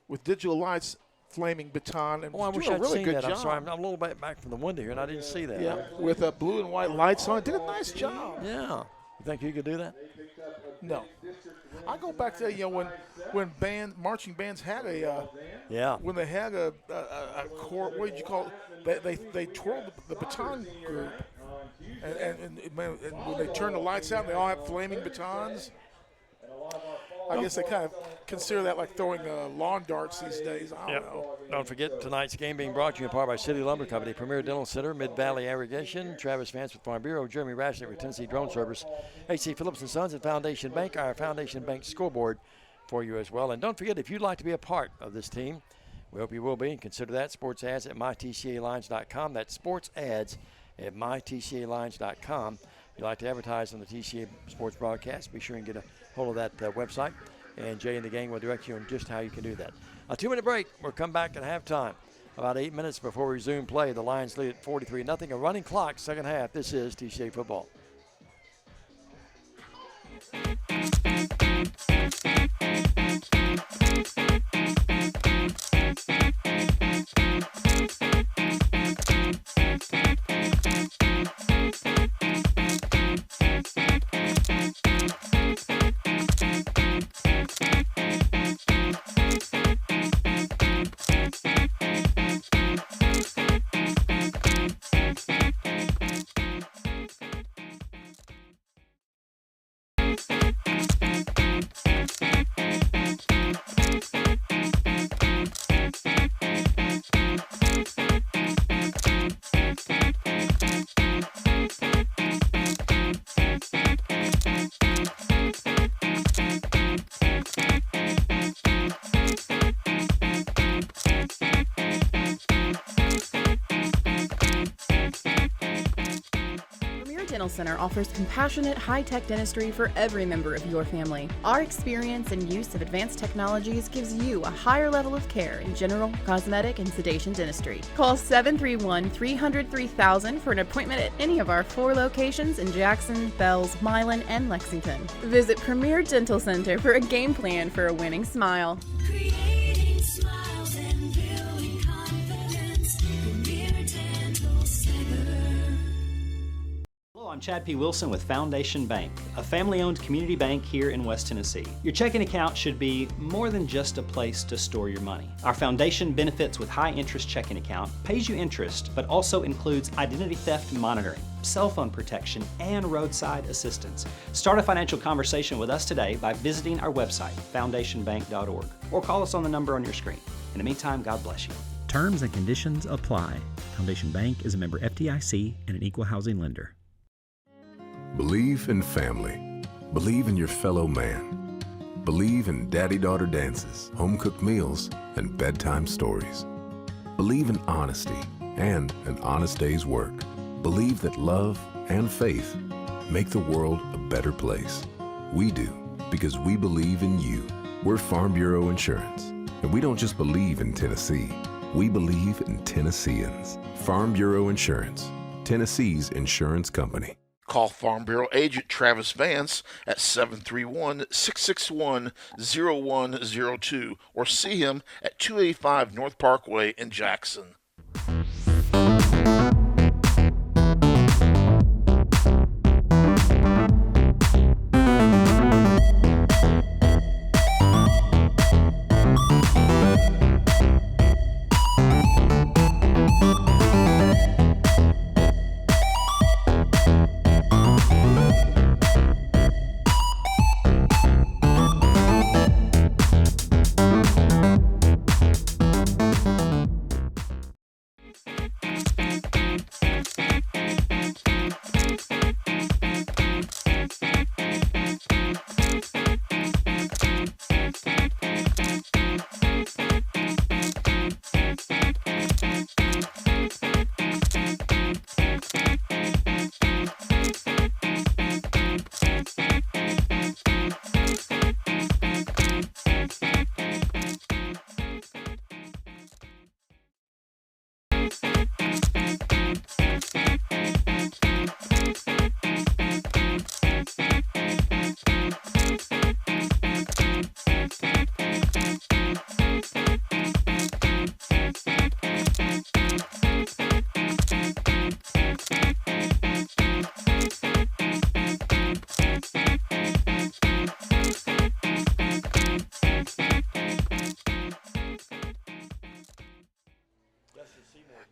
Speaker 2: with digital lights flaming baton, and
Speaker 1: I wish
Speaker 2: doing a
Speaker 1: I'd
Speaker 2: really
Speaker 1: seen
Speaker 2: good
Speaker 1: that.
Speaker 2: job.
Speaker 1: I'm sorry, I'm a little bit back from the window here, and I didn't see that.
Speaker 2: Yeah, with blue and white lights on it. Did a nice job.
Speaker 1: Yeah. You think you could do that?
Speaker 2: No. I go back to when marching bands had when they had a core, what did you call it? They twirled the baton group, and when they turned the lights out, they all have flaming batons. I guess they kind of consider that like throwing lawn darts these days. I don't know.
Speaker 1: Don't forget tonight's game being brought to you in part by City Lumber Company, Premier Dental Center, Mid-Valley Irrigation, Travis Vance with Farm Bureau, Jeremy Rashnick with Tennessee Drone Service, H.C. Phillips & Sons, and Foundation Bank, our Foundation Bank scoreboard for you as well. And don't forget, if you'd like to be a part of this team, we hope you will be, and consider that. Sports ads at mytcalines.com. That's sports ads at mytcalines.com. If you'd like to advertise on the TCA sports broadcast, be sure and get a hold of that website. And Jay and the gang will direct you on just how you can do that. A 2-minute break. We'll come back at halftime. About 8 minutes before we resume play, the Lions lead at 43-0. A running clock, second half. This is TCA football.
Speaker 6: Dental Center offers compassionate, high-tech dentistry for every member of your family. Our experience and use of advanced technologies gives you a higher level of care in general, cosmetic, and sedation dentistry. Call 731-300-3000 for an appointment at any of our 4 locations in Jackson, Bells, Milan, and Lexington. Visit Premier Dental Center for a game plan for a winning smile.
Speaker 7: Creating smiles and building confidence. Premier Dental Center.
Speaker 8: Hello, I'm Chad P. Wilson with Foundation Bank, a family-owned community bank here in West Tennessee. Your checking account should be more than just a place to store your money. Our foundation benefits with high-interest checking account pays you interest, but also includes identity theft monitoring, cell phone protection, and roadside assistance. Start a financial conversation with us today by visiting our website, foundationbank.org, or call us on the number on your screen. In the meantime, God bless you.
Speaker 9: Terms and conditions apply. Foundation Bank is a member FDIC and an equal housing lender.
Speaker 4: Believe in family. Believe in your fellow man. Believe in daddy-daughter dances, home-cooked meals, and bedtime stories. Believe in honesty and an honest day's work. Believe that love and faith make the world a better place. We do, because we believe in you. We're Farm Bureau Insurance, and we don't just believe in Tennessee. We believe in Tennesseans. Farm Bureau Insurance, Tennessee's insurance company.
Speaker 5: Call Farm Bureau agent Travis Vance at 731-661-0102 or see him at 285 North Parkway in Jackson.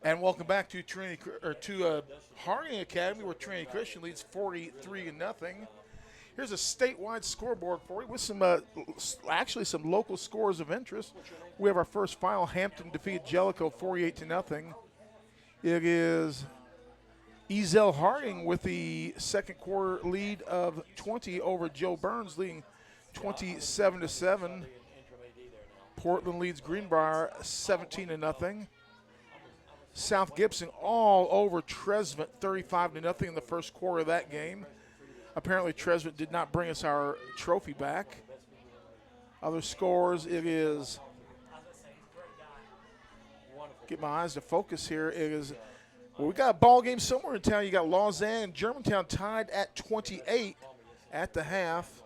Speaker 5: And welcome back to Harding Academy, where Trinity Christian leads 43-0. Here's a statewide scoreboard for you with some actually some local scores of interest. We have our first final. Hampton defeated Jellicoe 48-0. It is Ezel Harding with the second quarter lead of 20 over Joe Burns, leading 27-7. Portland leads Greenbrier 17-0. South Gibson all over Tresvant 35-0 in the first quarter of that game. Apparently Tresvant did not bring us our trophy back. Other scores, it is, get my eyes to focus here, it is, well, we got a ball game somewhere in town. You got Lausanne and Germantown tied at 28 at the half.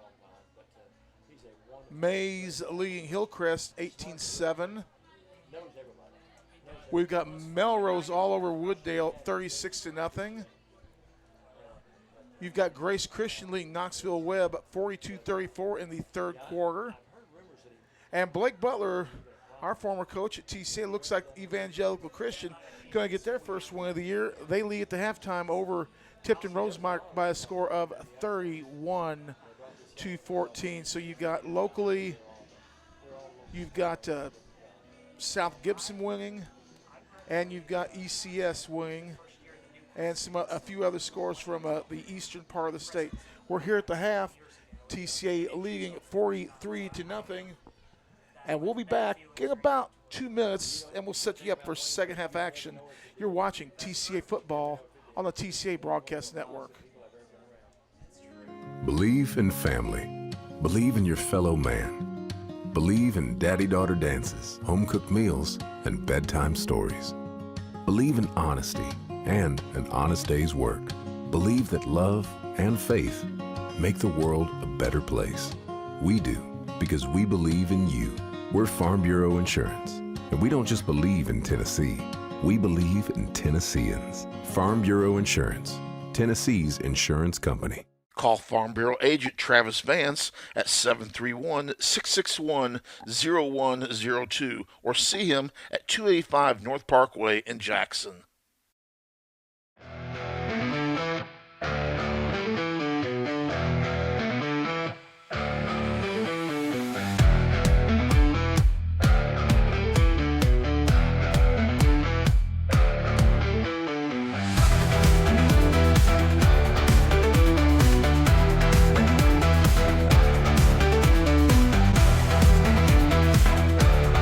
Speaker 5: Mays leading Hillcrest 18-7. We've got Melrose all over Wooddale 36-0. You've got Grace Christian leading Knoxville Webb 42-34 in the third quarter. And Blake Butler, our former coach at TCA, looks like Evangelical Christian going to get their first win of the year. They lead at the halftime over Tipton Rosemark by a score of 31-14. So you've got locally, you've got South Gibson winning, and you've got ECS winning, and a few other scores from the eastern part of the state. We're here at the half, TCA leading 43-0, and we'll be back in about 2 minutes, and we'll set you up for second half action. You're watching TCA football on the TCA Broadcast Network.
Speaker 4: Believe in family. Believe in your fellow man. Believe in daddy-daughter dances, home-cooked meals, and bedtime stories. Believe in honesty and an honest day's work. Believe that love and faith make the world a better place. We do, because we believe in you. We're Farm Bureau Insurance, and we don't just believe in Tennessee. We believe in Tennesseans. Farm Bureau Insurance, Tennessee's insurance company.
Speaker 5: Call Farm Bureau agent Travis Vance at 731-661-0102 or see him at 285 North Parkway in Jackson.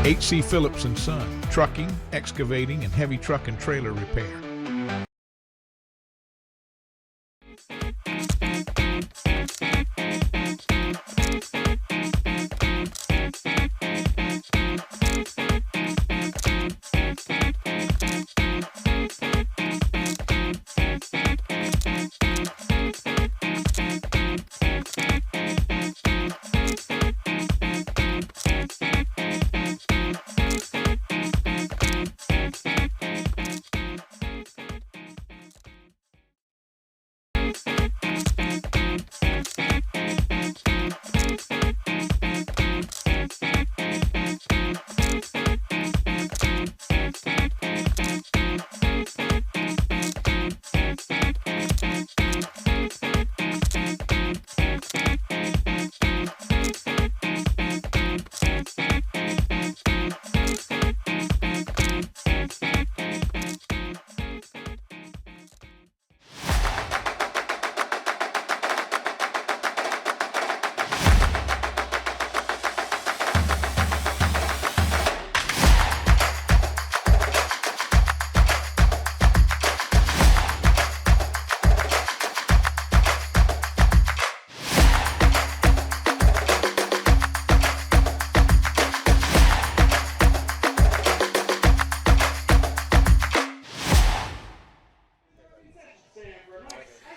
Speaker 11: H.C. Phillips and Son, trucking, excavating, and heavy truck and trailer repair.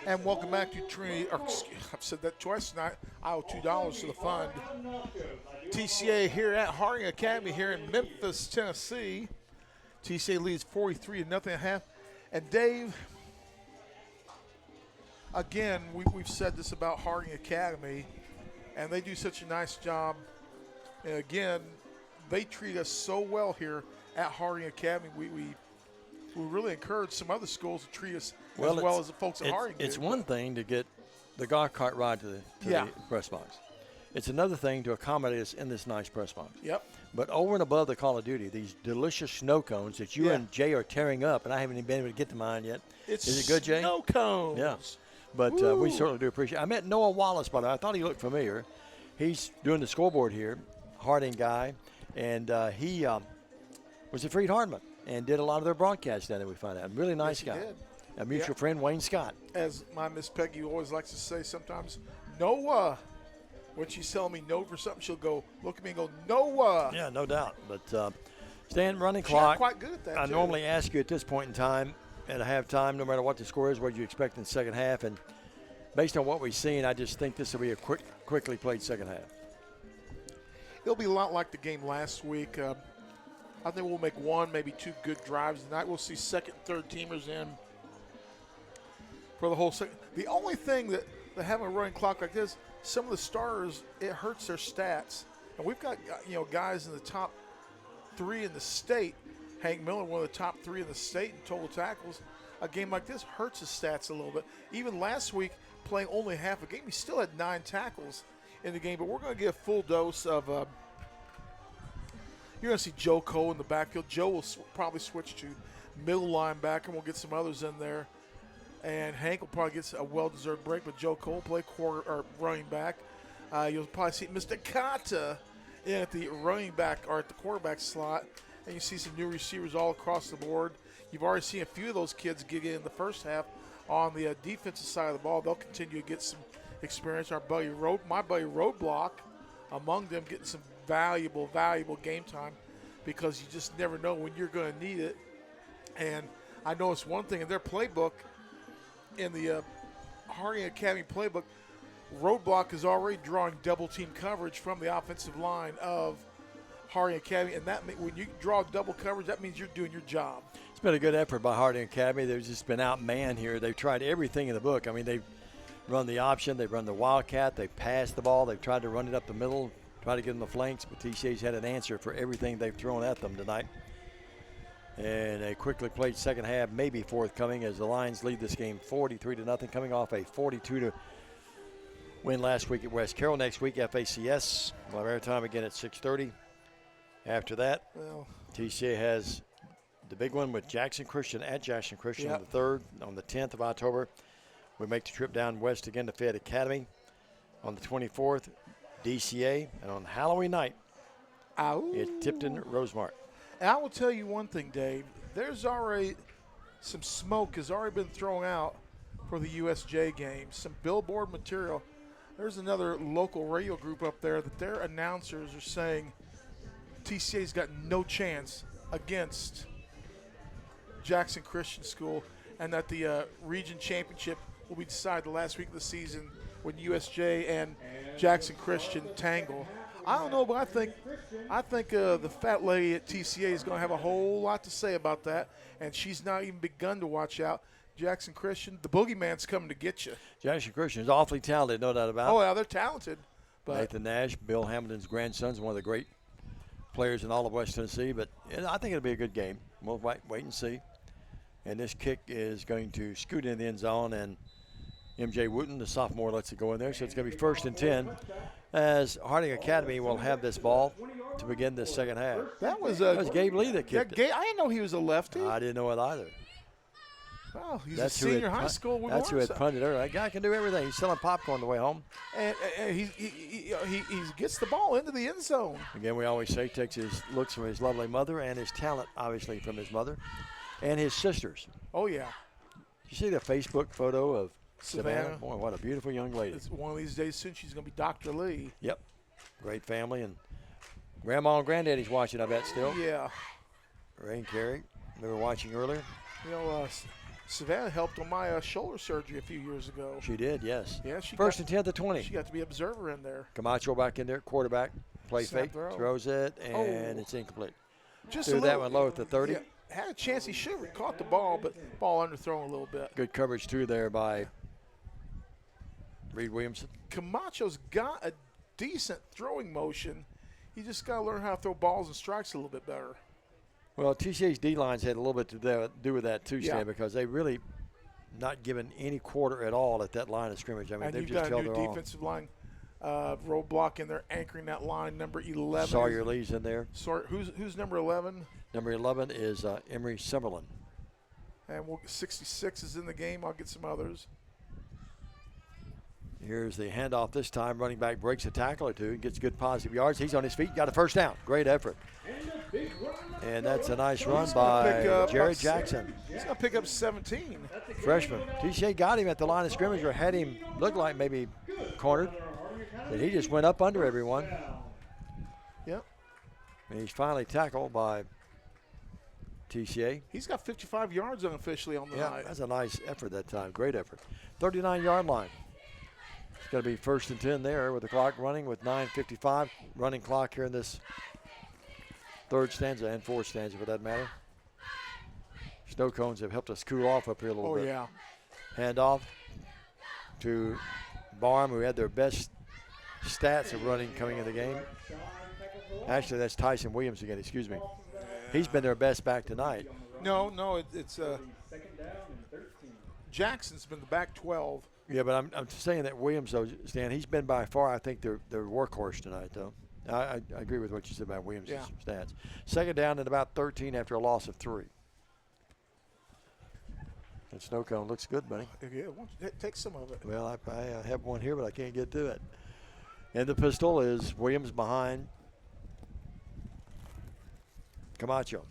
Speaker 2: And welcome back to Trinity. I've said that twice tonight. I owe $2 to the fund. TCA here at Harding Academy here in Memphis, Tennessee. TCA leads 43-0 at half. And Dave, again, we've said this about Harding Academy, and they do such a nice job. And again, they treat us so well here at Harding Academy. We really encourage some other schools to treat us as well as the folks at Harding.
Speaker 1: It's one thing to get the golf cart ride to the press box. It's another thing to accommodate us in this nice press box.
Speaker 2: Yep.
Speaker 1: But over and above the Call of Duty, these delicious snow cones that you and Jay are tearing up, and I haven't even been able to get to mine yet. Is it good, Jay?
Speaker 2: Snow cones.
Speaker 1: Yeah. But we certainly do appreciate it. I met Noah Wallace, by the way. I thought he looked familiar. He's doing the scoreboard here, Harding guy, and he was at Freed Hardman and did a lot of their broadcasts down there, we found out. Really nice guy.
Speaker 2: Did.
Speaker 1: A mutual friend, Wayne Scott.
Speaker 2: As my Miss Peggy always likes to say sometimes, Noah. When she's telling me no for something, she'll go look at me and go, Noah.
Speaker 1: Yeah, no doubt. But Stan, running
Speaker 2: She's
Speaker 1: clock.
Speaker 2: quite good at that,
Speaker 1: I
Speaker 2: too.
Speaker 1: normally ask you at this point in time, at a halftime, no matter what the score is, what do you expect in the second half? And based on what we've seen, I just think this will be a quickly played second half.
Speaker 2: It'll be a lot like the game last week. I think we'll make one, maybe two good drives tonight. We'll see second, third teamers in for the whole second. The only thing that having a running clock like this, some of the starters, it hurts their stats. And we've got guys in the top three in the state. Hank Miller, one of the top three in the state in total tackles. A game like this hurts his stats a little bit. Even last week, playing only half a game, he still had 9 tackles in the game. But we're going to get a full dose of you're going to see Joe Cole in the backfield. Joe will probably switch to middle linebacker, and we'll get some others in there. And Hank will probably get a well-deserved break, but Joe Cole will play running back. You'll probably see Mr. Kata in at the running back or at the quarterback slot. And you see some new receivers all across the board. You've already seen a few of those kids get in the first half on the defensive side of the ball. They'll continue to get some experience. My buddy Roadblock, among them, getting some valuable game time because you just never know when you're going to need it. And I noticed one thing in their playbook, in the Harding Academy playbook, Roadblock is already drawing double-team coverage from the offensive line of Harding Academy, and that when you draw double coverage, that means you're doing your job.
Speaker 1: It's been a good effort by Harding Academy. They've just been outmanned here. They've tried everything in the book. I mean, they've run the option, they've run the Wildcat, they've passed the ball, they've tried to run it up the middle, try to get them the flanks, but TCA's had an answer for everything they've thrown at them tonight. And a quickly played second half may be forthcoming as the Lions lead this game 43-0, coming off a 42 win last week at West Carroll. Next week, FACS. We'll have airtime again at 6:30. After that, TCA has the big one with Jackson Christian at Jackson Christian on the 3rd. On the 10th of October, we make the trip down west again to Fayette Academy. On the 24th, DCA. And on Halloween night,
Speaker 2: Ow.
Speaker 1: It's Tipton Rosemart.
Speaker 2: And I will tell you one thing, Dave. There's already some smoke has already been thrown out for the USJ game. Some billboard material. There's another local radio group up there that their announcers are saying TCA's got no chance against Jackson Christian School, and that the region championship will be decided the last week of the season when USJ and Jackson Christian tangle. I don't know, but I think the fat lady at TCA is going to have a whole lot to say about that, and she's not even begun to watch out. Jackson Christian, the boogeyman's coming to get you.
Speaker 1: Jackson Christian is awfully talented, no doubt about it.
Speaker 2: Oh, yeah, they're talented. But
Speaker 1: Nathan Nash, Bill Hamilton's grandson, is one of the great players in all of West Tennessee. But I think it'll be a good game. We'll wait and see. And this kick is going to scoot in the end zone, and MJ Wooten, the sophomore, lets it go in there. So it's going to be 1st and 10 as Harding Academy will have this ball to begin this second half.
Speaker 2: that was
Speaker 1: Gabe Lee that kicked it.
Speaker 2: I didn't know he was a lefty.
Speaker 1: I didn't know it either.
Speaker 2: Oh, he's
Speaker 1: That's
Speaker 2: a
Speaker 1: who had
Speaker 2: senior high school.
Speaker 1: That's who had punted earlier. That guy can do everything. He's selling popcorn on the way home.
Speaker 2: And he gets the ball into the end zone.
Speaker 1: Again, we always say takes his looks from his lovely mother and his talent, obviously, from his mother and his sisters.
Speaker 2: Oh, yeah.
Speaker 1: You see the Facebook photo of Savannah?
Speaker 2: Savannah.
Speaker 1: Boy, what a beautiful young lady.
Speaker 2: It's one of these days soon she's going to be Dr. Lee.
Speaker 1: Yep. Great family. And Grandma and Granddaddy's watching, I bet, still.
Speaker 2: Yeah.
Speaker 1: Ray and Carrie, they were watching earlier.
Speaker 2: You know, Savannah helped on my shoulder surgery a few years ago.
Speaker 1: She did, yes.
Speaker 2: Yeah, she
Speaker 1: First
Speaker 2: got,
Speaker 1: and 10 to 20.
Speaker 2: She got to be observer in there.
Speaker 1: Camacho back in there, quarterback, play
Speaker 2: Snap
Speaker 1: fake,
Speaker 2: throw.
Speaker 1: throws it, and
Speaker 2: Oh.
Speaker 1: it's incomplete.
Speaker 2: Just
Speaker 1: Threw
Speaker 2: a
Speaker 1: that
Speaker 2: little,
Speaker 1: one low at the 30.
Speaker 2: Yeah, had a chance. He should have caught the ball, but ball underthrown a little bit.
Speaker 1: Good coverage, too, there by Reed Williamson.
Speaker 2: Camacho's got a decent throwing motion. He just got to learn how to throw balls and strikes a little bit better.
Speaker 1: Well, TCA's D-lines had a little bit to do with that, too,
Speaker 2: Yeah.
Speaker 1: Stan, because they really not given any quarter at all at that line of scrimmage. I mean,
Speaker 2: And
Speaker 1: they've
Speaker 2: you've
Speaker 1: just
Speaker 2: got a
Speaker 1: held
Speaker 2: new
Speaker 1: their own.
Speaker 2: defensive line roadblock in there, anchoring that line. Number 11.
Speaker 1: Sawyer Lee's in there.
Speaker 2: Who's number 11?
Speaker 1: Number 11 is Emery Summerlin.
Speaker 2: And 66 is in the game. I'll get some others.
Speaker 1: Here's the handoff this time. Running back breaks a tackle or two, gets good positive yards. He's on his feet, got a first down. Great effort. And that's a nice run by Jared Jackson.
Speaker 2: He's going to pick up 17.
Speaker 1: Freshman. TCA got him at the line of scrimmage, or had him look like maybe cornered. And he just went up under everyone.
Speaker 2: Yep.
Speaker 1: And he's finally tackled by TCA.
Speaker 2: He's got 55 yards unofficially on the
Speaker 1: Yeah,
Speaker 2: night.
Speaker 1: that's a nice effort that time. Great effort. 39-yard line. It's going to be 1st and 10 there with the clock running with 9:55 running clock here in this third stanza and fourth stanza for that matter. Snow cones have helped us cool off up here a little
Speaker 2: Oh,
Speaker 1: bit.
Speaker 2: yeah.
Speaker 1: Handoff to Barham, who had their best stats of running coming in the game. Actually, that's Tyson Williams again, excuse me. He's been their best back tonight.
Speaker 2: No, it's Jackson's been the back 12.
Speaker 1: Yeah, but I'm saying that Williams, though, Stan, he's been by far, I think, their workhorse tonight, though. I agree with what you said about Williams' stats. Second down at about 13 after a loss of 3. That snow cone looks good, buddy.
Speaker 2: Yeah, take some of it.
Speaker 1: Well, I have one here, but I can't get to it. And the pistol is Williams behind Camacho.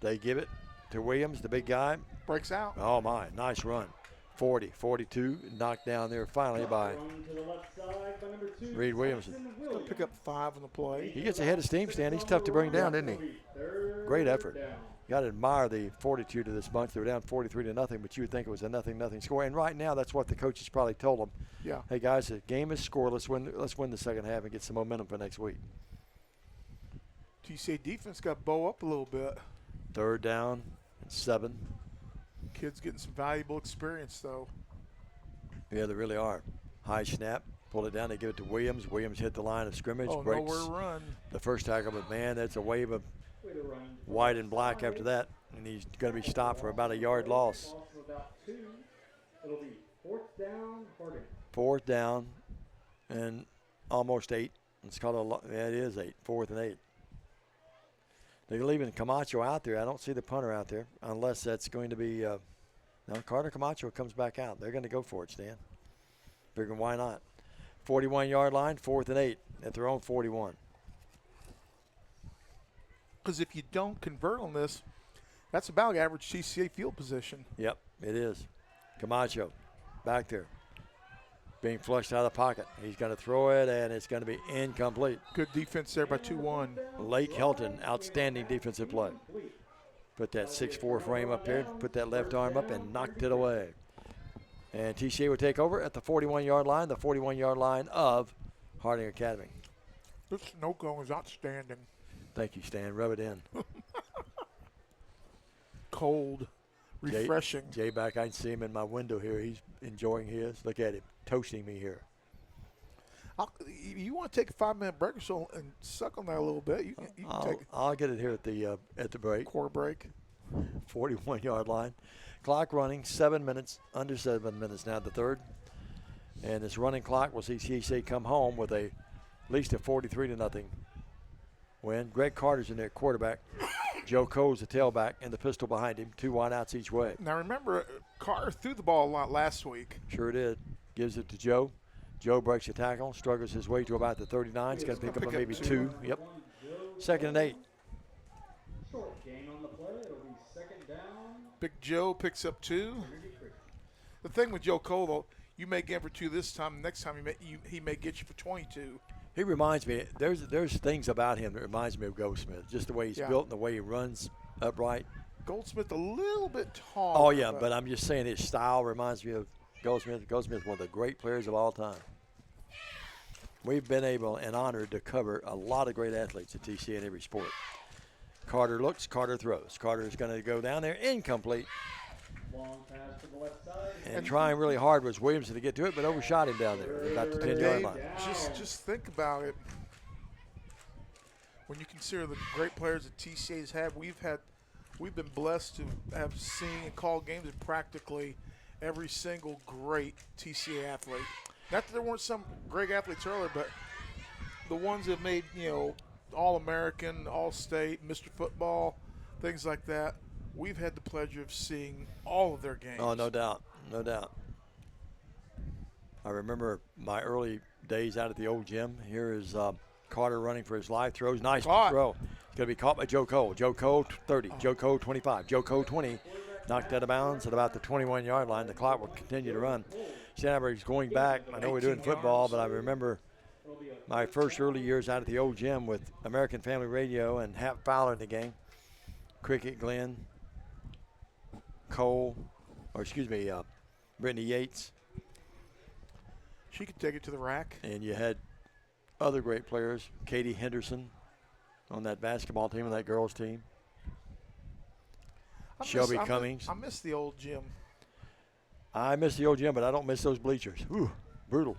Speaker 1: They give it to Williams, the big guy.
Speaker 2: Breaks out.
Speaker 1: Oh, my. Nice run. 40, 42, knocked down there finally by Reed Williamson.
Speaker 2: He'll pick up 5 on the play.
Speaker 1: He gets ahead of steam, Stan. He's tough to bring down, isn't he? Great effort. Got to admire the fortitude of this bunch. They were down 43-0, but you would think it was a 0-0 score. And right now, that's what the coaches probably told them.
Speaker 2: Yeah.
Speaker 1: Hey, guys, the game is scored. Let's win the second half and get some momentum for next week.
Speaker 2: TCA defense got bow up a little bit.
Speaker 1: 3rd down and 7.
Speaker 2: Kids getting some valuable experience, though.
Speaker 1: Yeah, they really are. High snap, pull it down. They give it to Williams. Williams hit the line of scrimmage.
Speaker 2: Oh,
Speaker 1: breaks
Speaker 2: nowhere to run.
Speaker 1: the first tackle, but man, that's a wave of white and black after that, and he's going to be stopped for about a yard loss.
Speaker 12: It'll be 4th down, Harding.
Speaker 1: 4th down and almost 8. It's called it is 8. 4th and 8. They're leaving Camacho out there. I don't see the punter out there unless that's going to be no, Carter Camacho comes back out. They're going to go for it, Stan. Figuring why not. 41-yard line, 4th and 8. at their own 41.
Speaker 2: Because if you don't convert on this, that's about average TCA field position.
Speaker 1: Yep, it is. Camacho back there, being flushed out of the pocket. He's going to throw it, and it's going to be incomplete.
Speaker 2: Good defense there by 2-1.
Speaker 1: Lake Helton, outstanding defensive play. Put that 6'4" frame up there, put that left arm up, and knocked it away. And TCA will take over at the 41-yard line, the 41-yard line of Harding Academy.
Speaker 2: This snow cone is outstanding.
Speaker 1: Thank you, Stan. Rub it in.
Speaker 2: Cold, refreshing.
Speaker 1: Jay back, I can see him in my window here. He's enjoying his. Look at him, toasting me here.
Speaker 2: You want to take a 5-minute break or so and suck on that a little bit? You can take
Speaker 1: I'll get it here at the break.
Speaker 2: Quarter break.
Speaker 1: 41-yard line. Clock running, 7 minutes, under 7 minutes now, the third. And this running clock will see TCA come home with at least a 43-0 win. Greg Carter's in there, quarterback. Joe Cole's the tailback, and the pistol behind him. 2 wideouts each way.
Speaker 2: Now remember, Carter threw the ball a lot last week.
Speaker 1: Sure did. Gives it to Joe. Joe breaks the tackle, struggles his way to about the 39. He's going to pick up maybe 2. Yep. 2nd and 8.
Speaker 12: Short gain on the play. It'll be 2nd down.
Speaker 2: Big Joe picks up 2. The thing with Joe Cole, though, you may get him for 2 this time. Next time he may get you for 22.
Speaker 1: He reminds me, there's things about him that reminds me of Goldsmith, just the way he's built and the way he runs upright.
Speaker 2: Goldsmith a little bit tall.
Speaker 1: Oh, yeah, but I'm just saying his style reminds me of Goldsmith. Goldsmith's one of the great players of all time. We've been able and honored to cover a lot of great athletes at TCA in every sport. Carter looks, Carter throws. Carter is going to go down there, incomplete.
Speaker 12: Long pass to the left side.
Speaker 1: And trying really hard was Williamson to get to it, but overshot him down there about the 10-yard line.
Speaker 2: Just think about it. When you consider the great players that TCA's had, we've been blessed to have seen and called games in practically every single great TCA athlete. Not that there weren't some great athletes earlier, but the ones that made, All-American, All-State, Mr. Football, things like that, we've had the pleasure of seeing all of their games.
Speaker 1: Oh, no doubt. No doubt. I remember my early days out at the old gym. Here is Carter running for his life. Throws. Nice throw. It's going to be caught by Joe Cole. Joe Cole, 30. Joe Cole, 25. Joe Cole, 20. Knocked out of bounds at about the 21-yard line. The clock will continue to run. Stanberg's going back. I know we're doing football, but I remember my first early years out at the old gym with American Family Radio and Hap Fowler in the game. Cricket, Glenn, Cole, Brittany Yates.
Speaker 2: She could take it to the rack.
Speaker 1: And you had other great players. Katie Henderson on that basketball team and that girls team. Shelby Cummings.
Speaker 2: I miss the old gym.
Speaker 1: I miss the old gym, but I don't miss those bleachers. Ooh, brutal.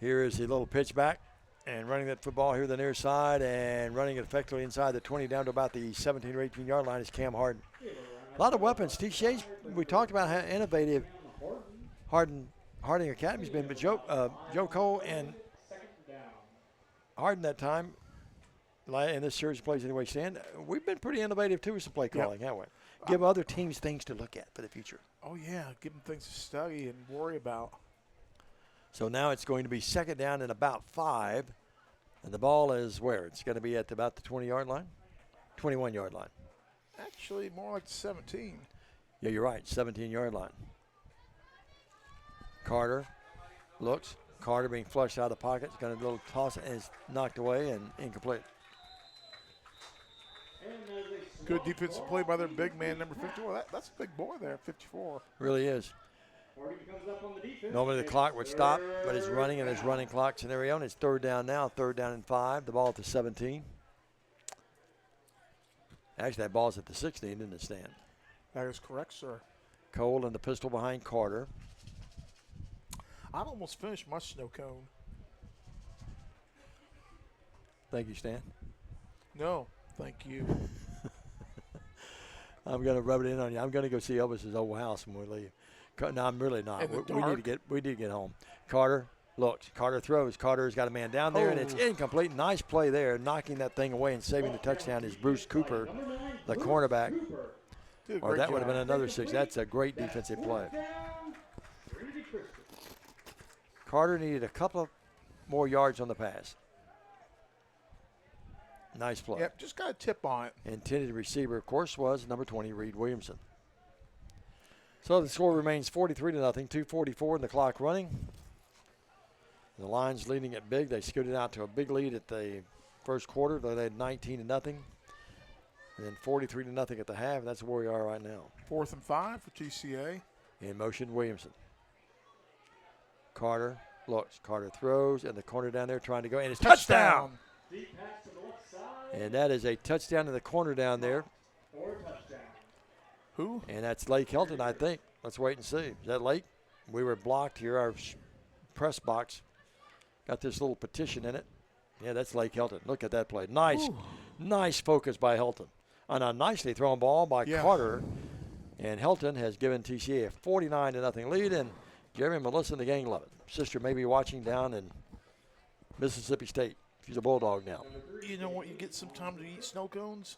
Speaker 1: Here is the little pitch back and running that football here to the near side and running it effectively inside the 20 down to about the 17 or 18-yard line is Cam Harden. A lot of weapons. TCA's, we talked about how innovative Harding Academy's been, but Joe Cole and Harden that time, in this series of plays anyway, Stan, we've been pretty innovative too with some play calling, haven't we? Give other teams things to look at for the future.
Speaker 2: Oh, yeah, give them things to study and worry about.
Speaker 1: So now it's going to be 2nd down and about 5, and the ball is where? It's going to be at about the 20-yard line? 21-yard line.
Speaker 2: Actually, more like 17.
Speaker 1: Yeah, you're right, 17-yard line. Carter looks. Carter being flushed out of the pocket. It's going to do a little toss and it's knocked away and incomplete.
Speaker 2: Good defensive play by their big man, number 54. That's a big boy there, 54.
Speaker 1: Really is. Normally the clock would stop, but it's running in his running clock scenario, and it's 3rd down now, 3rd down and 5. The ball at the 17. Actually, that ball's at the 16, didn't it, Stan?
Speaker 2: That is correct, sir.
Speaker 1: Cole and the pistol behind Carter.
Speaker 2: I've almost finished my snow cone.
Speaker 1: Thank you, Stan.
Speaker 2: No, thank you.
Speaker 1: I'm going to rub it in on you. I'm going to go see Elvis's old house when we leave. No, I'm really not. We need to get home. Carter looks. Carter throws. Carter's got a man down there, and it's incomplete. Nice play there. Knocking that thing away and saving the touchdown is Bruce Cooper, the cornerback. Or that would have been another 6. That's a great defensive play. Carter needed a couple of more yards on the pass. Nice play.
Speaker 2: Yep, just got a tip on it.
Speaker 1: Intended receiver, of course, was number 20, Reed Williamson. So the score remains 43-0, 2:44 in the clock running. The Lions leading it big. They scooted out to a big lead at the first quarter. They led 19-0. And then 43-0 at the half. That's where we are right now.
Speaker 2: 4th and 5 for TCA.
Speaker 1: In motion, Williamson. Carter looks. Carter throws, and the corner down there trying to go. And it's touchdown!
Speaker 12: Deep pass to the left side.
Speaker 1: And that is a touchdown in the corner down there.
Speaker 12: Or touchdown.
Speaker 2: Who?
Speaker 1: And that's Lake Helton, I think. Let's wait and see. Is that Lake? We were blocked here. Our press box got this little petition in it. Yeah, that's Lake Helton. Look at that play. Nice, nice focus by Helton. On a nicely thrown ball by Carter. And Helton has given TCA a 49-0 lead. And Jerry and Melissa and the gang love it. Sister may be watching down in Mississippi State. She's a Bulldog now.
Speaker 2: You know what? You get some time to eat snow cones?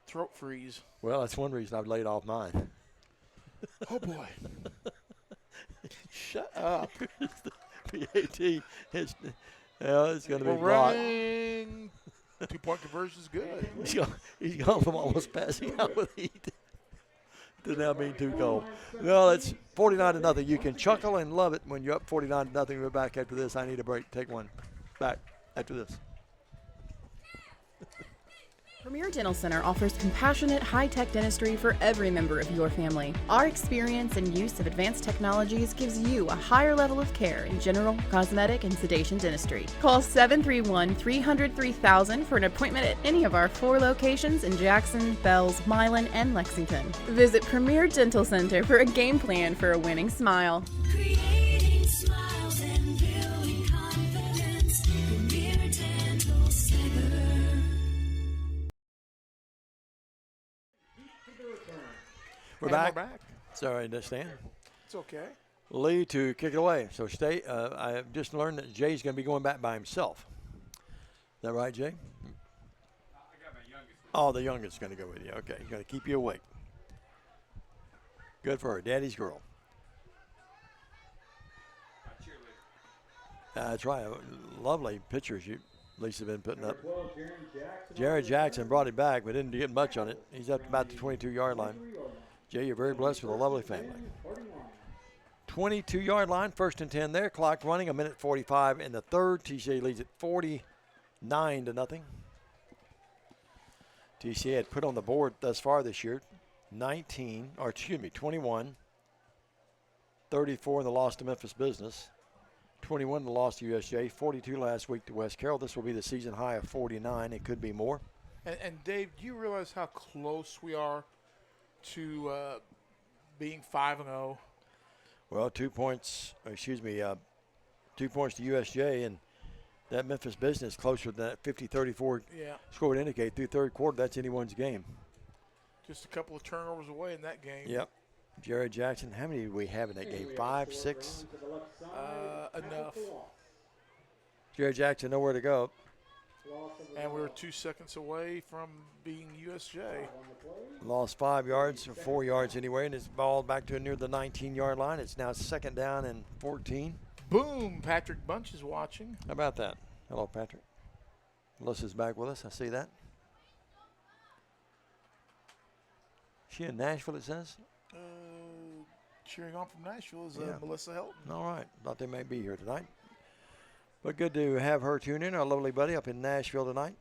Speaker 2: Throat freeze.
Speaker 1: Well, that's one reason I've laid off mine.
Speaker 2: Oh, boy. Shut up.
Speaker 1: PAT is, it's going to be blocked.
Speaker 2: Running. 2-point conversion is good.
Speaker 1: He's gone from almost passing out with heat to now being too cold. Well, it's 49-0. You can chuckle and love it when you're up 49-0. We're back after this. I need a break. Take one. Back after this.
Speaker 6: Premier Dental Center offers compassionate, high-tech dentistry for every member of your family. Our experience and use of advanced technologies gives you a higher level of care in general, cosmetic, and sedation dentistry. Call 731-300-3000 for an appointment at any of our 4 locations in Jackson, Bells, Milan, and Lexington. Visit Premier Dental Center for a game plan for a winning smile.
Speaker 7: Creating smiles and building confidence. Premier Dental Center.
Speaker 1: We're back. Sorry, understand.
Speaker 2: It's okay.
Speaker 1: Lee to kick it away. So stay. I just learned that Jay's going to be going back by himself. Is that right, Jay?
Speaker 13: I got my youngest.
Speaker 1: Oh, the youngest is going to go with you. Okay, he's going to keep you awake. Good for her. Daddy's girl. That's right. Lovely pictures you, Lisa, been putting up. Jared Jackson brought it back, but didn't get much on it. He's up about the 22-yard line. Jay, you're very blessed with a lovely family. 22-yard line, 1st and 10 there. Clock running, 1:45 in the third. TCA leads at 49-0. TCA had put on the board thus far this year 21, 34 in the loss to Memphis Business, 21 in the loss to USJ, 42 last week to West Carroll. This will be the season high of 49. It could be more.
Speaker 2: And Dave, do you realize how close we are to being 5-0?
Speaker 1: Well, 2 points to USJ, and that Memphis Business closer than that 50-34 score would indicate. Through third quarter, that's anyone's game.
Speaker 2: Just a couple of turnovers away in that game.
Speaker 1: Yep. Jared Jackson, how many do we have in that game? 5, 6?
Speaker 2: Enough.
Speaker 1: Jared Jackson, nowhere to go.
Speaker 2: And we were 2 seconds away from being USJ.
Speaker 1: Lost 5 yards, or 4 yards anyway, and it's ball back to near the 19-yard line. It's now 2nd down and 14.
Speaker 2: Boom! Patrick Bunch is watching.
Speaker 1: How about that? Hello, Patrick. Melissa's back with us. I see that. She in Nashville, it says?
Speaker 2: Cheering on from Nashville is
Speaker 1: Yeah.
Speaker 2: Melissa Helton.
Speaker 1: All right. Thought they may be here tonight. But good to have her tune in, our lovely buddy up in Nashville tonight.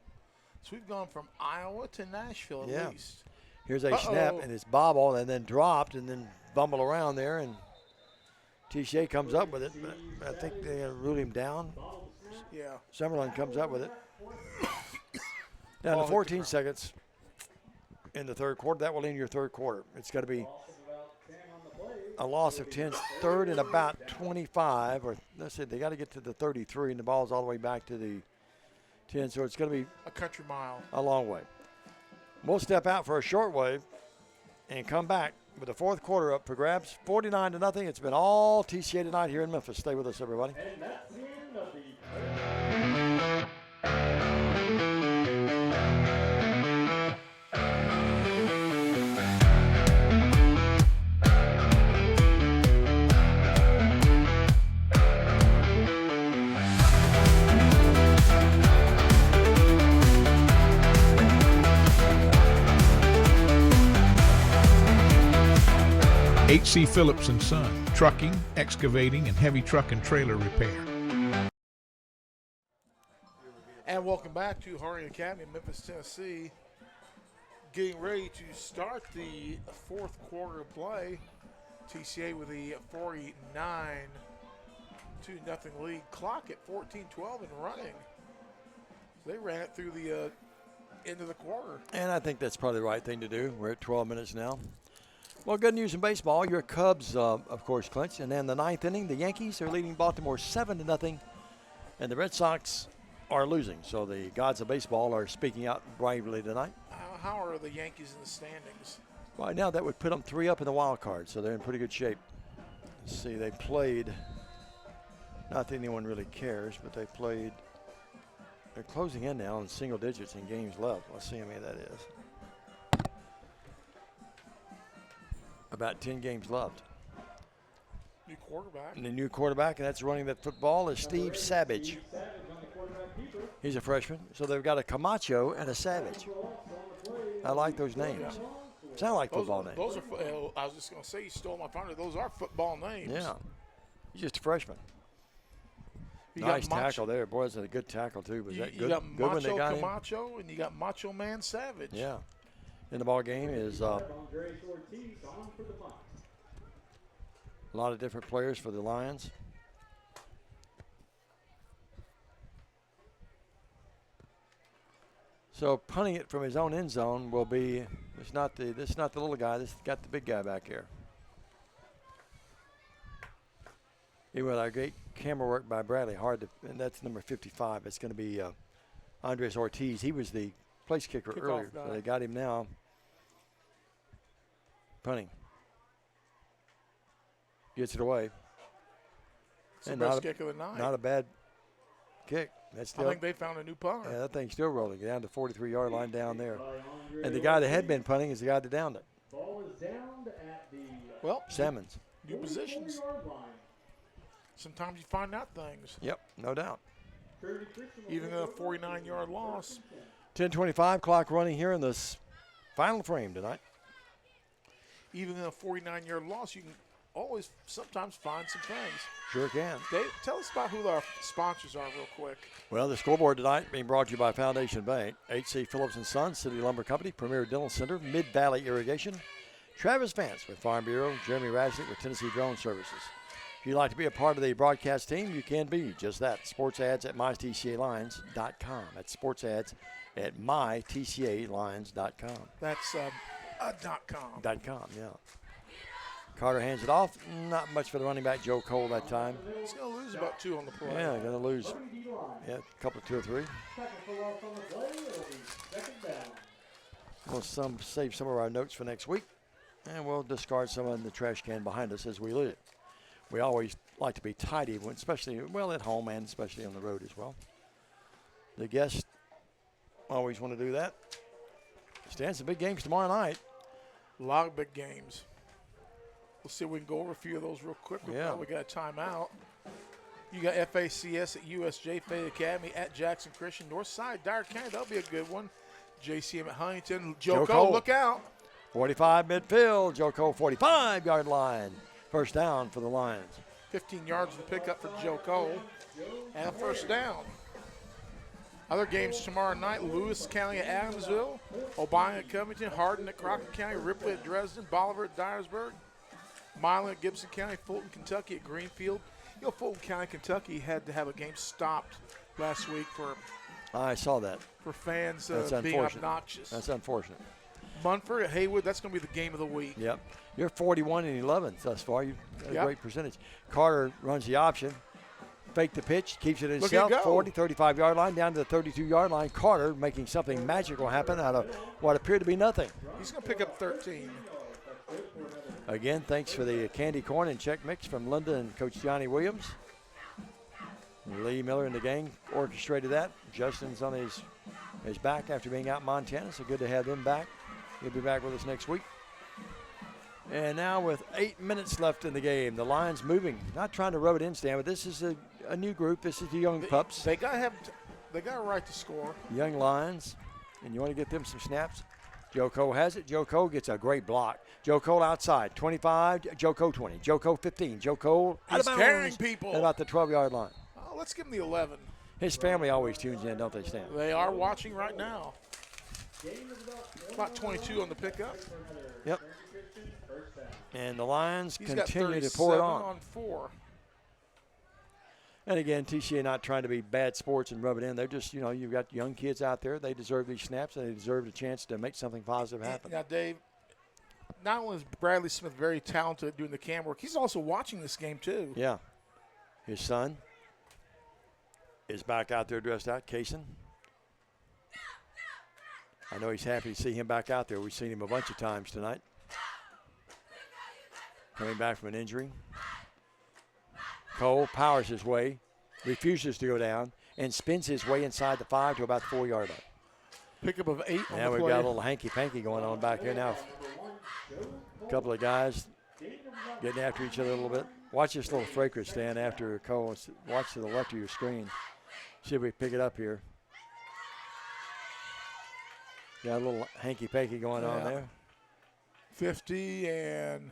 Speaker 2: So we've gone from Iowa to Nashville at least.
Speaker 1: Here's a snap, and it's bobbled and then dropped and then bumble around there, and TCA comes up with it. But I think they ruled him down.
Speaker 2: Yeah.
Speaker 1: Summerlin comes up with it. Down to 14 seconds in the third quarter. That will end your third quarter. It's got to be a loss of 10, 3rd and about 25, or let's say they got to get to the 33, and the ball's all the way back to the 10, so it's going to be
Speaker 2: a country mile,
Speaker 1: a long way. We'll step out for a short wave and come back with the fourth quarter up for grabs, 49-0. It's been all TCA tonight here in Memphis. Stay with us, everybody.
Speaker 12: And that's the end of the
Speaker 11: H.C. Phillips and Son, trucking, excavating, and heavy truck and trailer repair.
Speaker 2: And welcome back to Harding Academy, Memphis, Tennessee. Getting ready to start the fourth quarter of play. TCA with a 49-0 lead. Clock at 14:12 and running. They ran it through the end of the quarter.
Speaker 1: And I think that's probably the right thing to do. We're at 12 minutes now. Well, good news in baseball. Your Cubs, of course, clinched. And then the ninth inning, the Yankees are leading Baltimore 7-0. And the Red Sox are losing. So the gods of baseball are speaking out bravely tonight.
Speaker 2: How are the Yankees in the standings?
Speaker 1: Right now, that would put them 3 up in the wild card. So they're in pretty good shape. Let's see, they played, not that anyone really cares, but they played, they're closing in now in single digits in games left. Let's see how many that is. About 10 games left.
Speaker 2: New quarterback.
Speaker 1: And the new quarterback, and that's running that football, is Steve Savage. He's a freshman. So they've got a Camacho and a Savage. I like those names. Sound like football names.
Speaker 2: Those are. I was just going to say, you stole my thunder. Those are football names.
Speaker 1: Yeah. He's just a freshman.
Speaker 2: You
Speaker 1: Nice
Speaker 2: got
Speaker 1: tackle there. Boy, that's a good tackle, too. Was that
Speaker 2: you
Speaker 1: good?
Speaker 2: got
Speaker 1: Good when
Speaker 2: Macho
Speaker 1: they got him?
Speaker 2: Camacho, and you got Macho Man Savage.
Speaker 1: Yeah. In the ball game is a lot of different players for the Lions. So punting it from his own end zone will be. It's not the little guy. This got the big guy back here. Even with our great camera work by Bradley, hard to, and that's number 55. It's going to be Andres Ortiz. He was the place kicker earlier, so they got him now. Punting. Gets it away.
Speaker 2: It's the best kick of the night.
Speaker 1: Not a bad kick. That's still,
Speaker 2: I think they found a new punter.
Speaker 1: Yeah, that thing's still rolling down to 43-yard line down there. And the guy that had been punting is the guy that downed it.
Speaker 12: Ball is downed at the
Speaker 2: Well,
Speaker 1: Salmons.
Speaker 2: new positions. Sometimes you find out things.
Speaker 1: Yep, no doubt.
Speaker 2: Even a 49-yard loss.
Speaker 1: 10:25 clock running here in this final frame tonight.
Speaker 2: Even in a 49-yard loss, you can always sometimes find some things.
Speaker 1: Sure can.
Speaker 2: Dave, tell us about who our sponsors are real quick.
Speaker 1: Well, the scoreboard tonight being brought to you by Foundation Bank, H.C. Phillips & Son, City Lumber Company, Premier Dental Center, Mid-Valley Irrigation, Travis Vance with Farm Bureau, Jeremy Rasnick with Tennessee Drone Services. If you'd like to be a part of the broadcast team, you can be just that. Sports ads at mytcalines.com. That's sports ads at mytcalines.com.
Speaker 2: That's .com.
Speaker 1: .com, yeah. Carter hands it off. Not much for the running back, Joe Cole, that time.
Speaker 2: He's going to lose about 2 on the play.
Speaker 1: Yeah, going to lose. Yeah, a couple of 2 or 3. We'll save some of our notes for next week, and we'll discard some in the trash can behind us as we leave. We always like to be tidy, especially, well, at home and especially on the road as well. The guests always want to do that. Stan, some big games tomorrow night.
Speaker 2: A lot of big games. We'll see if we can go over a few of those real quick.
Speaker 1: Yeah.
Speaker 2: We got a timeout. You got FACS at USJ, Fayette Academy at Jackson Christian, Northside, Dyer County. That'll be a good one. JCM at Huntington. Joe Cole, look out.
Speaker 1: 45 midfield. Joe Cole, 45-yard line. First down for the Lions.
Speaker 2: 15 yards to pick up for Joe Cole. And a first down. Other games tomorrow night, Lewis County at Adamsville, O'Brien at Covington, Hardin at Crockett County, Ripley at Dresden, Bolivar at Dyersburg, Milan at Gibson County, Fulton, Kentucky at Greenfield. You know, Fulton County, Kentucky had to have a game stopped last week for
Speaker 1: I saw that.
Speaker 2: For fans
Speaker 1: That's
Speaker 2: being
Speaker 1: unfortunate.
Speaker 2: obnoxious.
Speaker 1: That's unfortunate.
Speaker 2: Munford at Haywood, that's going to be the game of the week.
Speaker 1: Yep. You're 41-11 thus far. You've got a
Speaker 2: Yep.
Speaker 1: great percentage. Carter runs the option. Fake the pitch, keeps it
Speaker 2: Look
Speaker 1: himself.
Speaker 2: at go.
Speaker 1: 40, 35-yard line, down to the 32-yard line. Carter making something magical happen out of what appeared to be nothing.
Speaker 2: He's going to pick up 13.
Speaker 1: Again, thanks for the candy corn and check mix from Linda and Coach Johnny Williams. Lee Miller and the gang orchestrated that. Justin's on his back after being out in Montana, so good to have them back. He'll be back with us next week. And now with 8 minutes left in the game, the Lions moving, not trying to rub it in, Stan, but this is a new group. This is the young pups.
Speaker 2: They got a right to score.
Speaker 1: Young Lions, and you want to get them some snaps. Joe Cole has it. Joe Cole gets a great block. Joe Cole outside, 25. Joe Cole 20. Joe Cole 15. Joe Cole out of
Speaker 2: He's
Speaker 1: bounds
Speaker 2: carrying people.
Speaker 1: at about the 12-yard line.
Speaker 2: Oh, let's give him the 11.
Speaker 1: His family always tunes in, don't they, Stan?
Speaker 2: They are watching right now. About 22 on the pickup.
Speaker 1: Yep. And the Lions
Speaker 2: He's got
Speaker 1: continue to
Speaker 2: 37
Speaker 1: pour it on.
Speaker 2: on 4.
Speaker 1: And again, TCA not trying to be bad sports and rub it in. They're just, you've got young kids out there. They deserve these snaps, and they deserve a chance to make something positive happen.
Speaker 2: Now, Dave, not only is Bradley Smith very talented at doing the cam work, he's also watching this game too.
Speaker 1: Yeah. His son is back out there dressed out, Kaysen. I know he's happy to see him back out there. We've seen him a bunch of times tonight. Coming back from an injury. Cole powers his way, refuses to go down, and spins his way inside the 5 to about the 4-yard line.
Speaker 2: Pickup of 8 on
Speaker 1: Now
Speaker 2: the
Speaker 1: we've
Speaker 2: play.
Speaker 1: got a little hanky-panky going on back here now. A couple of guys getting after each other a little bit. Watch this little fragrance stand after Cole. Watch to the left of your screen. See if we pick it up here. Got a little hanky-panky going on there.
Speaker 2: 50 and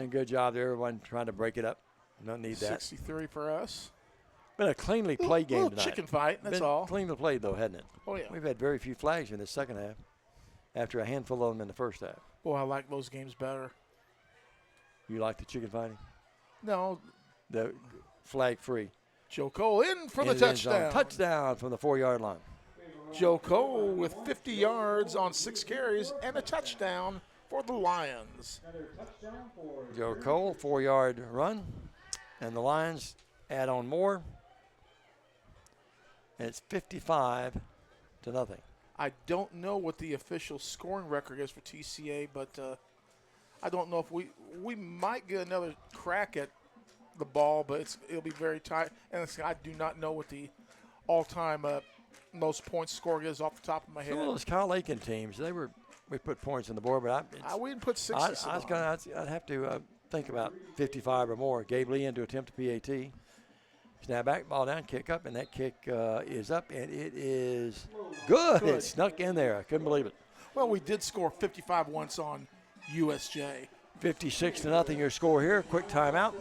Speaker 1: good job there, everyone trying to break it up. Don't need that.
Speaker 2: 63 for us.
Speaker 1: Been a cleanly played game
Speaker 2: little
Speaker 1: tonight.
Speaker 2: chicken fight, that's
Speaker 1: Been
Speaker 2: all.
Speaker 1: Cleanly played, though, hasn't it?
Speaker 2: Oh, yeah.
Speaker 1: We've had very few flags in the second half after a handful of them in the first half.
Speaker 2: Boy, I like those games better.
Speaker 1: You like the chicken fighting?
Speaker 2: No,
Speaker 1: The flag free.
Speaker 2: Joe Cole in for the
Speaker 1: In end zone.
Speaker 2: touchdown.
Speaker 1: Touchdown from the 4-yard line.
Speaker 2: Joe Cole with 50 yards on 6 carries and a touchdown for the Lions.
Speaker 1: Joe Cole, 4-yard run. And the Lions add on more. And it's 55-0.
Speaker 2: I don't know what the official scoring record is for TCA, but I don't know if we might get another crack at the ball, but it'll be very tight. And I do not know what the all-time most points scored is off the top of my head.
Speaker 1: Some of those Kyle Aiken teams, we put points on the board, but
Speaker 2: we didn't put 60.
Speaker 1: I'd have to think about 55 or more. Gabe Lee in to attempt a PAT. Snap back, ball down, kick up, and that kick is up, and it is good. It snuck in there. I couldn't believe it.
Speaker 2: Well, we did score 55 once on USJ.
Speaker 1: 56-0 your score here. Quick timeout.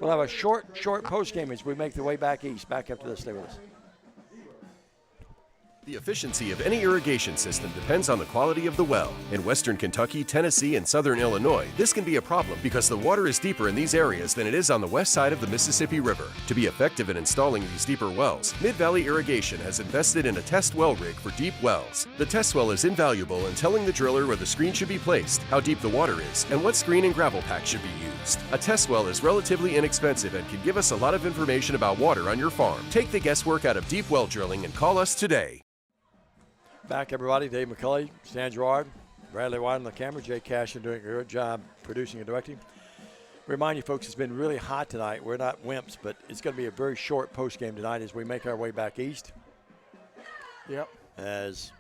Speaker 1: We'll have a short post game as we make the way back east. Back after this. Stay with us.
Speaker 3: The efficiency of any irrigation system depends on the quality of the well. In western Kentucky, Tennessee, and southern Illinois, this can be a problem because the water is deeper in these areas than it is on the west side of the Mississippi River. To be effective in installing these deeper wells, Mid-Valley Irrigation has invested in a test well rig for deep wells. The test well is invaluable in telling the driller where the screen should be placed, how deep the water is, and what screen and gravel pack should be used. A test well is relatively inexpensive and can give us a lot of information about water on your farm. Take the guesswork out of deep well drilling and call us today.
Speaker 1: Back, everybody. Dave McCulley, Stan Gerard, Bradley White on the camera, Jay Cashin doing a good job producing and directing. Remind you, folks, it's been really hot tonight. We're not wimps, but it's going to be a very short post game tonight as we make our way back east.
Speaker 2: Yep.
Speaker 1: As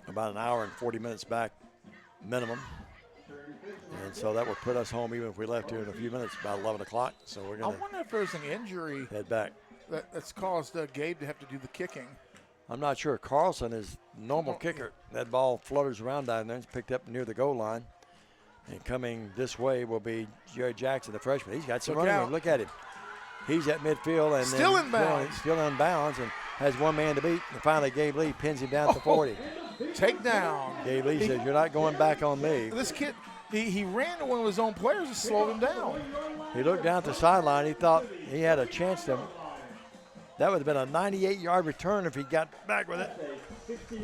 Speaker 1: about an hour and 40 minutes back minimum. And so that will put us home even if we left here in a few minutes, about 11 o'clock. So we're
Speaker 2: I
Speaker 1: going to
Speaker 2: wonder if there's an injury
Speaker 1: head back.
Speaker 2: that's caused Gabe to have to do the kicking.
Speaker 1: I'm not sure. Carlson is normal kicker. That ball flutters around down there. It's picked up near the goal line. And coming this way will be Jerry Jackson, the freshman. He's got some running room. Look at him. He's at midfield and
Speaker 2: still in bounds.
Speaker 1: Still in bounds and has one man to beat. And finally, Gabe Lee pins him down at the 40.
Speaker 2: Take down.
Speaker 1: Gabe Lee says, "You're not going back on me."
Speaker 2: This kid, he ran to one of his own players and slowed him down.
Speaker 1: He looked down at the sideline. He thought he had a chance to. That would have been a 98-yard return if he got back with it.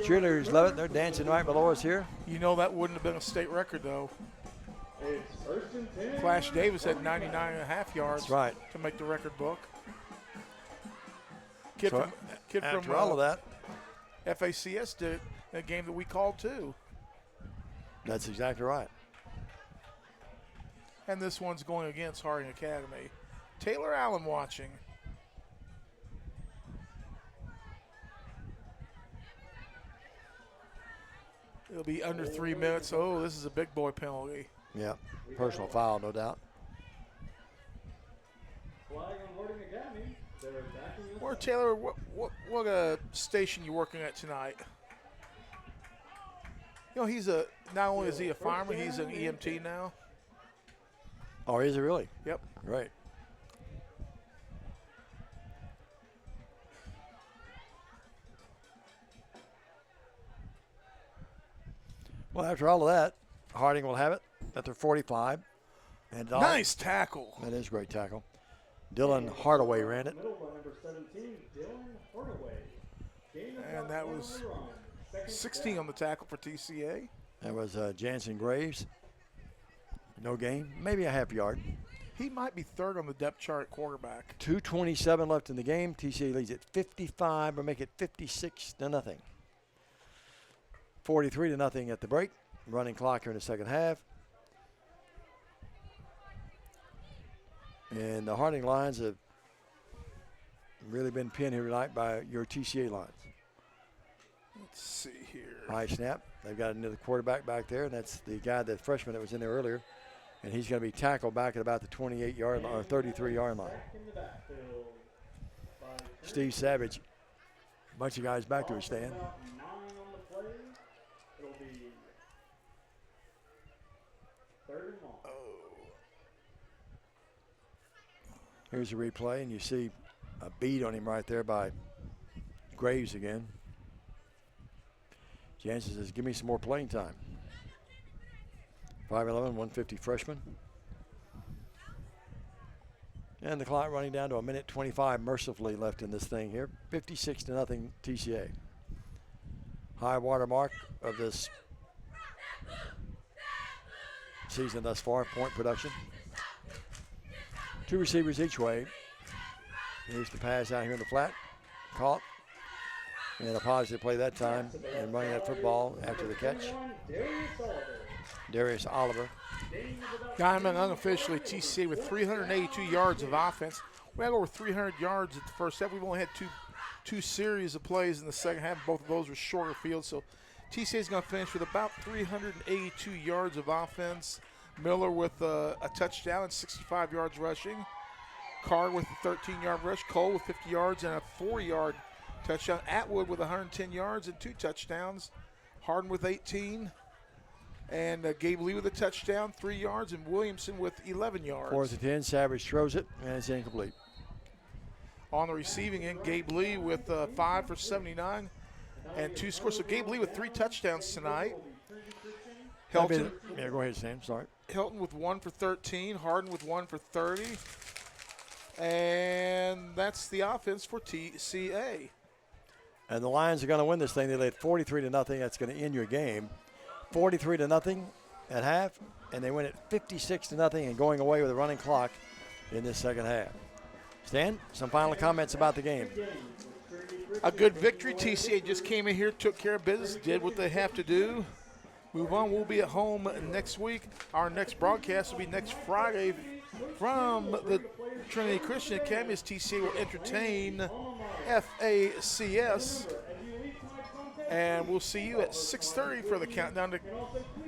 Speaker 1: Cheerleaders love it. They're dancing right below us here.
Speaker 2: You know that wouldn't have been a state record, though. Flash Davis had 99.5 yards to make the record book. Kid
Speaker 1: After all of that,
Speaker 2: FACS did it in a game that we called, too.
Speaker 1: That's exactly right.
Speaker 2: And this one's going against Harding Academy. Taylor Allen watching. It'll be under 3 minutes. Oh, this is a big boy penalty.
Speaker 1: Yeah, personal foul, no doubt.
Speaker 2: Or Taylor, what station you working at tonight? You know, not only is he a fireman, he's an EMT now.
Speaker 1: Oh, is it really?
Speaker 2: Yep.
Speaker 1: Right. Well, after all of that, Harding will have it at their 45. And
Speaker 2: Nice tackle.
Speaker 1: That is a great tackle. Dylan Hardaway ran it.
Speaker 12: Middle by number 17, Dylan Hardaway. Gain of
Speaker 2: And that was
Speaker 12: on the run. Second
Speaker 2: 16 on the tackle for TCA.
Speaker 1: That was Jansen Graves. No gain, maybe a half yard.
Speaker 2: He might be third on the depth chart at quarterback.
Speaker 1: 2:27 left in the game. TCA leads at 55, or make it 56-0. 43-0 at the break. Running clock here in the second half. And the Harding lines have really been pinned here tonight by your TCA lines.
Speaker 2: Let's see here.
Speaker 1: High snap. They've got another quarterback back there, and that's the guy, the freshman that was in there earlier. And he's going to be tackled back at about the 28-yard line, or 33-yard line. Steve Savage, a bunch of guys back to his stand.
Speaker 12: 9 on the play. It'll be 3rd and long.
Speaker 1: Here's a replay, and you see a beat on him right there by Graves again. Jansen says, give me some more playing time. 5'11", 150 freshman. And the clock running down to 1:25 mercifully left in this thing here. 56-0 TCA. High water mark of this season thus far, point production. 2 receivers each way. Here's the pass out here in the flat. Caught. And a positive play that time. And running that football after the catch. Darius Oliver.
Speaker 2: Diamond unofficially TCA with 382 yards of offense. We had over 300 yards at the first half. We've only had two series of plays in the second half. Both of those were shorter fields. So TCA is going to finish with about 382 yards of offense. Miller with a touchdown and 65 yards rushing. Carr with a 13-yard rush. Cole with 50 yards and a 4-yard touchdown. Atwood with 110 yards and 2 touchdowns. Harden with 18. And Gabe Lee with a touchdown, 3 yards, and Williamson with 11 yards.
Speaker 1: 4th and 10. Savage throws it, and it's incomplete.
Speaker 2: On the receiving end, Gabe Lee with 5 for 79 and 2 scores. So Gabe Lee with 3 touchdowns tonight. Hilton.
Speaker 1: Yeah, go ahead, Sam. Sorry.
Speaker 2: Hilton with 1 for 13. Harden with 1 for 30. And that's the offense for TCA.
Speaker 1: And the Lions are going to win this thing. They led 43-0. That's going to end your game. 43-0 at half, and they win it 56-0 and going away with a running clock in this second half. Stan, some final comments about the game.
Speaker 2: A good victory. TCA just came in here, took care of business, did what they have to do. Move on. We'll be at home next week. Our next broadcast will be next Friday from the Trinity Christian Academy as TCA will entertain FACS. And we'll see you at 6:30 for the countdown to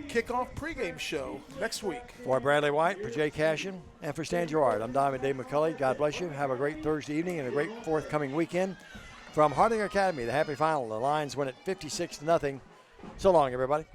Speaker 2: kickoff pregame show next week.
Speaker 1: For Bradley White, for Jay Cashin, and for Stan Gerard, I'm Diamond Dave McCulley. God bless you. Have a great Thursday evening and a great forthcoming weekend. From Harding Academy, the happy final. The Lions win it 56-0. So long, everybody.